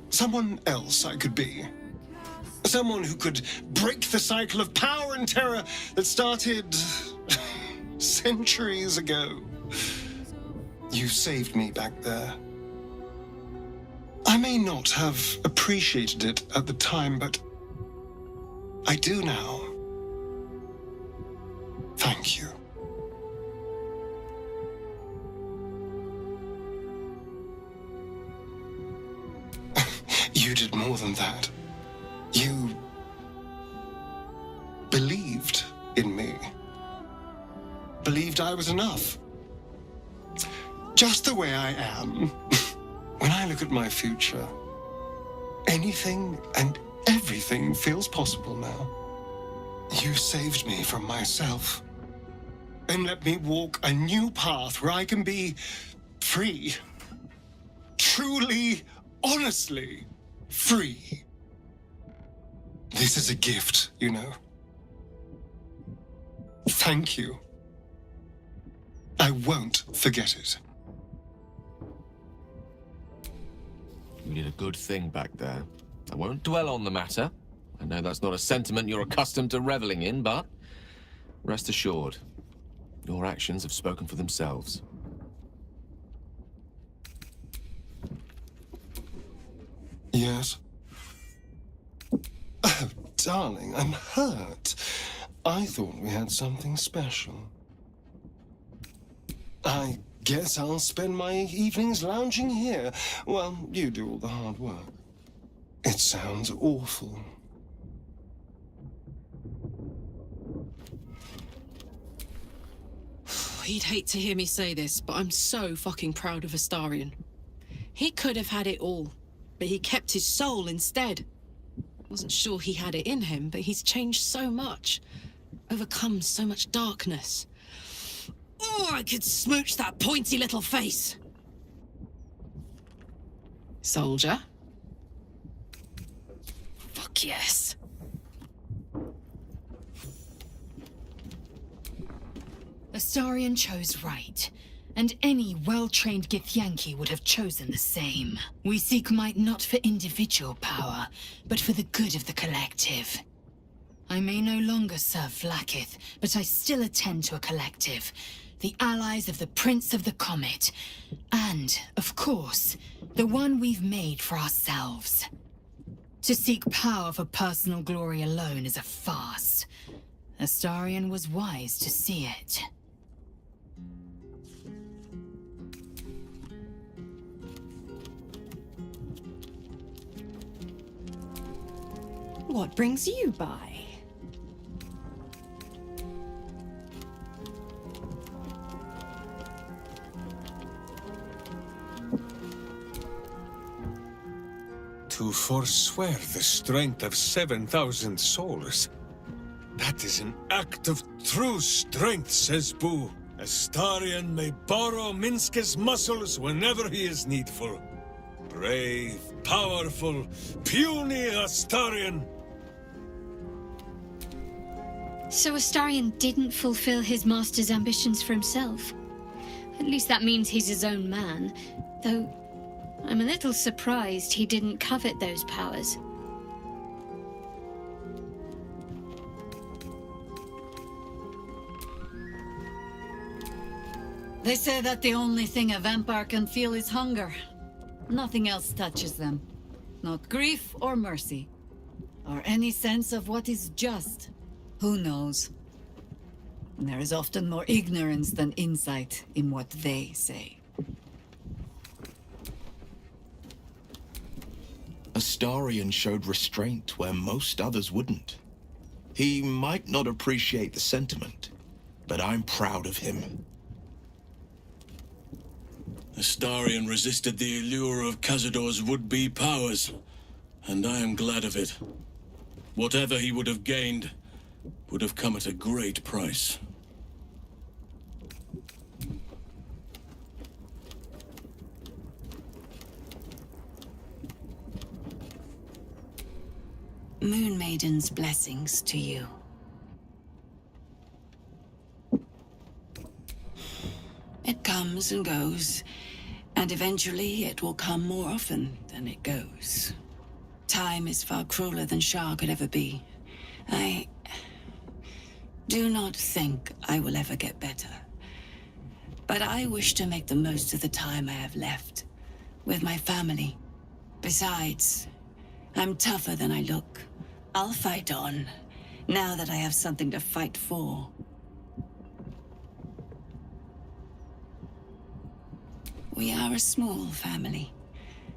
S18: Someone else I could be. Someone who could break the cycle of power and terror that started centuries ago. You saved me back there. I may not have appreciated it at the time, but I do now. Thank you. You did more than that. You believed in me. Believed I was enough. Just the way I am. When I look at my future, anything and everything feels possible now. You saved me from myself and let me walk a new path where I can be free. Truly, honestly free. This is a gift, you know. Thank you. I won't forget it.
S9: You did a good thing back there. I won't dwell on the matter. I know that's not a sentiment you're accustomed to reveling in, but rest assured, your actions have spoken for themselves.
S18: Yes? Oh, darling, I'm hurt. I thought we had something special. I guess I'll spend my evenings lounging here while you do all the hard work. It sounds awful.
S2: He'd hate to hear me say this, but I'm so fucking proud of Astarion. He could have had it all, but he kept his soul instead. Wasn't sure he had it in him, but he's changed so much. Overcome so much darkness. Oh, I could smooch that pointy little face. Soldier? Fuck yes.
S12: Astarion chose right, and any well-trained Githyanki would have chosen the same. We seek might not for individual power, but for the good of the collective. I may no longer serve Vlaakith, but I still attend to a collective, the allies of the Prince of the Comet, and, of course, the one we've made for ourselves. To seek power for personal glory alone is a farce. Astarion was wise to see it.
S23: What brings you by?
S22: To forswear the strength of 7,000 souls. That is an act of true strength, says Boo. Astarion may borrow Minska's muscles whenever he is needful. Brave, powerful, puny Astarion.
S8: So Astarion didn't fulfill his master's ambitions for himself. At least that means he's his own man, though I'm a little surprised he didn't covet those powers.
S24: They say that the only thing a vampire can feel is hunger. Nothing else touches them. Not grief or mercy. Or any sense of what is just. Who knows? And there is often more ignorance than insight in what they say.
S25: Astarion showed restraint where most others wouldn't. He might not appreciate the sentiment, but I'm proud of him.
S17: Astarion resisted the allure of Cazador's would-be powers, and I am glad of it. Whatever he would have gained would have come at a great price.
S26: Moon Maiden's blessings to you. It comes and goes, and eventually it will come more often than it goes. Time is far crueler than Shah could ever be. I do not think I will ever get better. But I wish to make the most of the time I have left with my family. Besides, I'm tougher than I look. I'll fight on, now that I have something to fight for. We are a small family.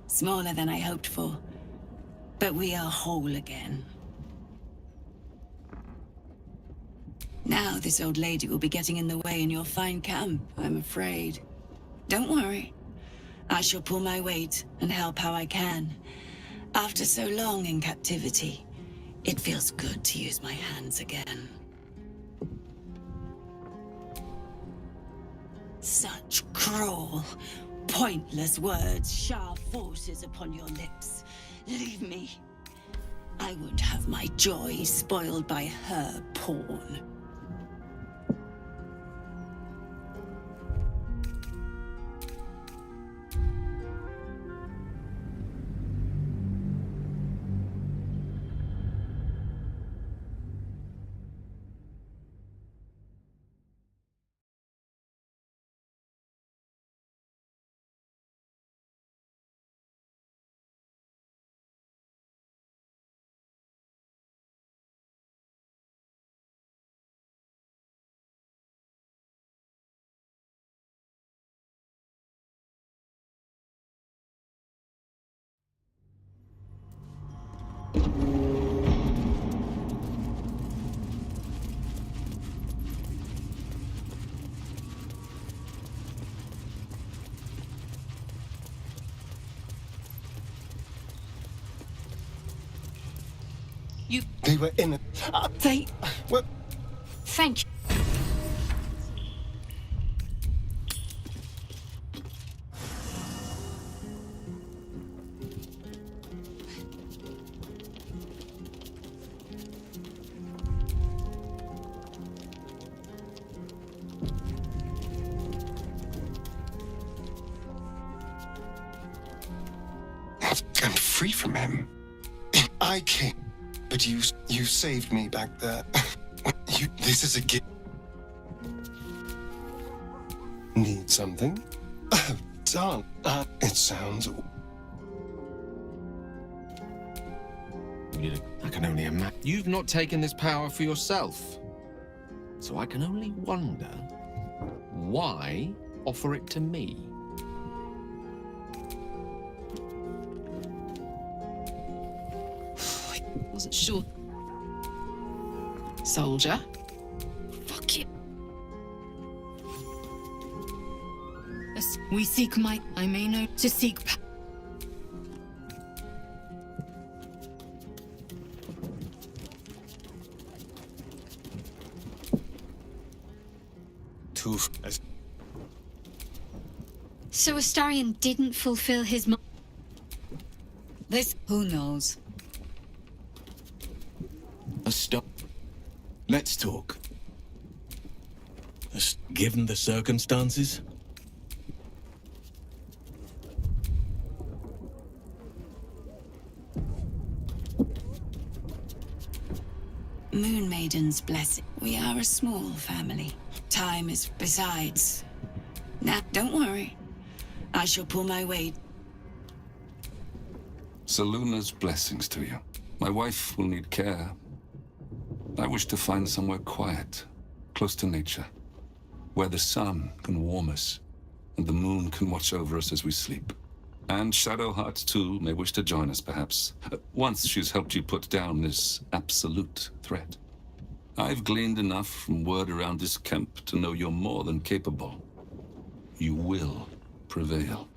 S26: Smaller than I hoped for. But we are whole again. Now this old lady will be getting in the way in your fine camp, I'm afraid. Don't worry. I shall pull my weight and help how I can. After so long in captivity, it feels good to use my hands again. Such cruel, pointless words shower forces upon your lips. Leave me. I won't have my joy spoiled by her porn.
S18: They were in it.
S26: They...
S18: Well,
S26: Thank you.
S18: I'm free from him. I came, but you saved me back there. This is a gift. Need something? Oh, darn. It sounds...
S9: I can only imagine. You've not taken this power for yourself. So I can only wonder, why offer it to me?
S2: I wasn't sure. Soldier?
S26: Fuck you.
S12: We seek might. I may know to seek.
S8: So Astarion didn't fulfill his
S24: This... Who knows?
S25: Stop. Let's talk.
S17: Given the circumstances?
S26: Moon Maiden's blessing. We are a small family. Time is besides. Now, don't worry. I shall pull my weight.
S4: Selûne's blessings to you. My wife will need care. I wish to find somewhere quiet, close to nature, where the sun can warm us, and the moon can watch over us as we sleep. And Shadowheart, too, may wish to join us, perhaps, once she's helped you put down this absolute threat. I've gleaned enough from word around this camp to know you're more than capable. You will prevail.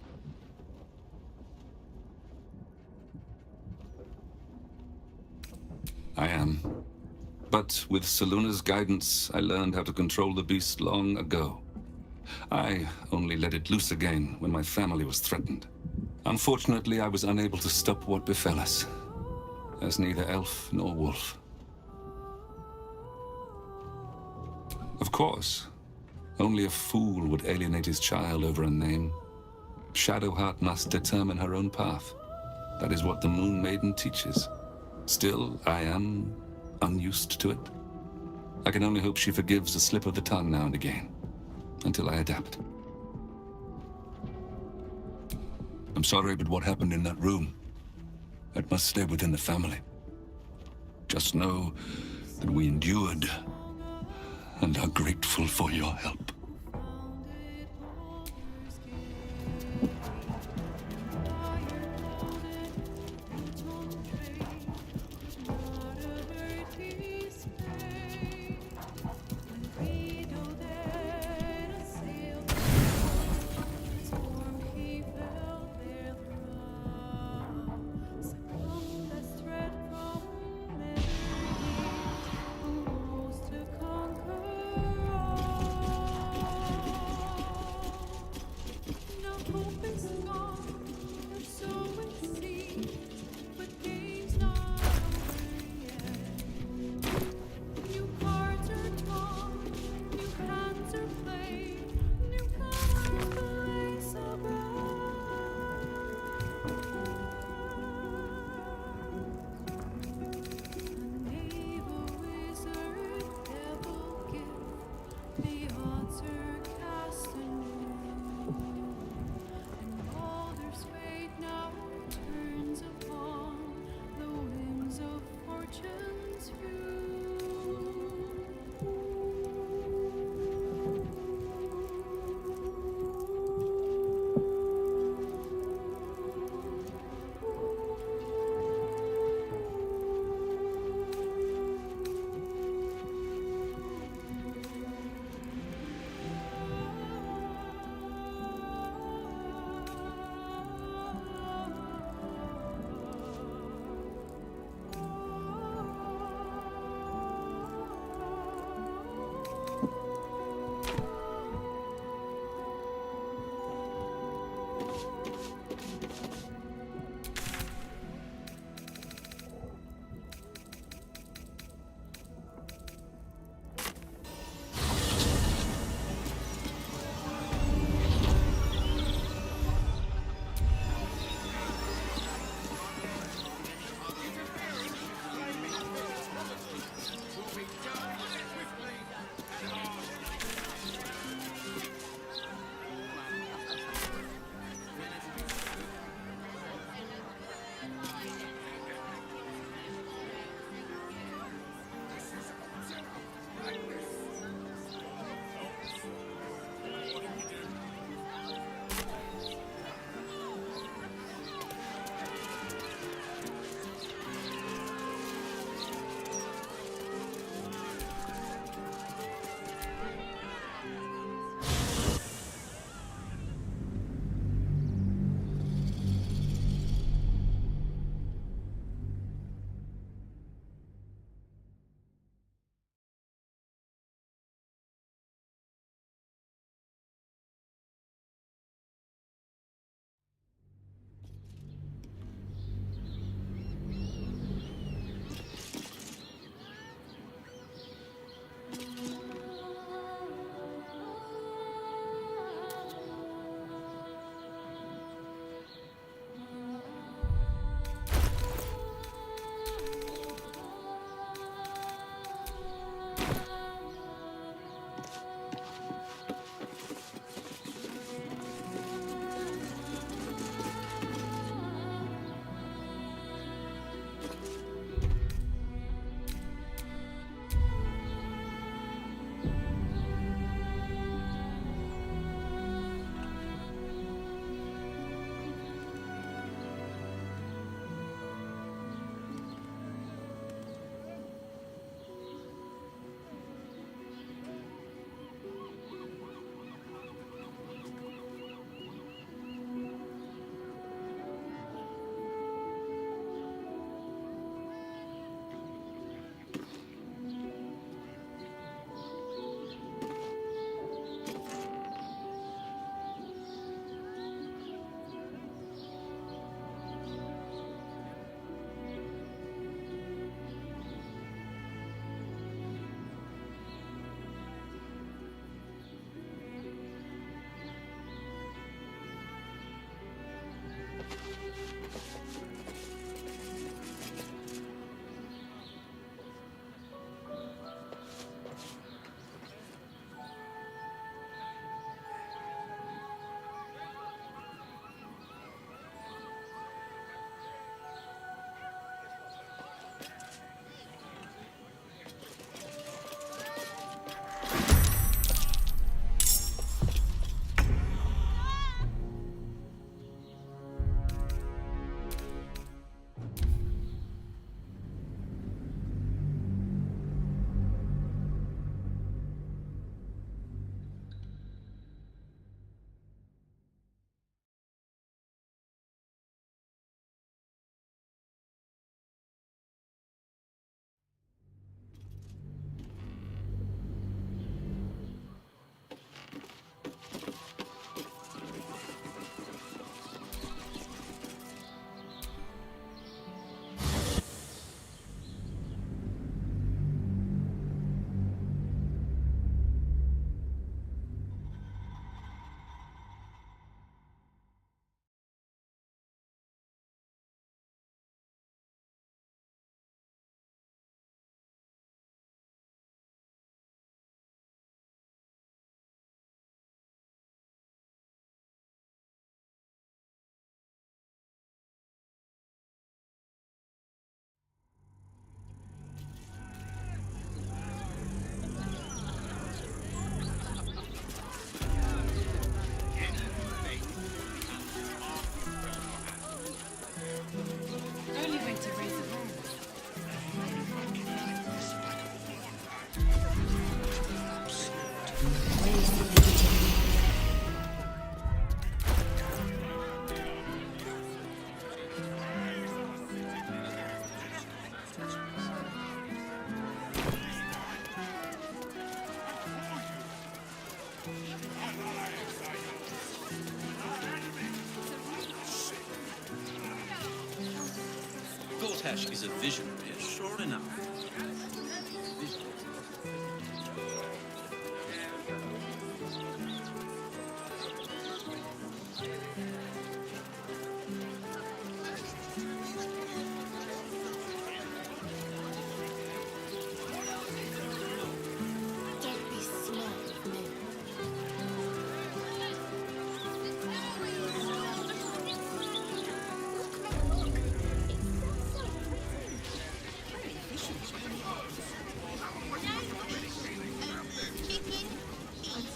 S4: I am. But with Selûne's guidance, I learned how to control the beast long ago. I only let it loose again when my family was threatened. Unfortunately, I was unable to stop what befell us, as neither elf nor wolf. Of course, only a fool would alienate his child over a name. Shadowheart must determine her own path. That is what the Moon Maiden teaches. Still, I am unused to it. I can only hope she forgives a slip of the tongue now and again, until I adapt. I'm sorry, but what happened in that room, that must stay within the family. Just know that we endured and are grateful for your help.
S3: Kesh is a visionary. Sure enough.
S14: Don't be slow, Nick.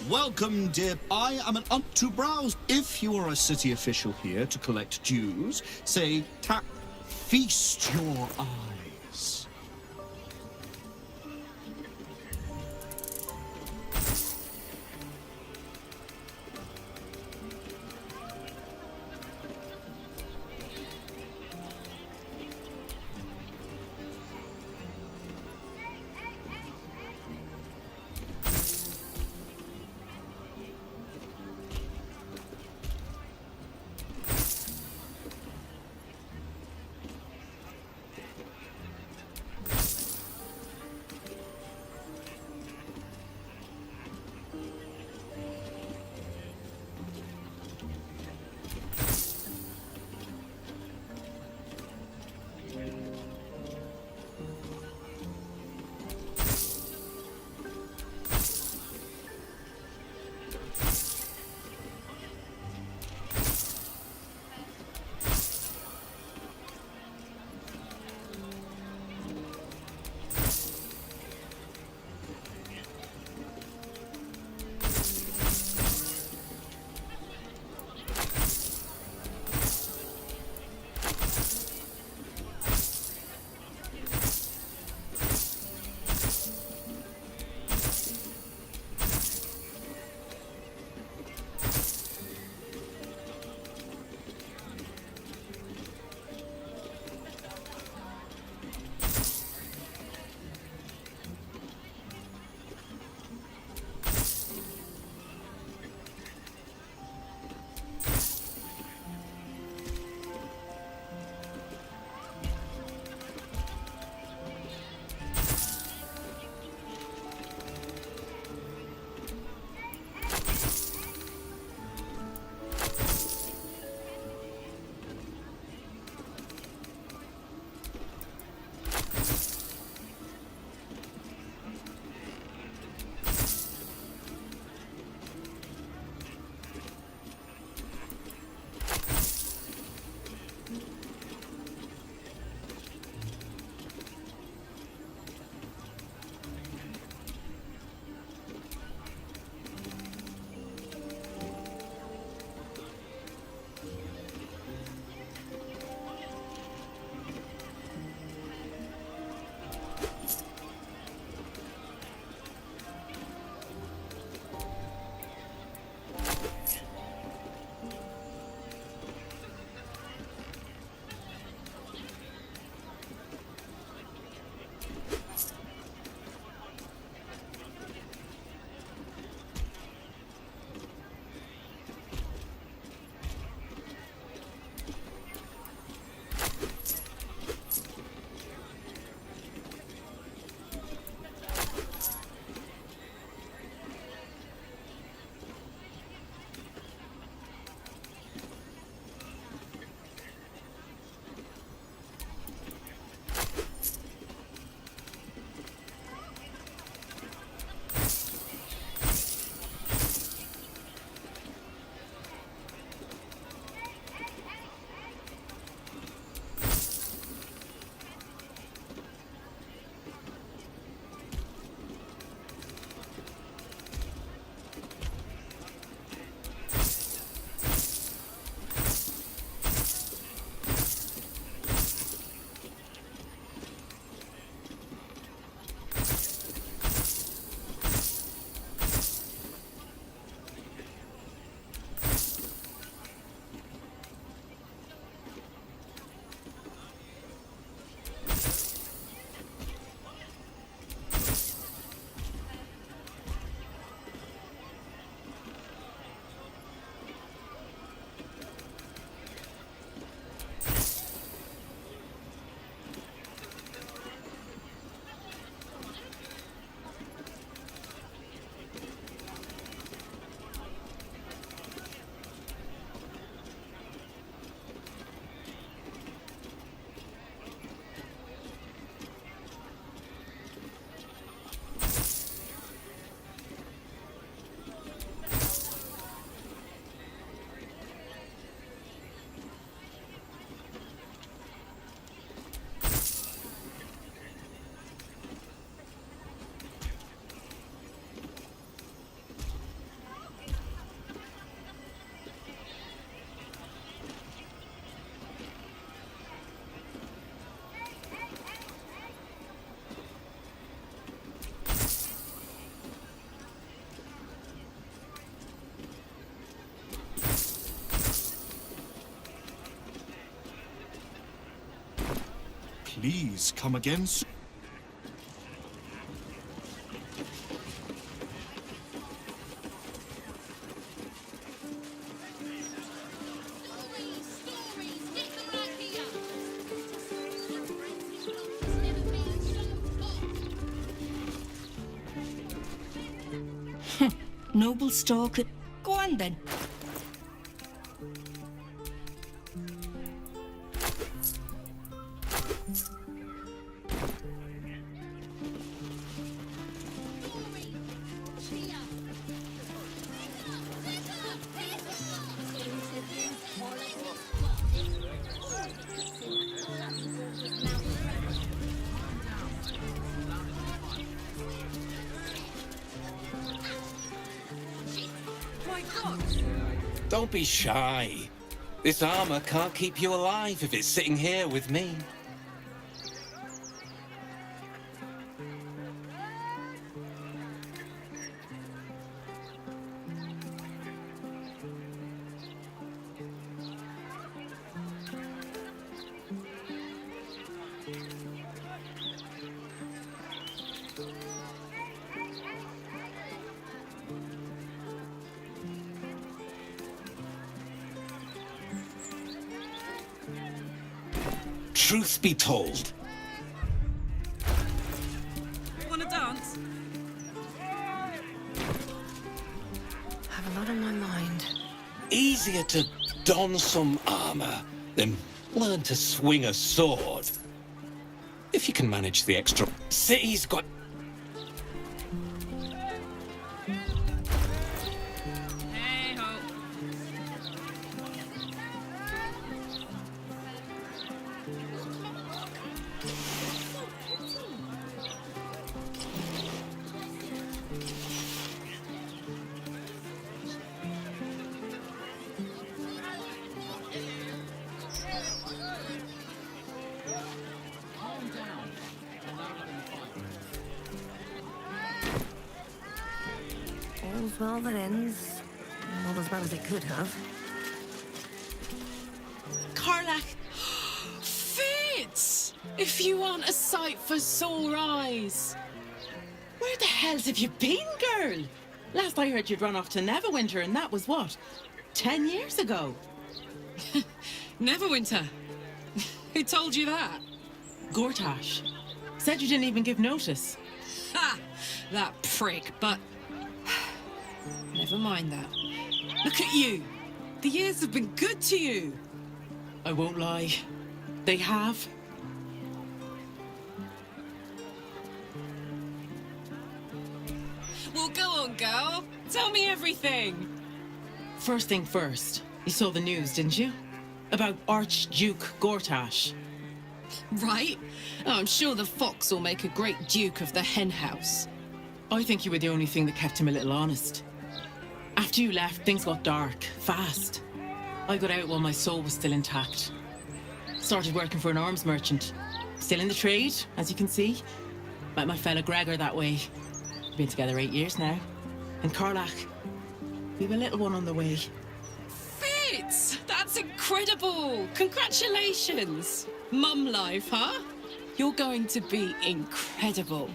S7: Welcome, dear. I am an aunt to browse. If you are a city official here to collect dues, say, feast your eyes. Please come again soon.
S14: Noble stalker. Go on then.
S5: Don't be shy. This armor can't keep you alive if it's sitting here with me. Truth be told,
S14: Wanna dance?
S20: Have a lot on my mind.
S5: easier to don some armor than learn to swing a sword. If you can manage the extra. City's got.
S20: All's well that ends. Not as bad as it could have.
S2: Karlach! Fitz! If you want a sight for sore eyes. Where the hells have you been, girl? Last I heard you'd run off to Neverwinter, and that was what? 10 years ago? Neverwinter? Who told you that? Gortash. Said you didn't even give notice. Ha! That prick, but... Never mind that. Look at you. The years have been good to you. I won't lie. They have. Well, go on, girl. Tell me everything. First thing first. You saw the news, didn't you? About Archduke Gortash. Right. Oh, I'm sure the fox will make a great duke of the hen house. I think you were the only thing that kept him a little honest. After you left, things got dark, fast. I got out while my soul was still intact. Started working for an arms merchant. Still in the trade, as you can see. Met my fella Gregor that way. Been together 8 years now. And Karlach, we've a little one on the way. Fitz! That's incredible! Congratulations! Mum life, huh? You're going to be incredible.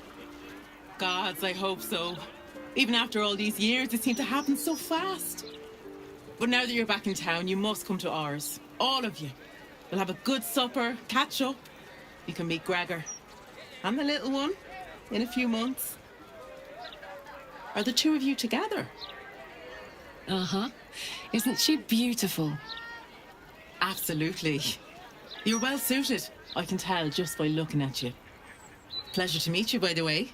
S2: Gods, I hope so. Even after all these years, it seemed to happen so fast. But now that you're back in town, you must come to ours. All of you. We'll have a good supper, catch up. You can meet Gregor. And the little one in a few months. Are the two of you together? Uh-huh. Isn't she beautiful? Absolutely. You're well suited. I can tell just by looking at you. Pleasure to meet you, by the way.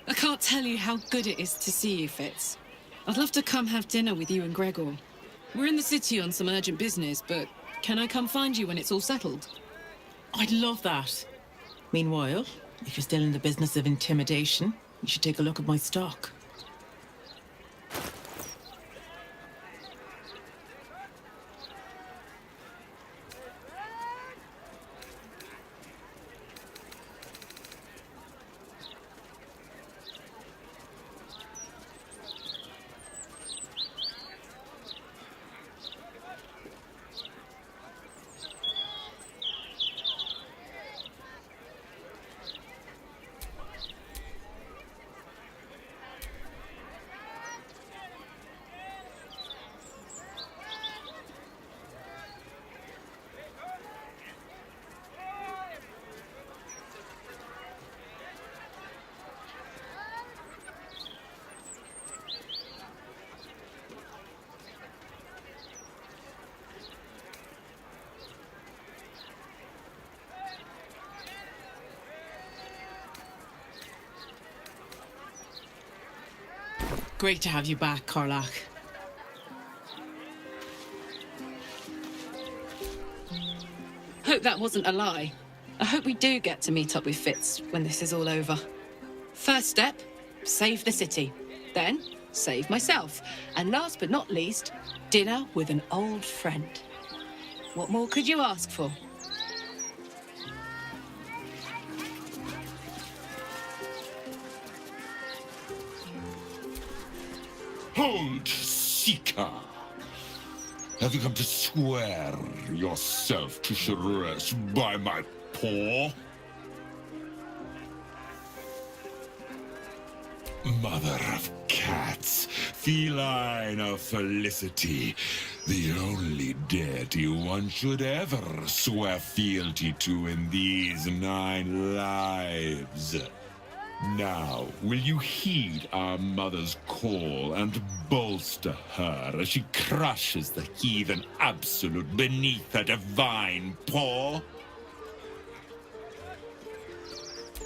S2: I can't tell you how good it is to see you, Fitz. I'd love to come have dinner with you and Gregor. We're in the city on some urgent business, but can I come find you when it's all settled? I'd love that. Meanwhile, if you're still in the business of intimidation, you should take a look at my stock. Great to have you back, Karlach. Hope that wasn't a lie. I hope we do get to meet up with Fitz when this is all over. First step, save the city. Then, save myself. And last but not least, dinner with an old friend. What more could you ask for?
S4: Hold, Seeker! Have you come to swear yourself to Sharess by my paw? Mother of cats, feline of felicity, the only deity one should ever swear fealty to in these 9 lives. Now, will you heed our mother's call and bolster her as she crushes the heathen absolute beneath her divine paw?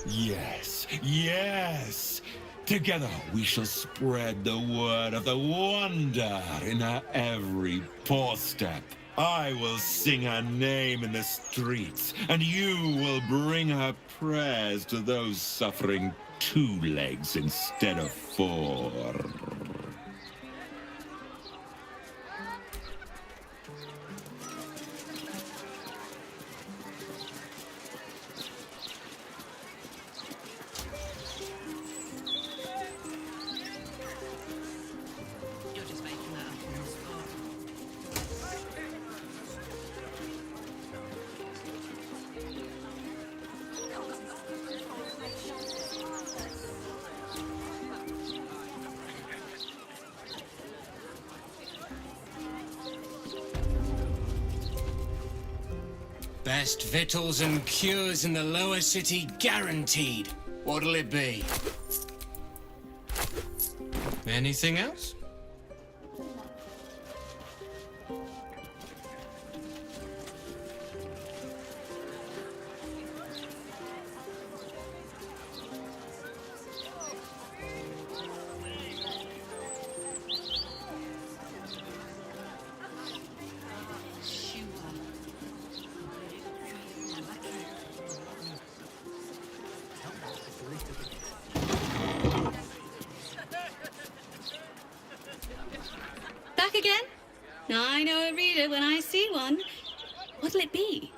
S4: Yes, yes! Together we shall spread the word of the wonder in her every paw step. I will sing her name in the streets, and you will bring her prayers to those suffering 2 legs instead of 4.
S2: You're just making that up on the spot.
S10: Best victuals and cures in the lower city guaranteed. What'll it be? Anything else?
S6: Back again? I know a reader when I see one. What'll it be?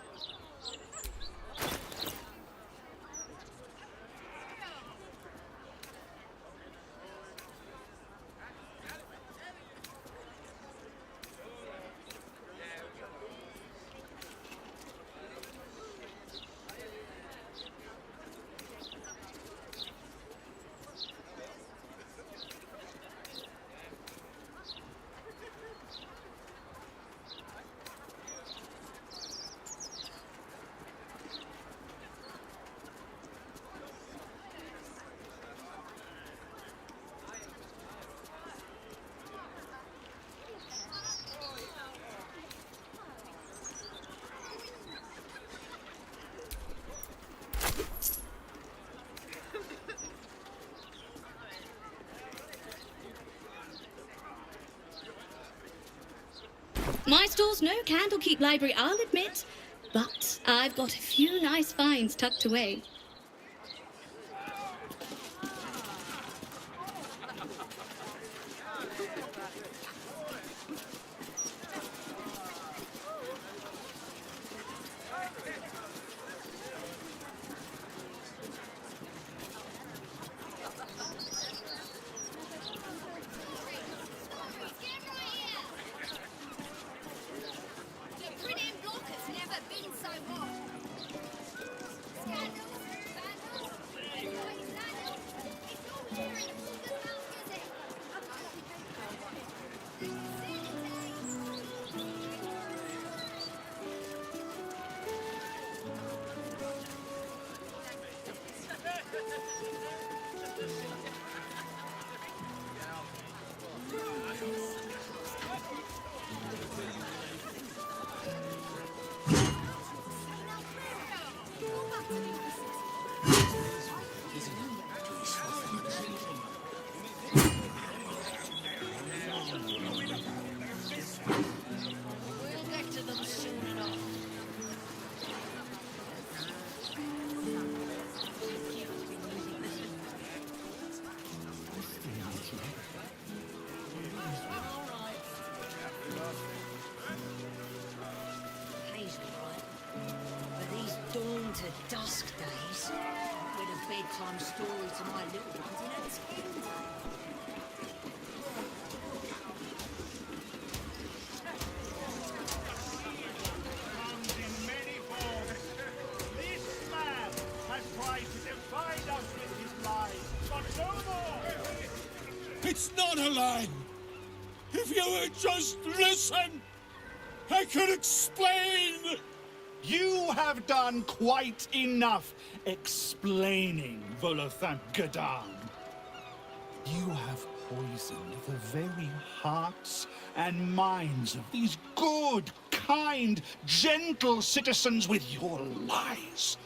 S6: My store's no Candlekeep library, I'll admit, but I've got a few nice finds tucked away.
S13: The British block has never been so hot. Scandals
S14: to dusk days. Read a bedtime story to my little ones in a tent.
S1: Comes in many forms. This man has tried to divide us with his lies, but no more!
S22: It's not a lie! If you would just listen, I could explain!
S1: You have done quite enough explaining, Volothamp Gadan. You have poisoned the very hearts and minds of these good, kind, gentle citizens with your lies,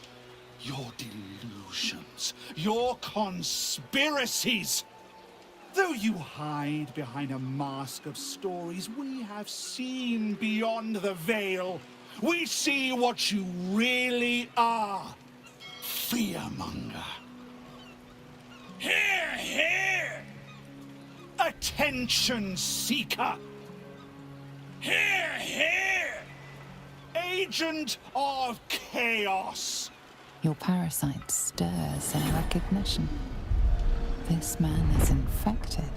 S1: your delusions, your conspiracies. Though you hide behind a mask of stories, we have seen beyond the veil. We see what you really are. Fearmonger. Here, here! Attention seeker. Here, here! Agent of chaos.
S13: Your parasite stirs in recognition. This man is infected.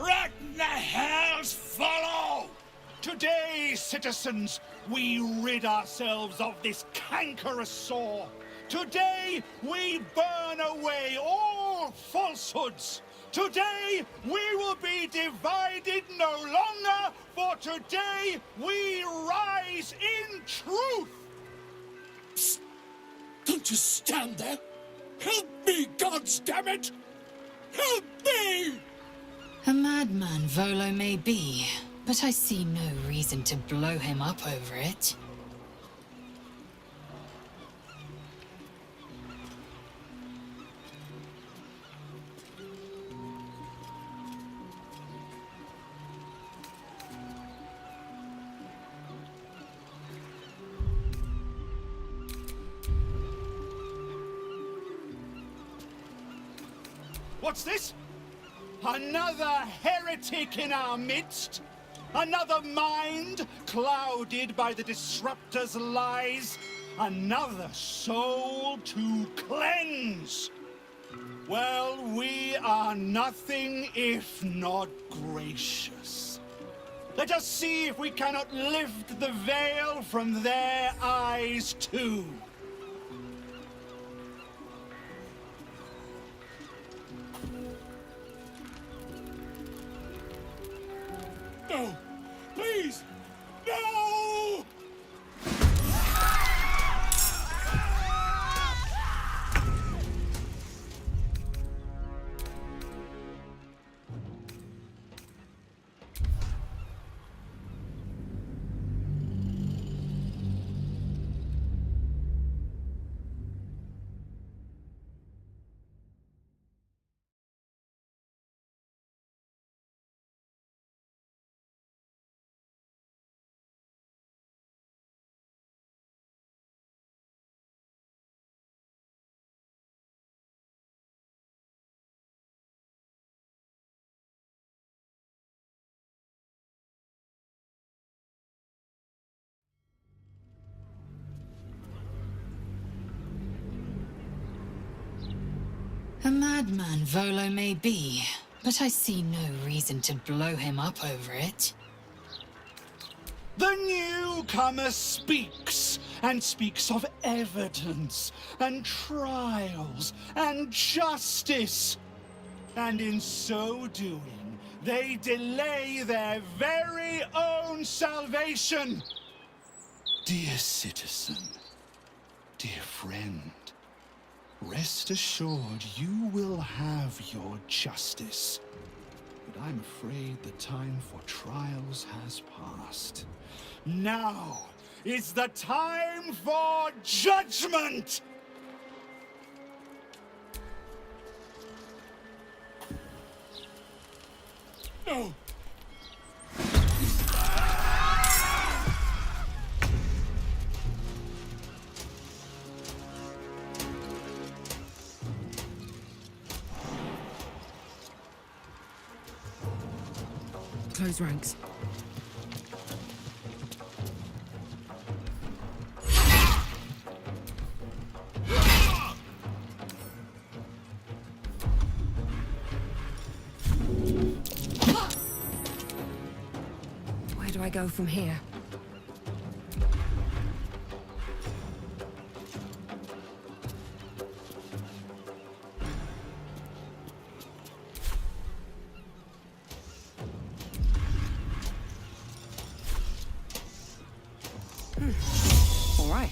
S1: Right in the hells follow! Today, citizens, we rid ourselves of this cankerous sore. Today, we burn away all falsehoods. Today, we will be divided no longer, for today, we rise in truth.
S22: Psst. Don't just stand there. Help me, goddammit! Help me!
S12: A madman Volo may be, but I see no reason to blow him up over it.
S1: What's this? Another heretic in our midst? Another mind clouded by the disruptor's lies? Another soul to cleanse? Well, we are nothing if not gracious. Let us see if we cannot lift the veil from their eyes too.
S22: No! Please! No!
S12: A madman Volo may be, but I see no reason to blow him up over it.
S1: The newcomer speaks, and speaks of evidence, and trials, and justice. And in so doing, they delay their very own salvation. Dear citizen, dear friend, rest assured you will have your justice. But I'm afraid the time for trials has passed. Now is the time for judgment!
S22: No!
S20: Close ranks. do I go from here? All right.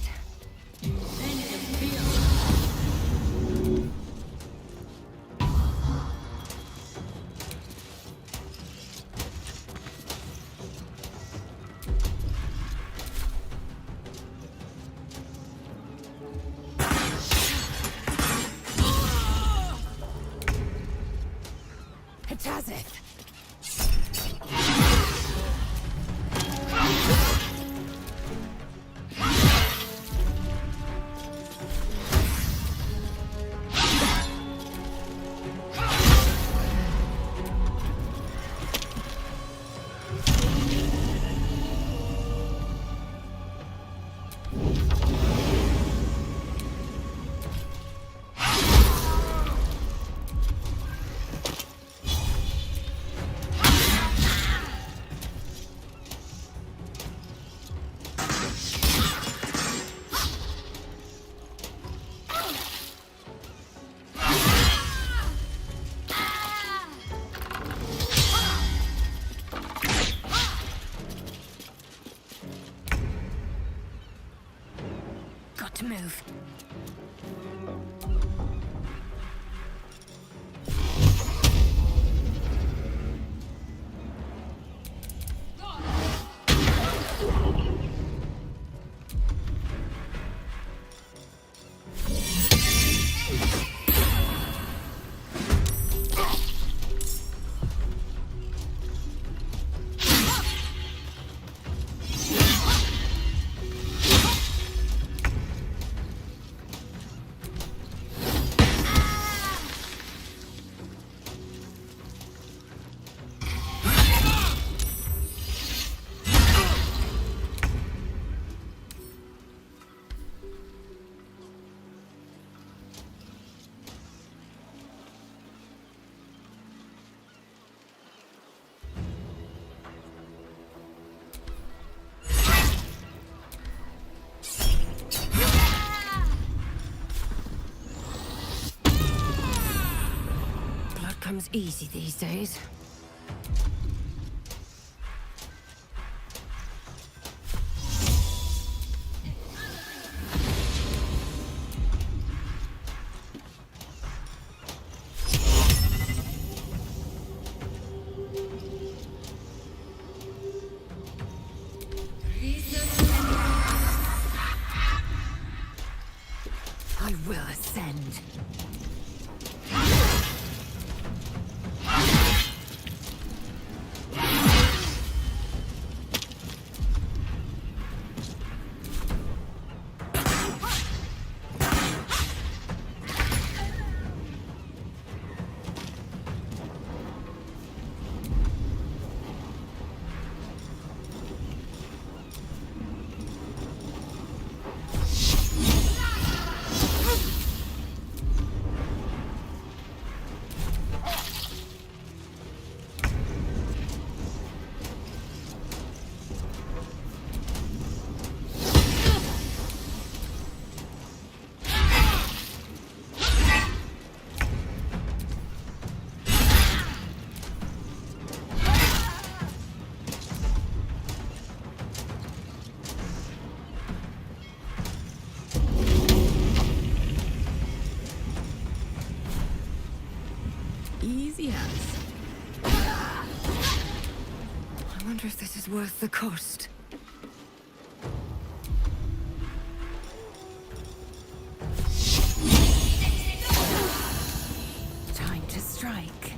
S20: Hatazeth! Got to move. Comes easy these days. I will ascend. Easy as. I wonder if this is worth the cost. Time to strike.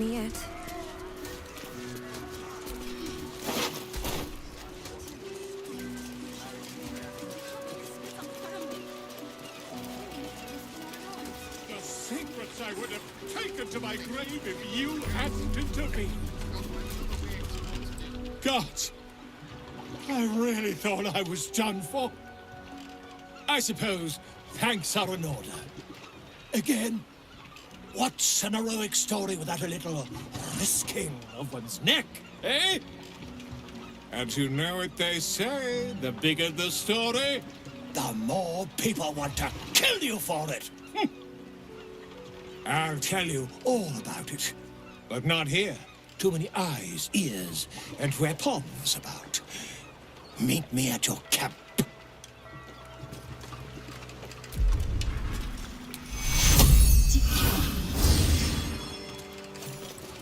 S20: me yet.
S4: The secrets I would have taken to my grave if you hadn't intervened. Gods, I really thought I was done for. I suppose thanks are in order. Again, what's an heroic story without a little risking of one's neck, eh? And you know what they say, the bigger the story, the more people want to kill you for it. I'll tell you all about it, but not here. Too many eyes, ears, and weapons about. Meet me at your camp.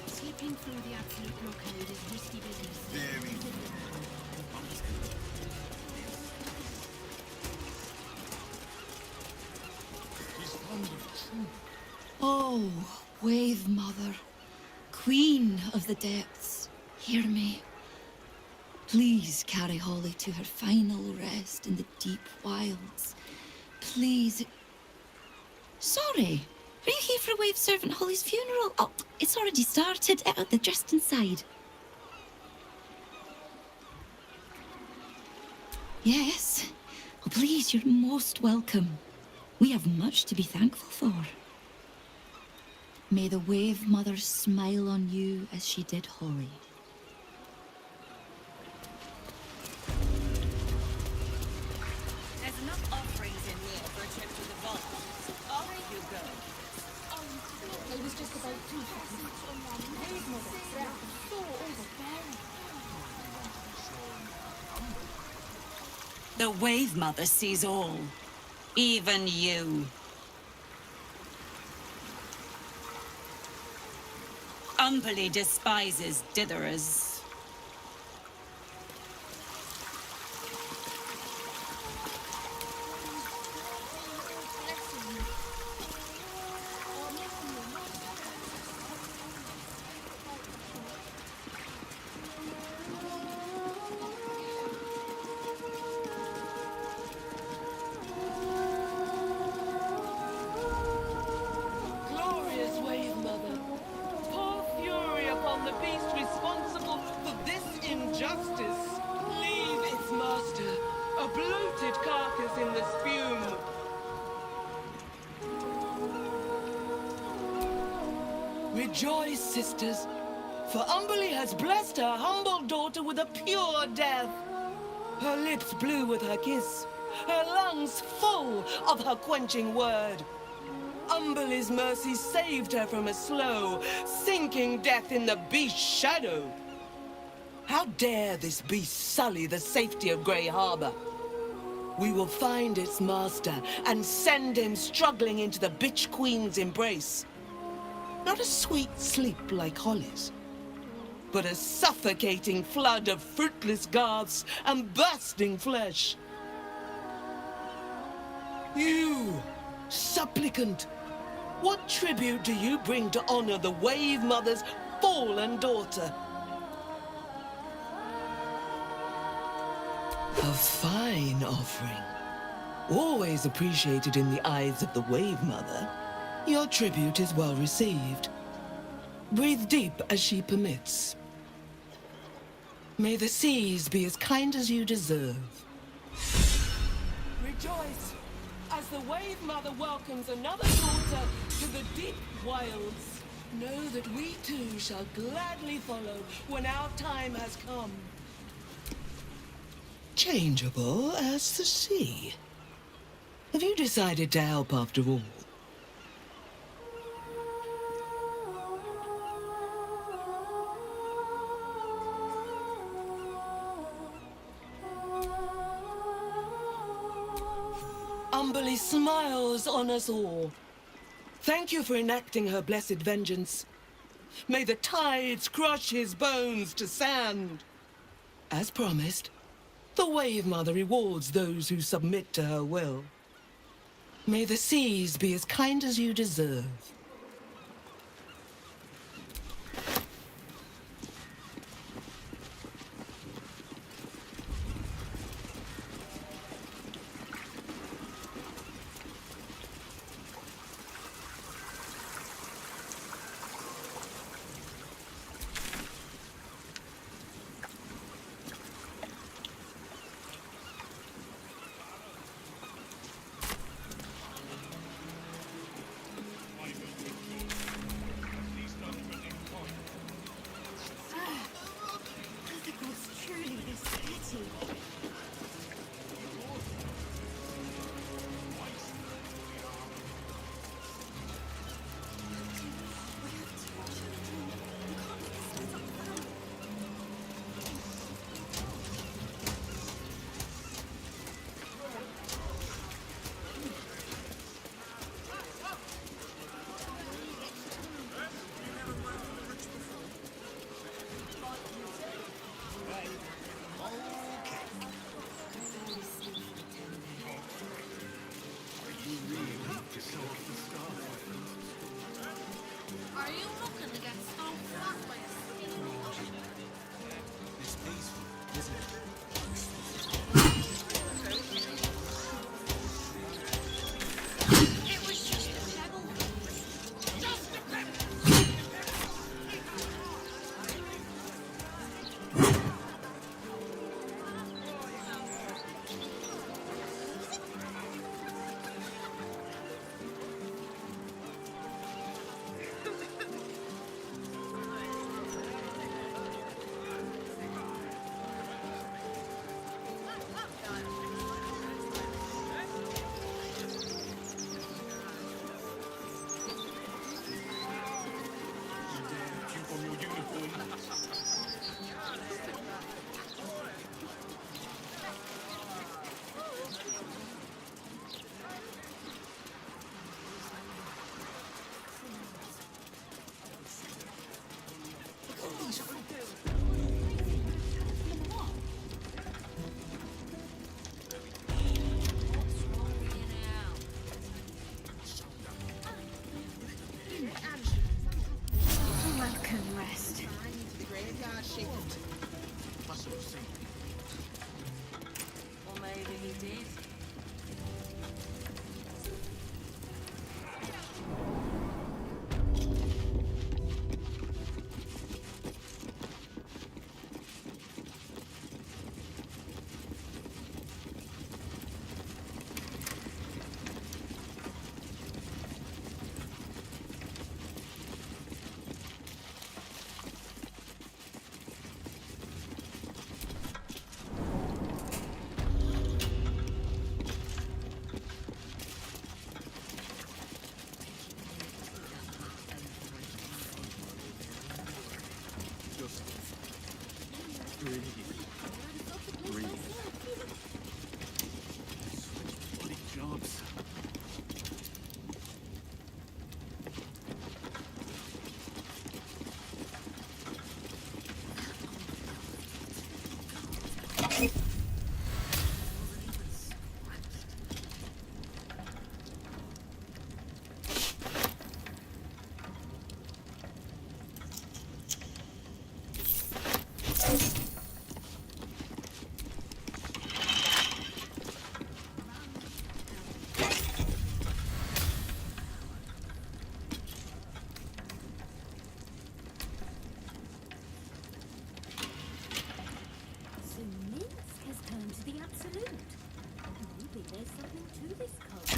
S8: Slipping through the absolute blockade is risky business.
S22: Very.
S8: Oh, Wave Mother, Queen of the Depths, hear me. Please carry Holly to her final rest in the deep wilds. Please. Sorry, are you here for Wave Servant Holly's funeral? Oh, it's already started. They're just inside. Yes. Oh, please, you're most welcome. We have much to be thankful for. May the Wave Mother smile on you as she did Holly.
S14: There's enough offerings in here for a trip to the vault. Off you go.
S8: It was just about 2 seconds. Wave Mother, so overbearing.
S26: The Wave Mother sees all. Even you. Umberly despises ditherers.
S11: Glorious Wave Mother, pour fury upon the beast responsible for this injustice. Leave its master, a bloated carcass in the spume. Rejoice, sisters, for Umberly has blessed her humble daughter with a pure death. Her lips blue with her kiss, her lungs full of her quenching word. Umberly's mercy saved her from a slow, sinking death in the beast's shadow. How dare this beast sully the safety of Grey Harbor? We will find its master and send him struggling into the bitch queen's embrace. Not a sweet sleep like Holly's, but a suffocating flood of fruitless garths and bursting flesh. You, supplicant, what tribute do you bring to honor the Wave Mother's fallen daughter? A fine offering. Always appreciated in the eyes of the Wave Mother. Your tribute is well received. Breathe deep as she permits. May the seas be as kind as you deserve. Rejoice as the Wave Mother welcomes another daughter to the deep wilds. Know that we too shall gladly follow when our time has come. Changeable as the sea. Have you decided to help after all? Umberly smiles on us all. Thank you for enacting her blessed vengeance. May the tides crush his bones to sand. As promised, the Wave Mother rewards those who submit to her will. May the seas be as kind as you deserve.
S15: So mince has turned to the absolute. Maybe there's something to this cult.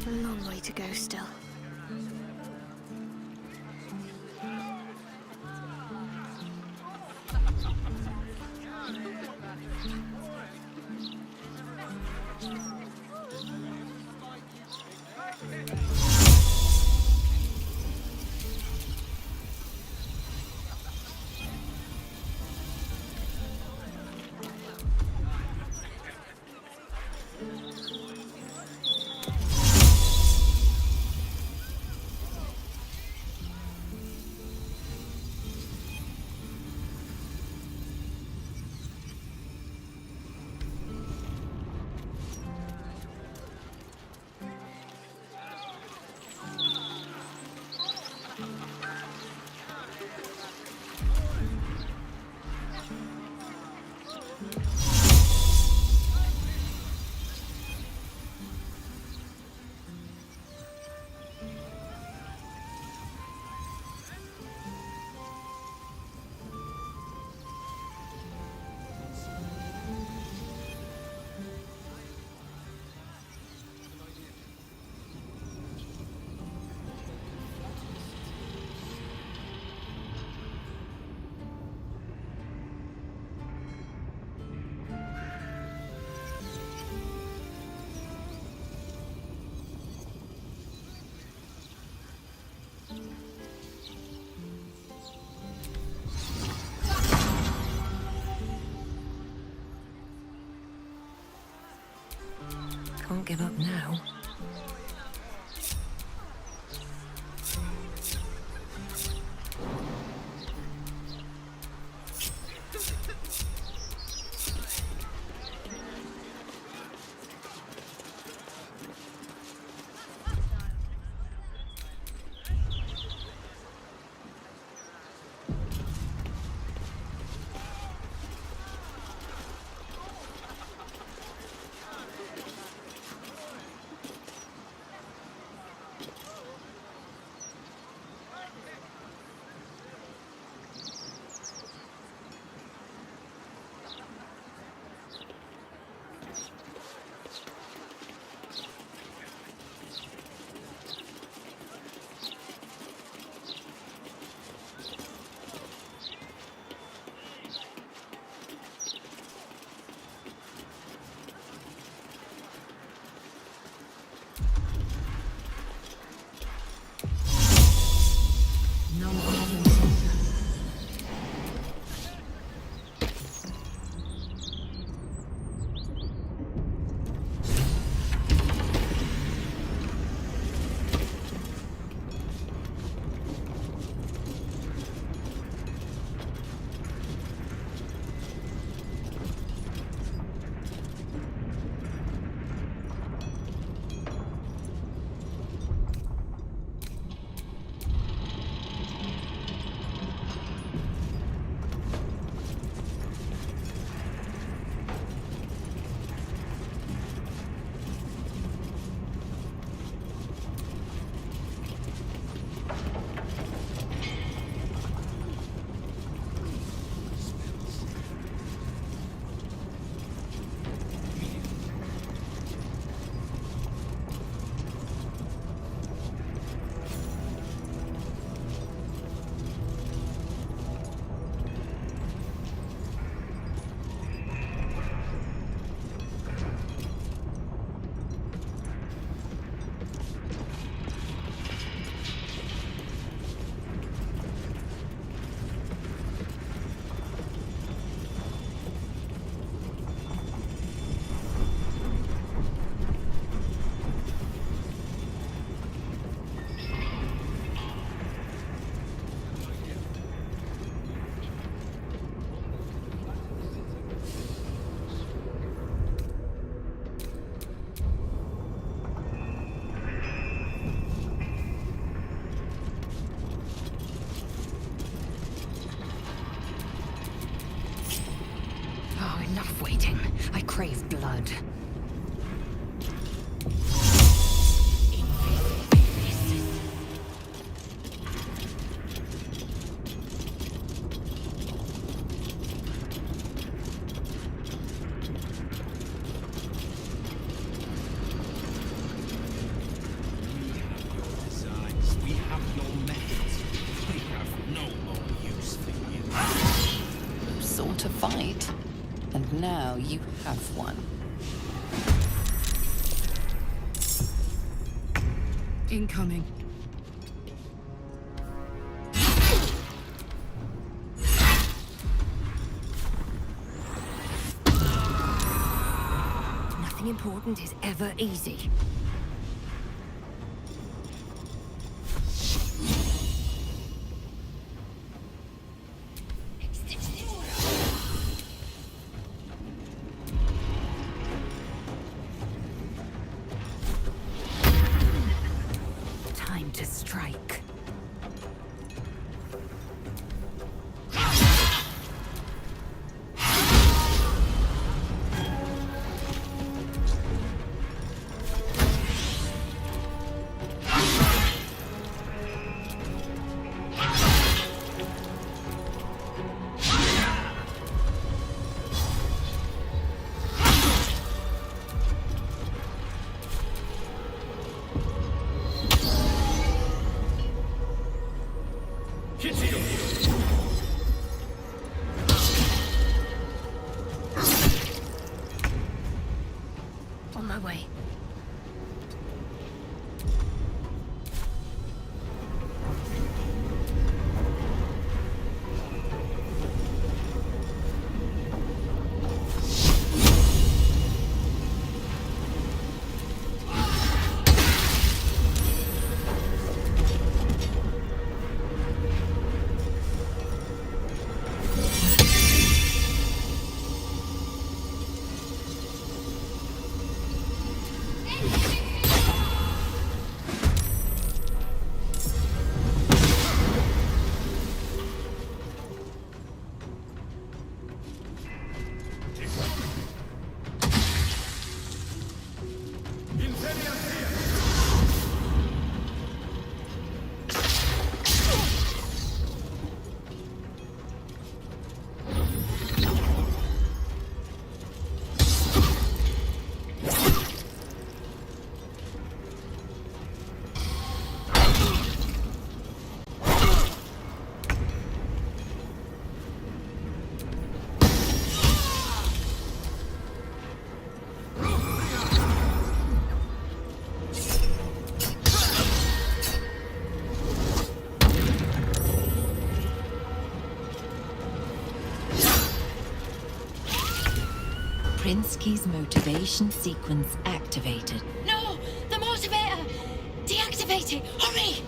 S15: a long way to go still.
S20: Can't give up now. Enough waiting. I crave blood.
S13: now you have one.
S20: Incoming. Nothing important is ever easy. Time to strike. On my way.
S13: Prinsky's motivation sequence activated.
S8: No! The motivator! Deactivate it! Hurry!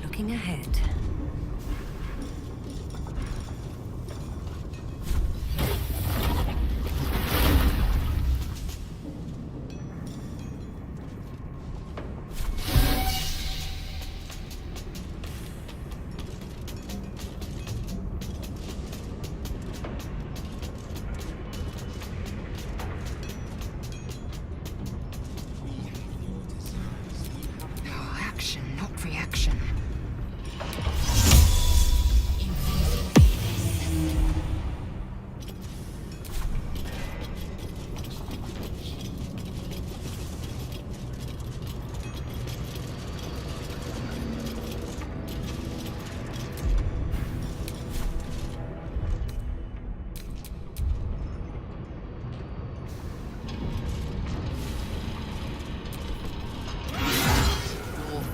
S8: Looking ahead.
S12: every action.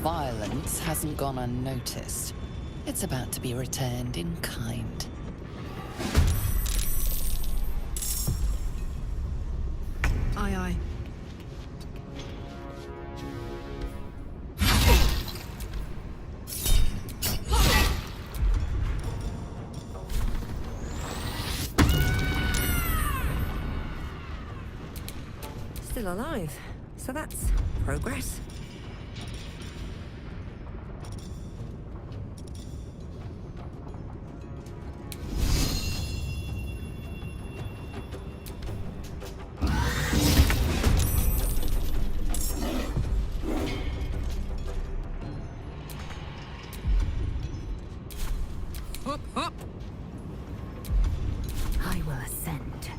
S13: Violence hasn't gone unnoticed. It's about to be returned in kind.
S20: Aye, aye. Still alive, so that's progress.
S14: Hop, hop. I will ascend.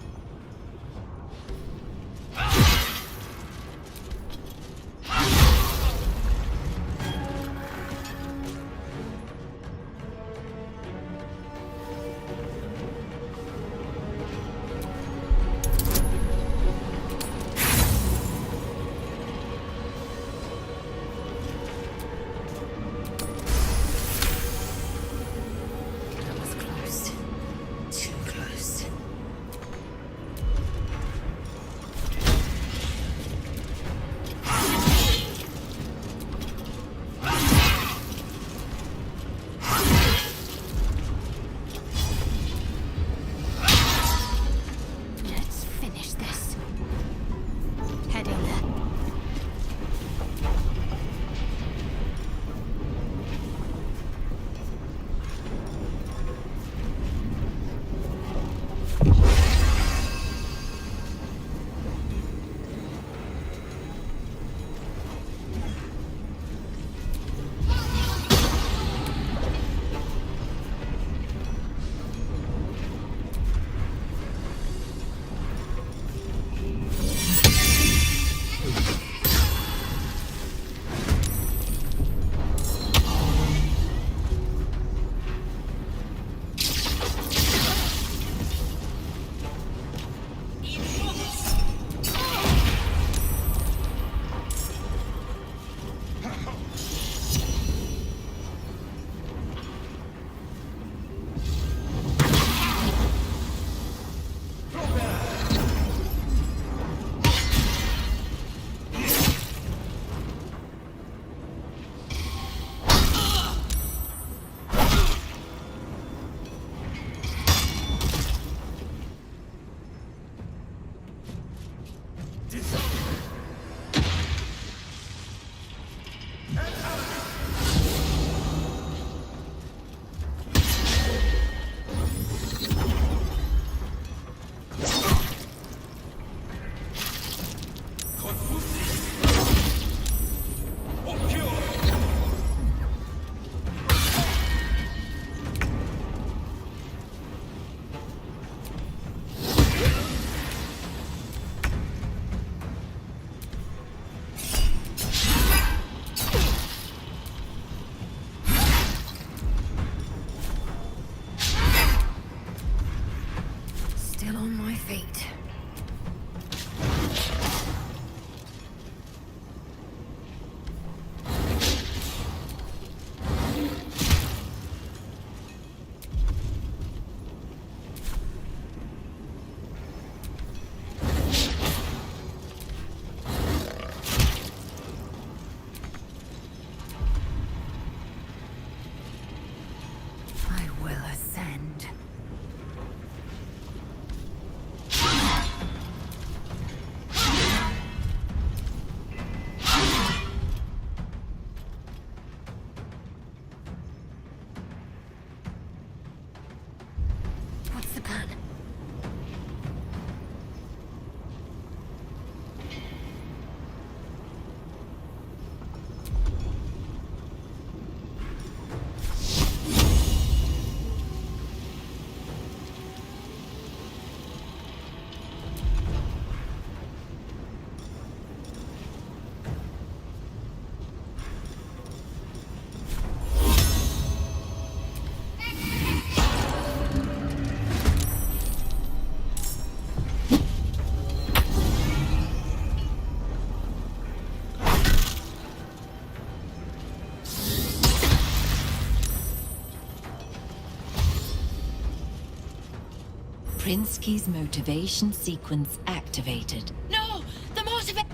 S14: Prinsky's motivation sequence activated.
S12: No! The motivation!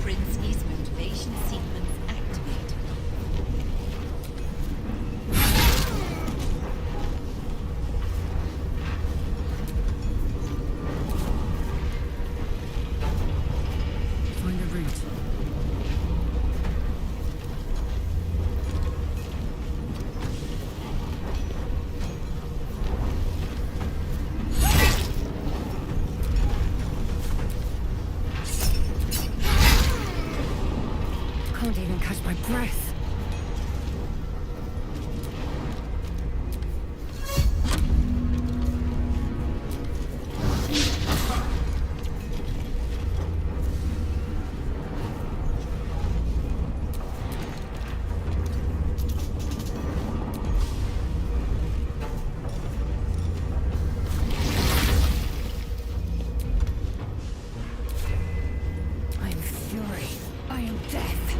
S14: Prinsky's motivation sequence activated.
S20: Find a route. Can't even catch my breath. I am fury. I am death.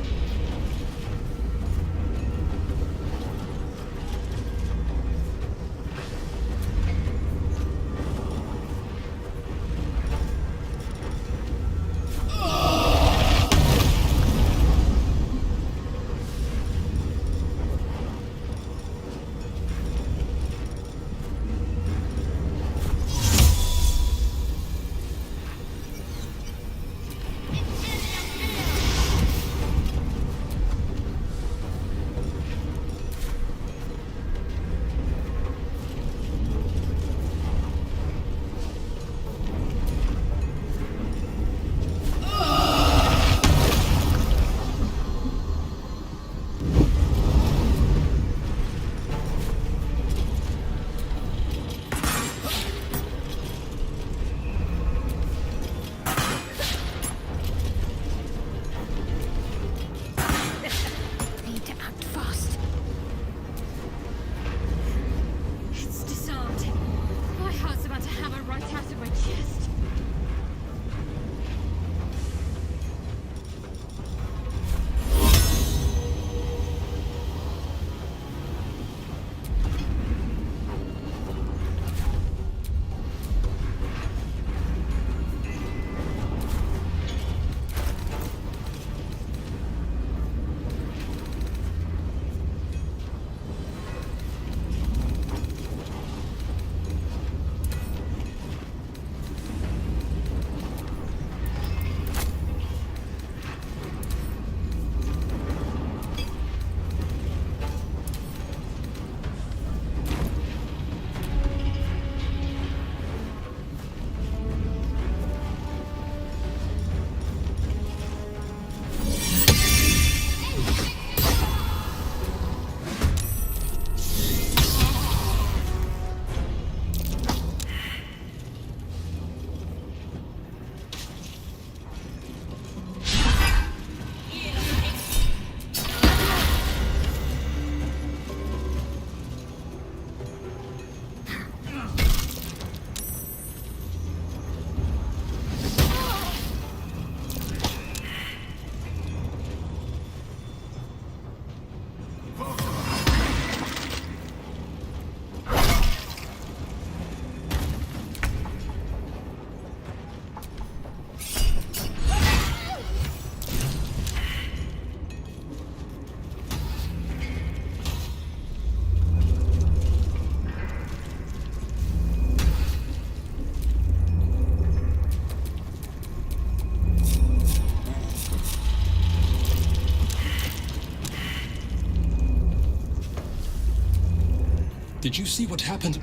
S5: Did you see what happened?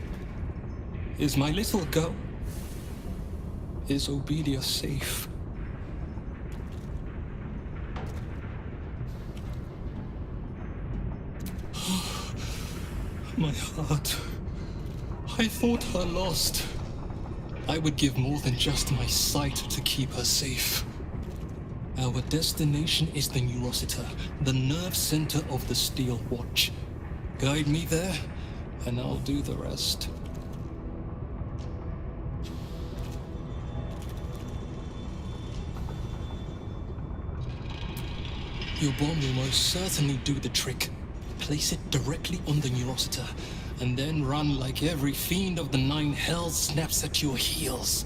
S5: Is my little girl... Is Obedia safe? My heart. I thought her lost. I would give more than just my sight to keep her safe. Our destination is the Neurosita, the nerve center of the Steel Watch. Guide me there, and I'll do the rest. Your bomb will most certainly do the trick. Place it directly on the Neurosita, and then run like every fiend of the Nine Hells snaps at your heels.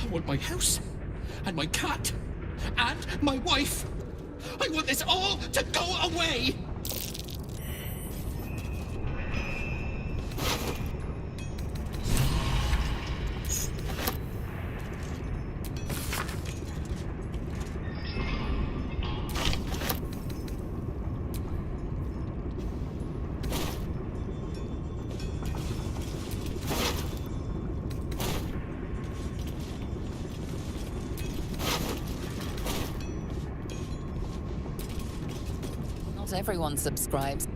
S4: I want my house, and my cat, and my wife. I want this all to go away!
S13: Not everyone subscribes.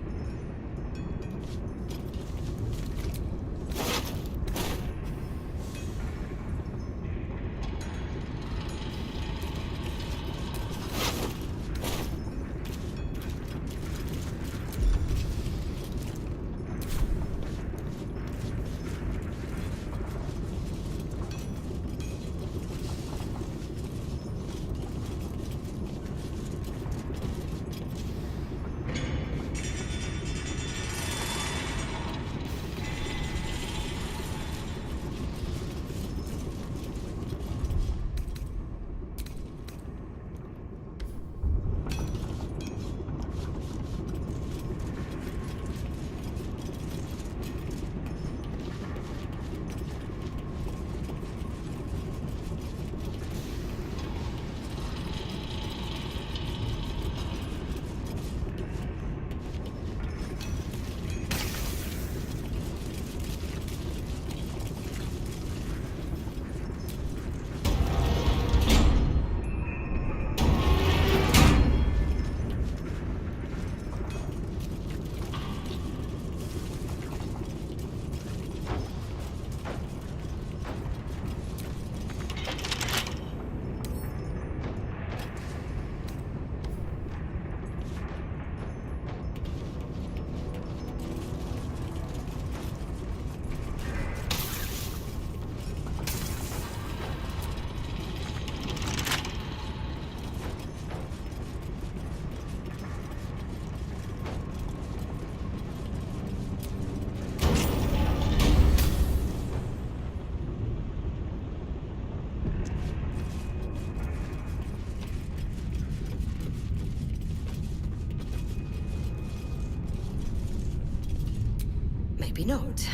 S2: Maybe not.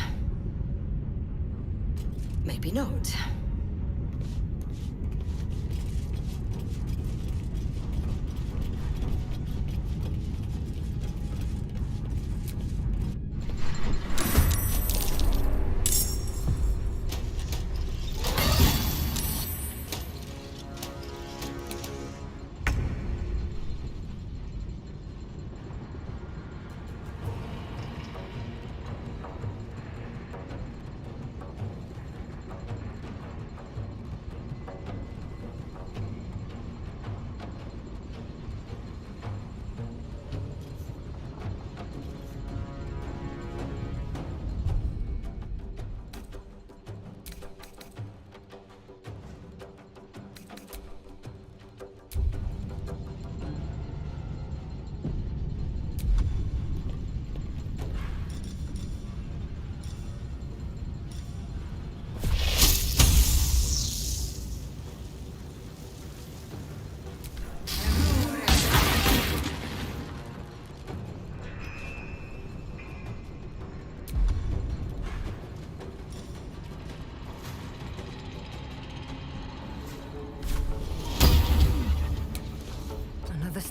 S2: Maybe not.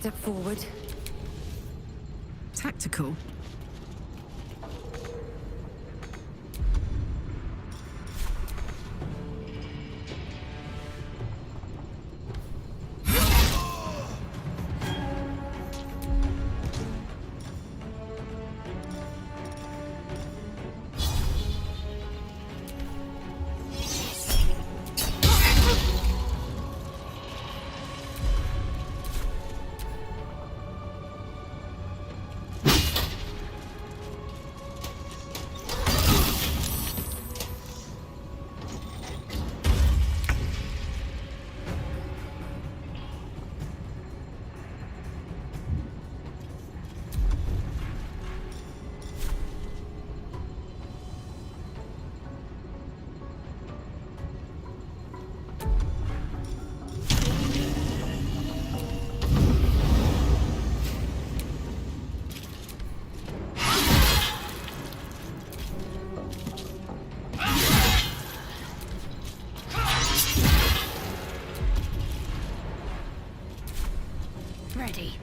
S20: step forward.
S14: Tactical.
S20: Ready.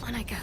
S20: On I go.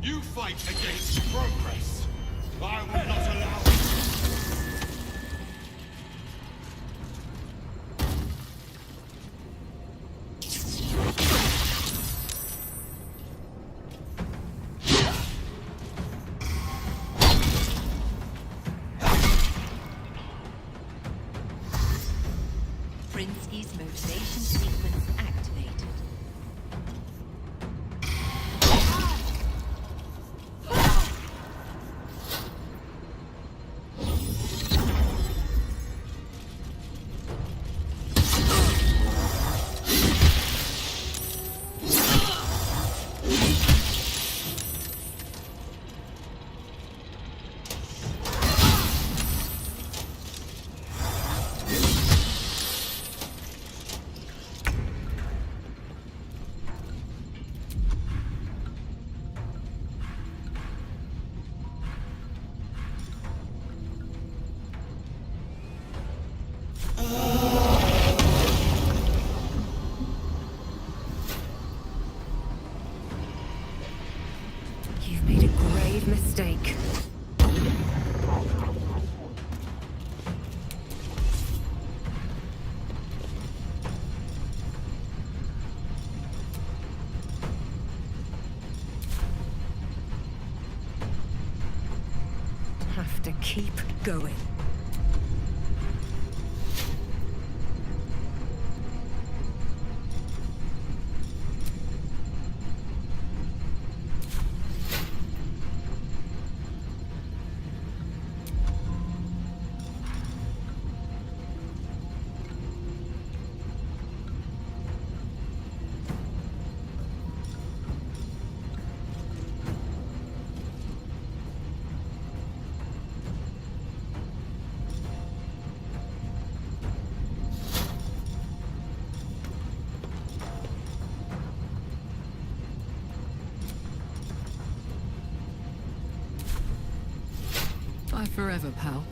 S22: You fight against progress. I will not allow it.
S15: Prinsky's motivation sequence activated.
S20: You've made a grave mistake. Have to keep going.
S12: Forever, pal.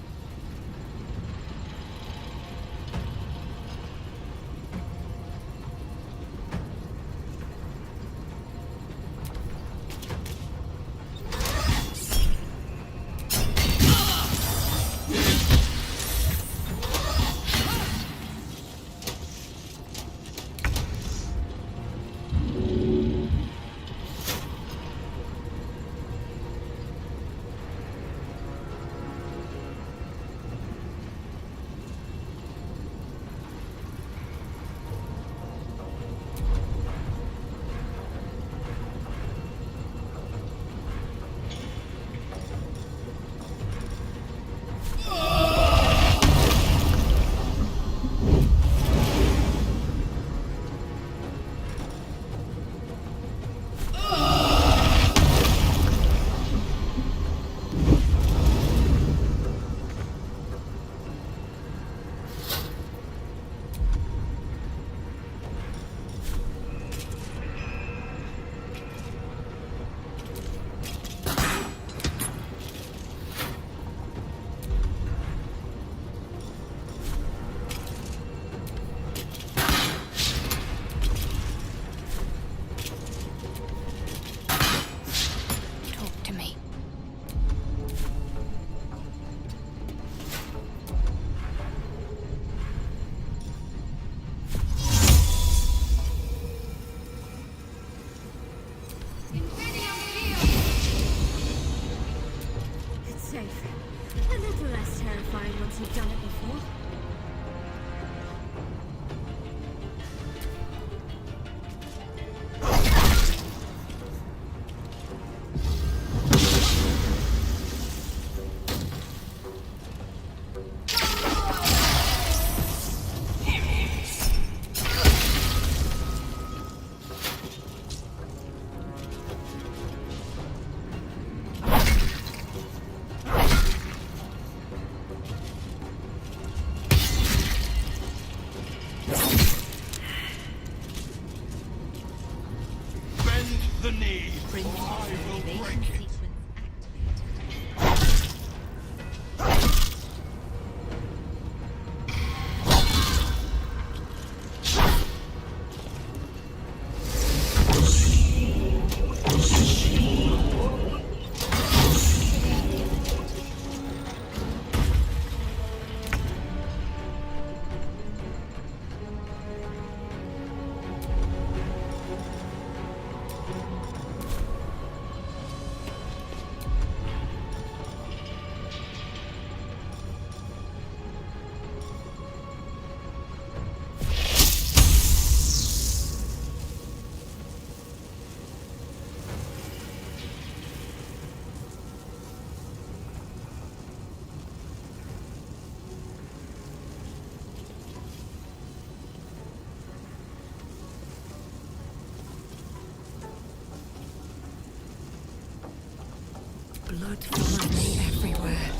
S15: A little less terrifying once you've done it before.
S22: The knee, or I will break it.
S20: Blood follows me everywhere.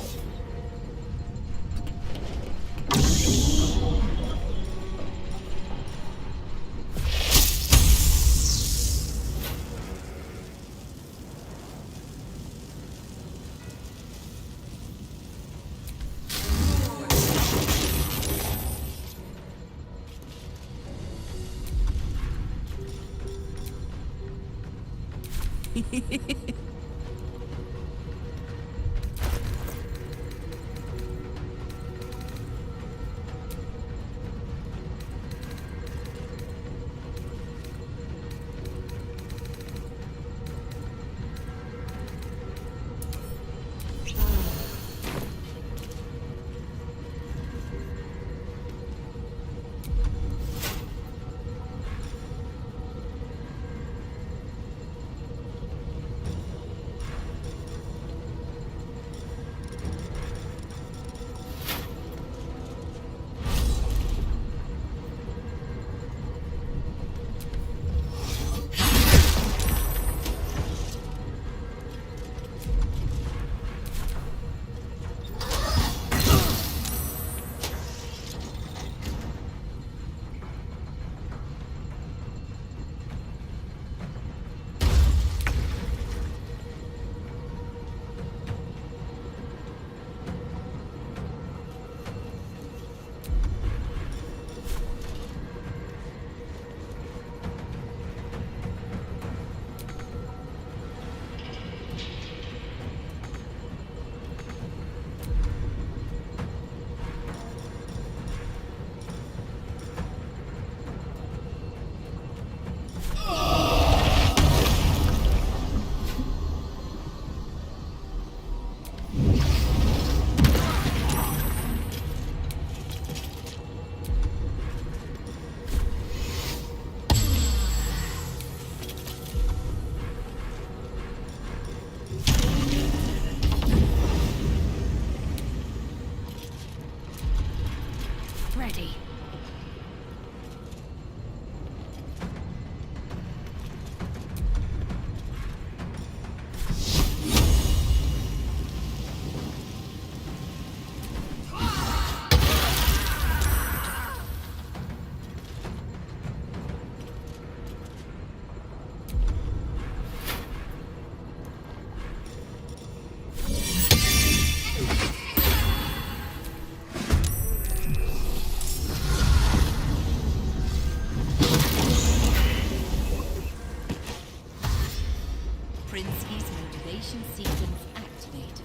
S15: Entity's motivation sequence activated.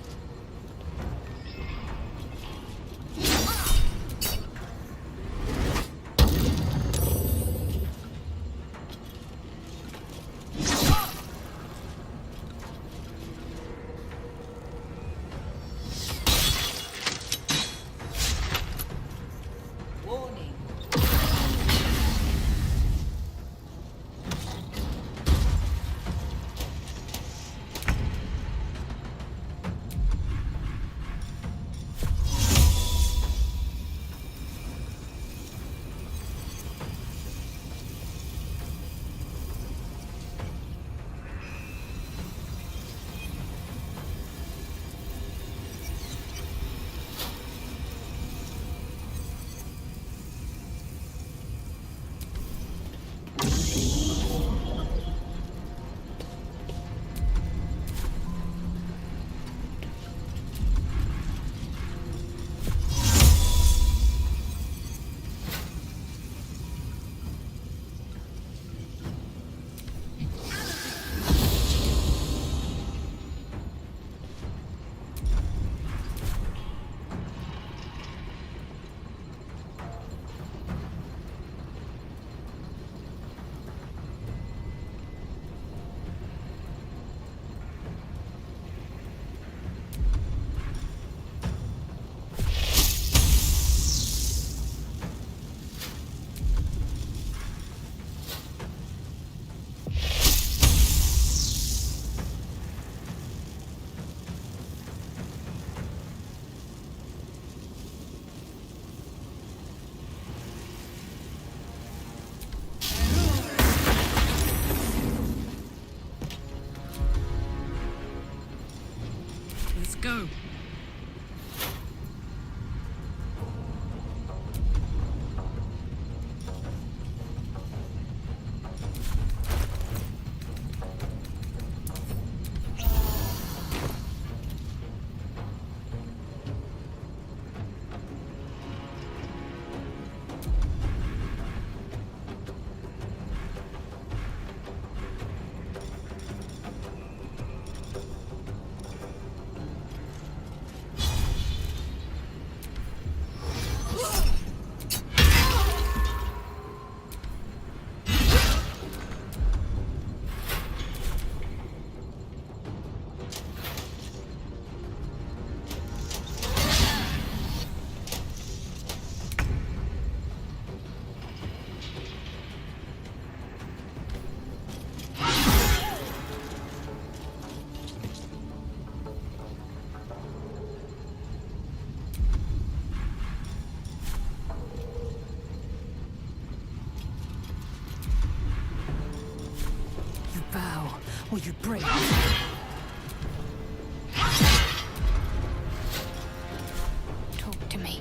S14: Warning. Let's go.
S20: You bow, or you break. Talk to me.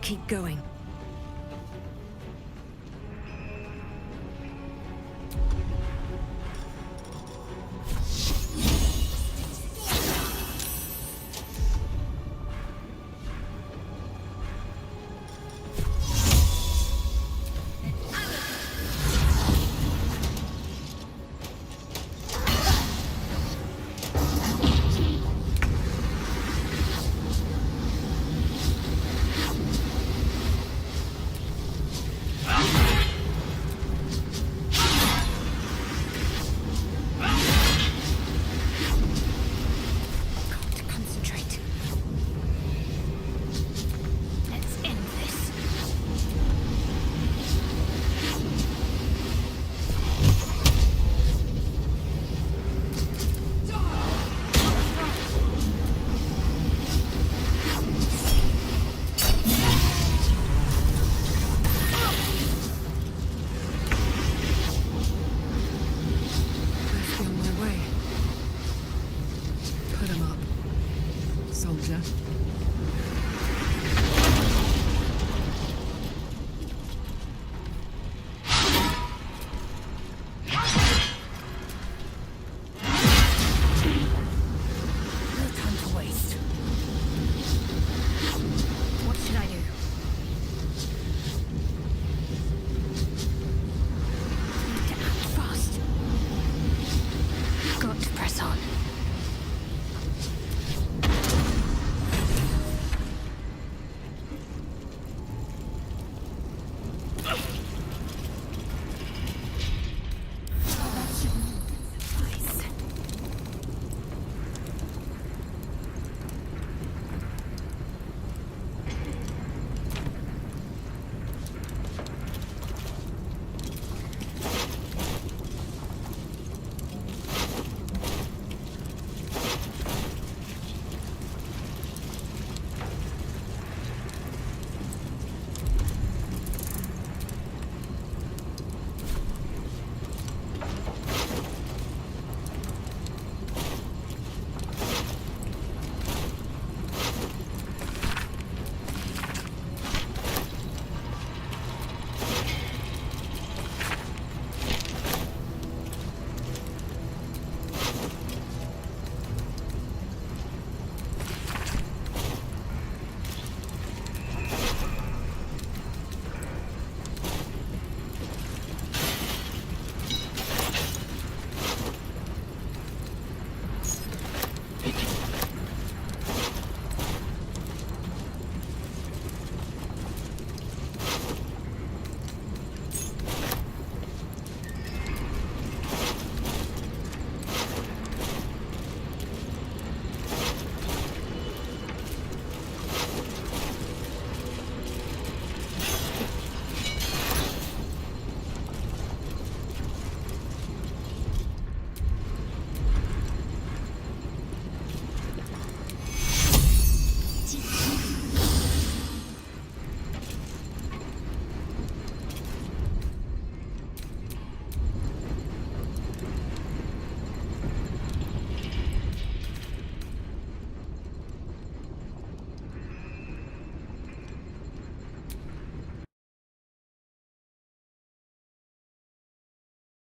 S20: Keep going.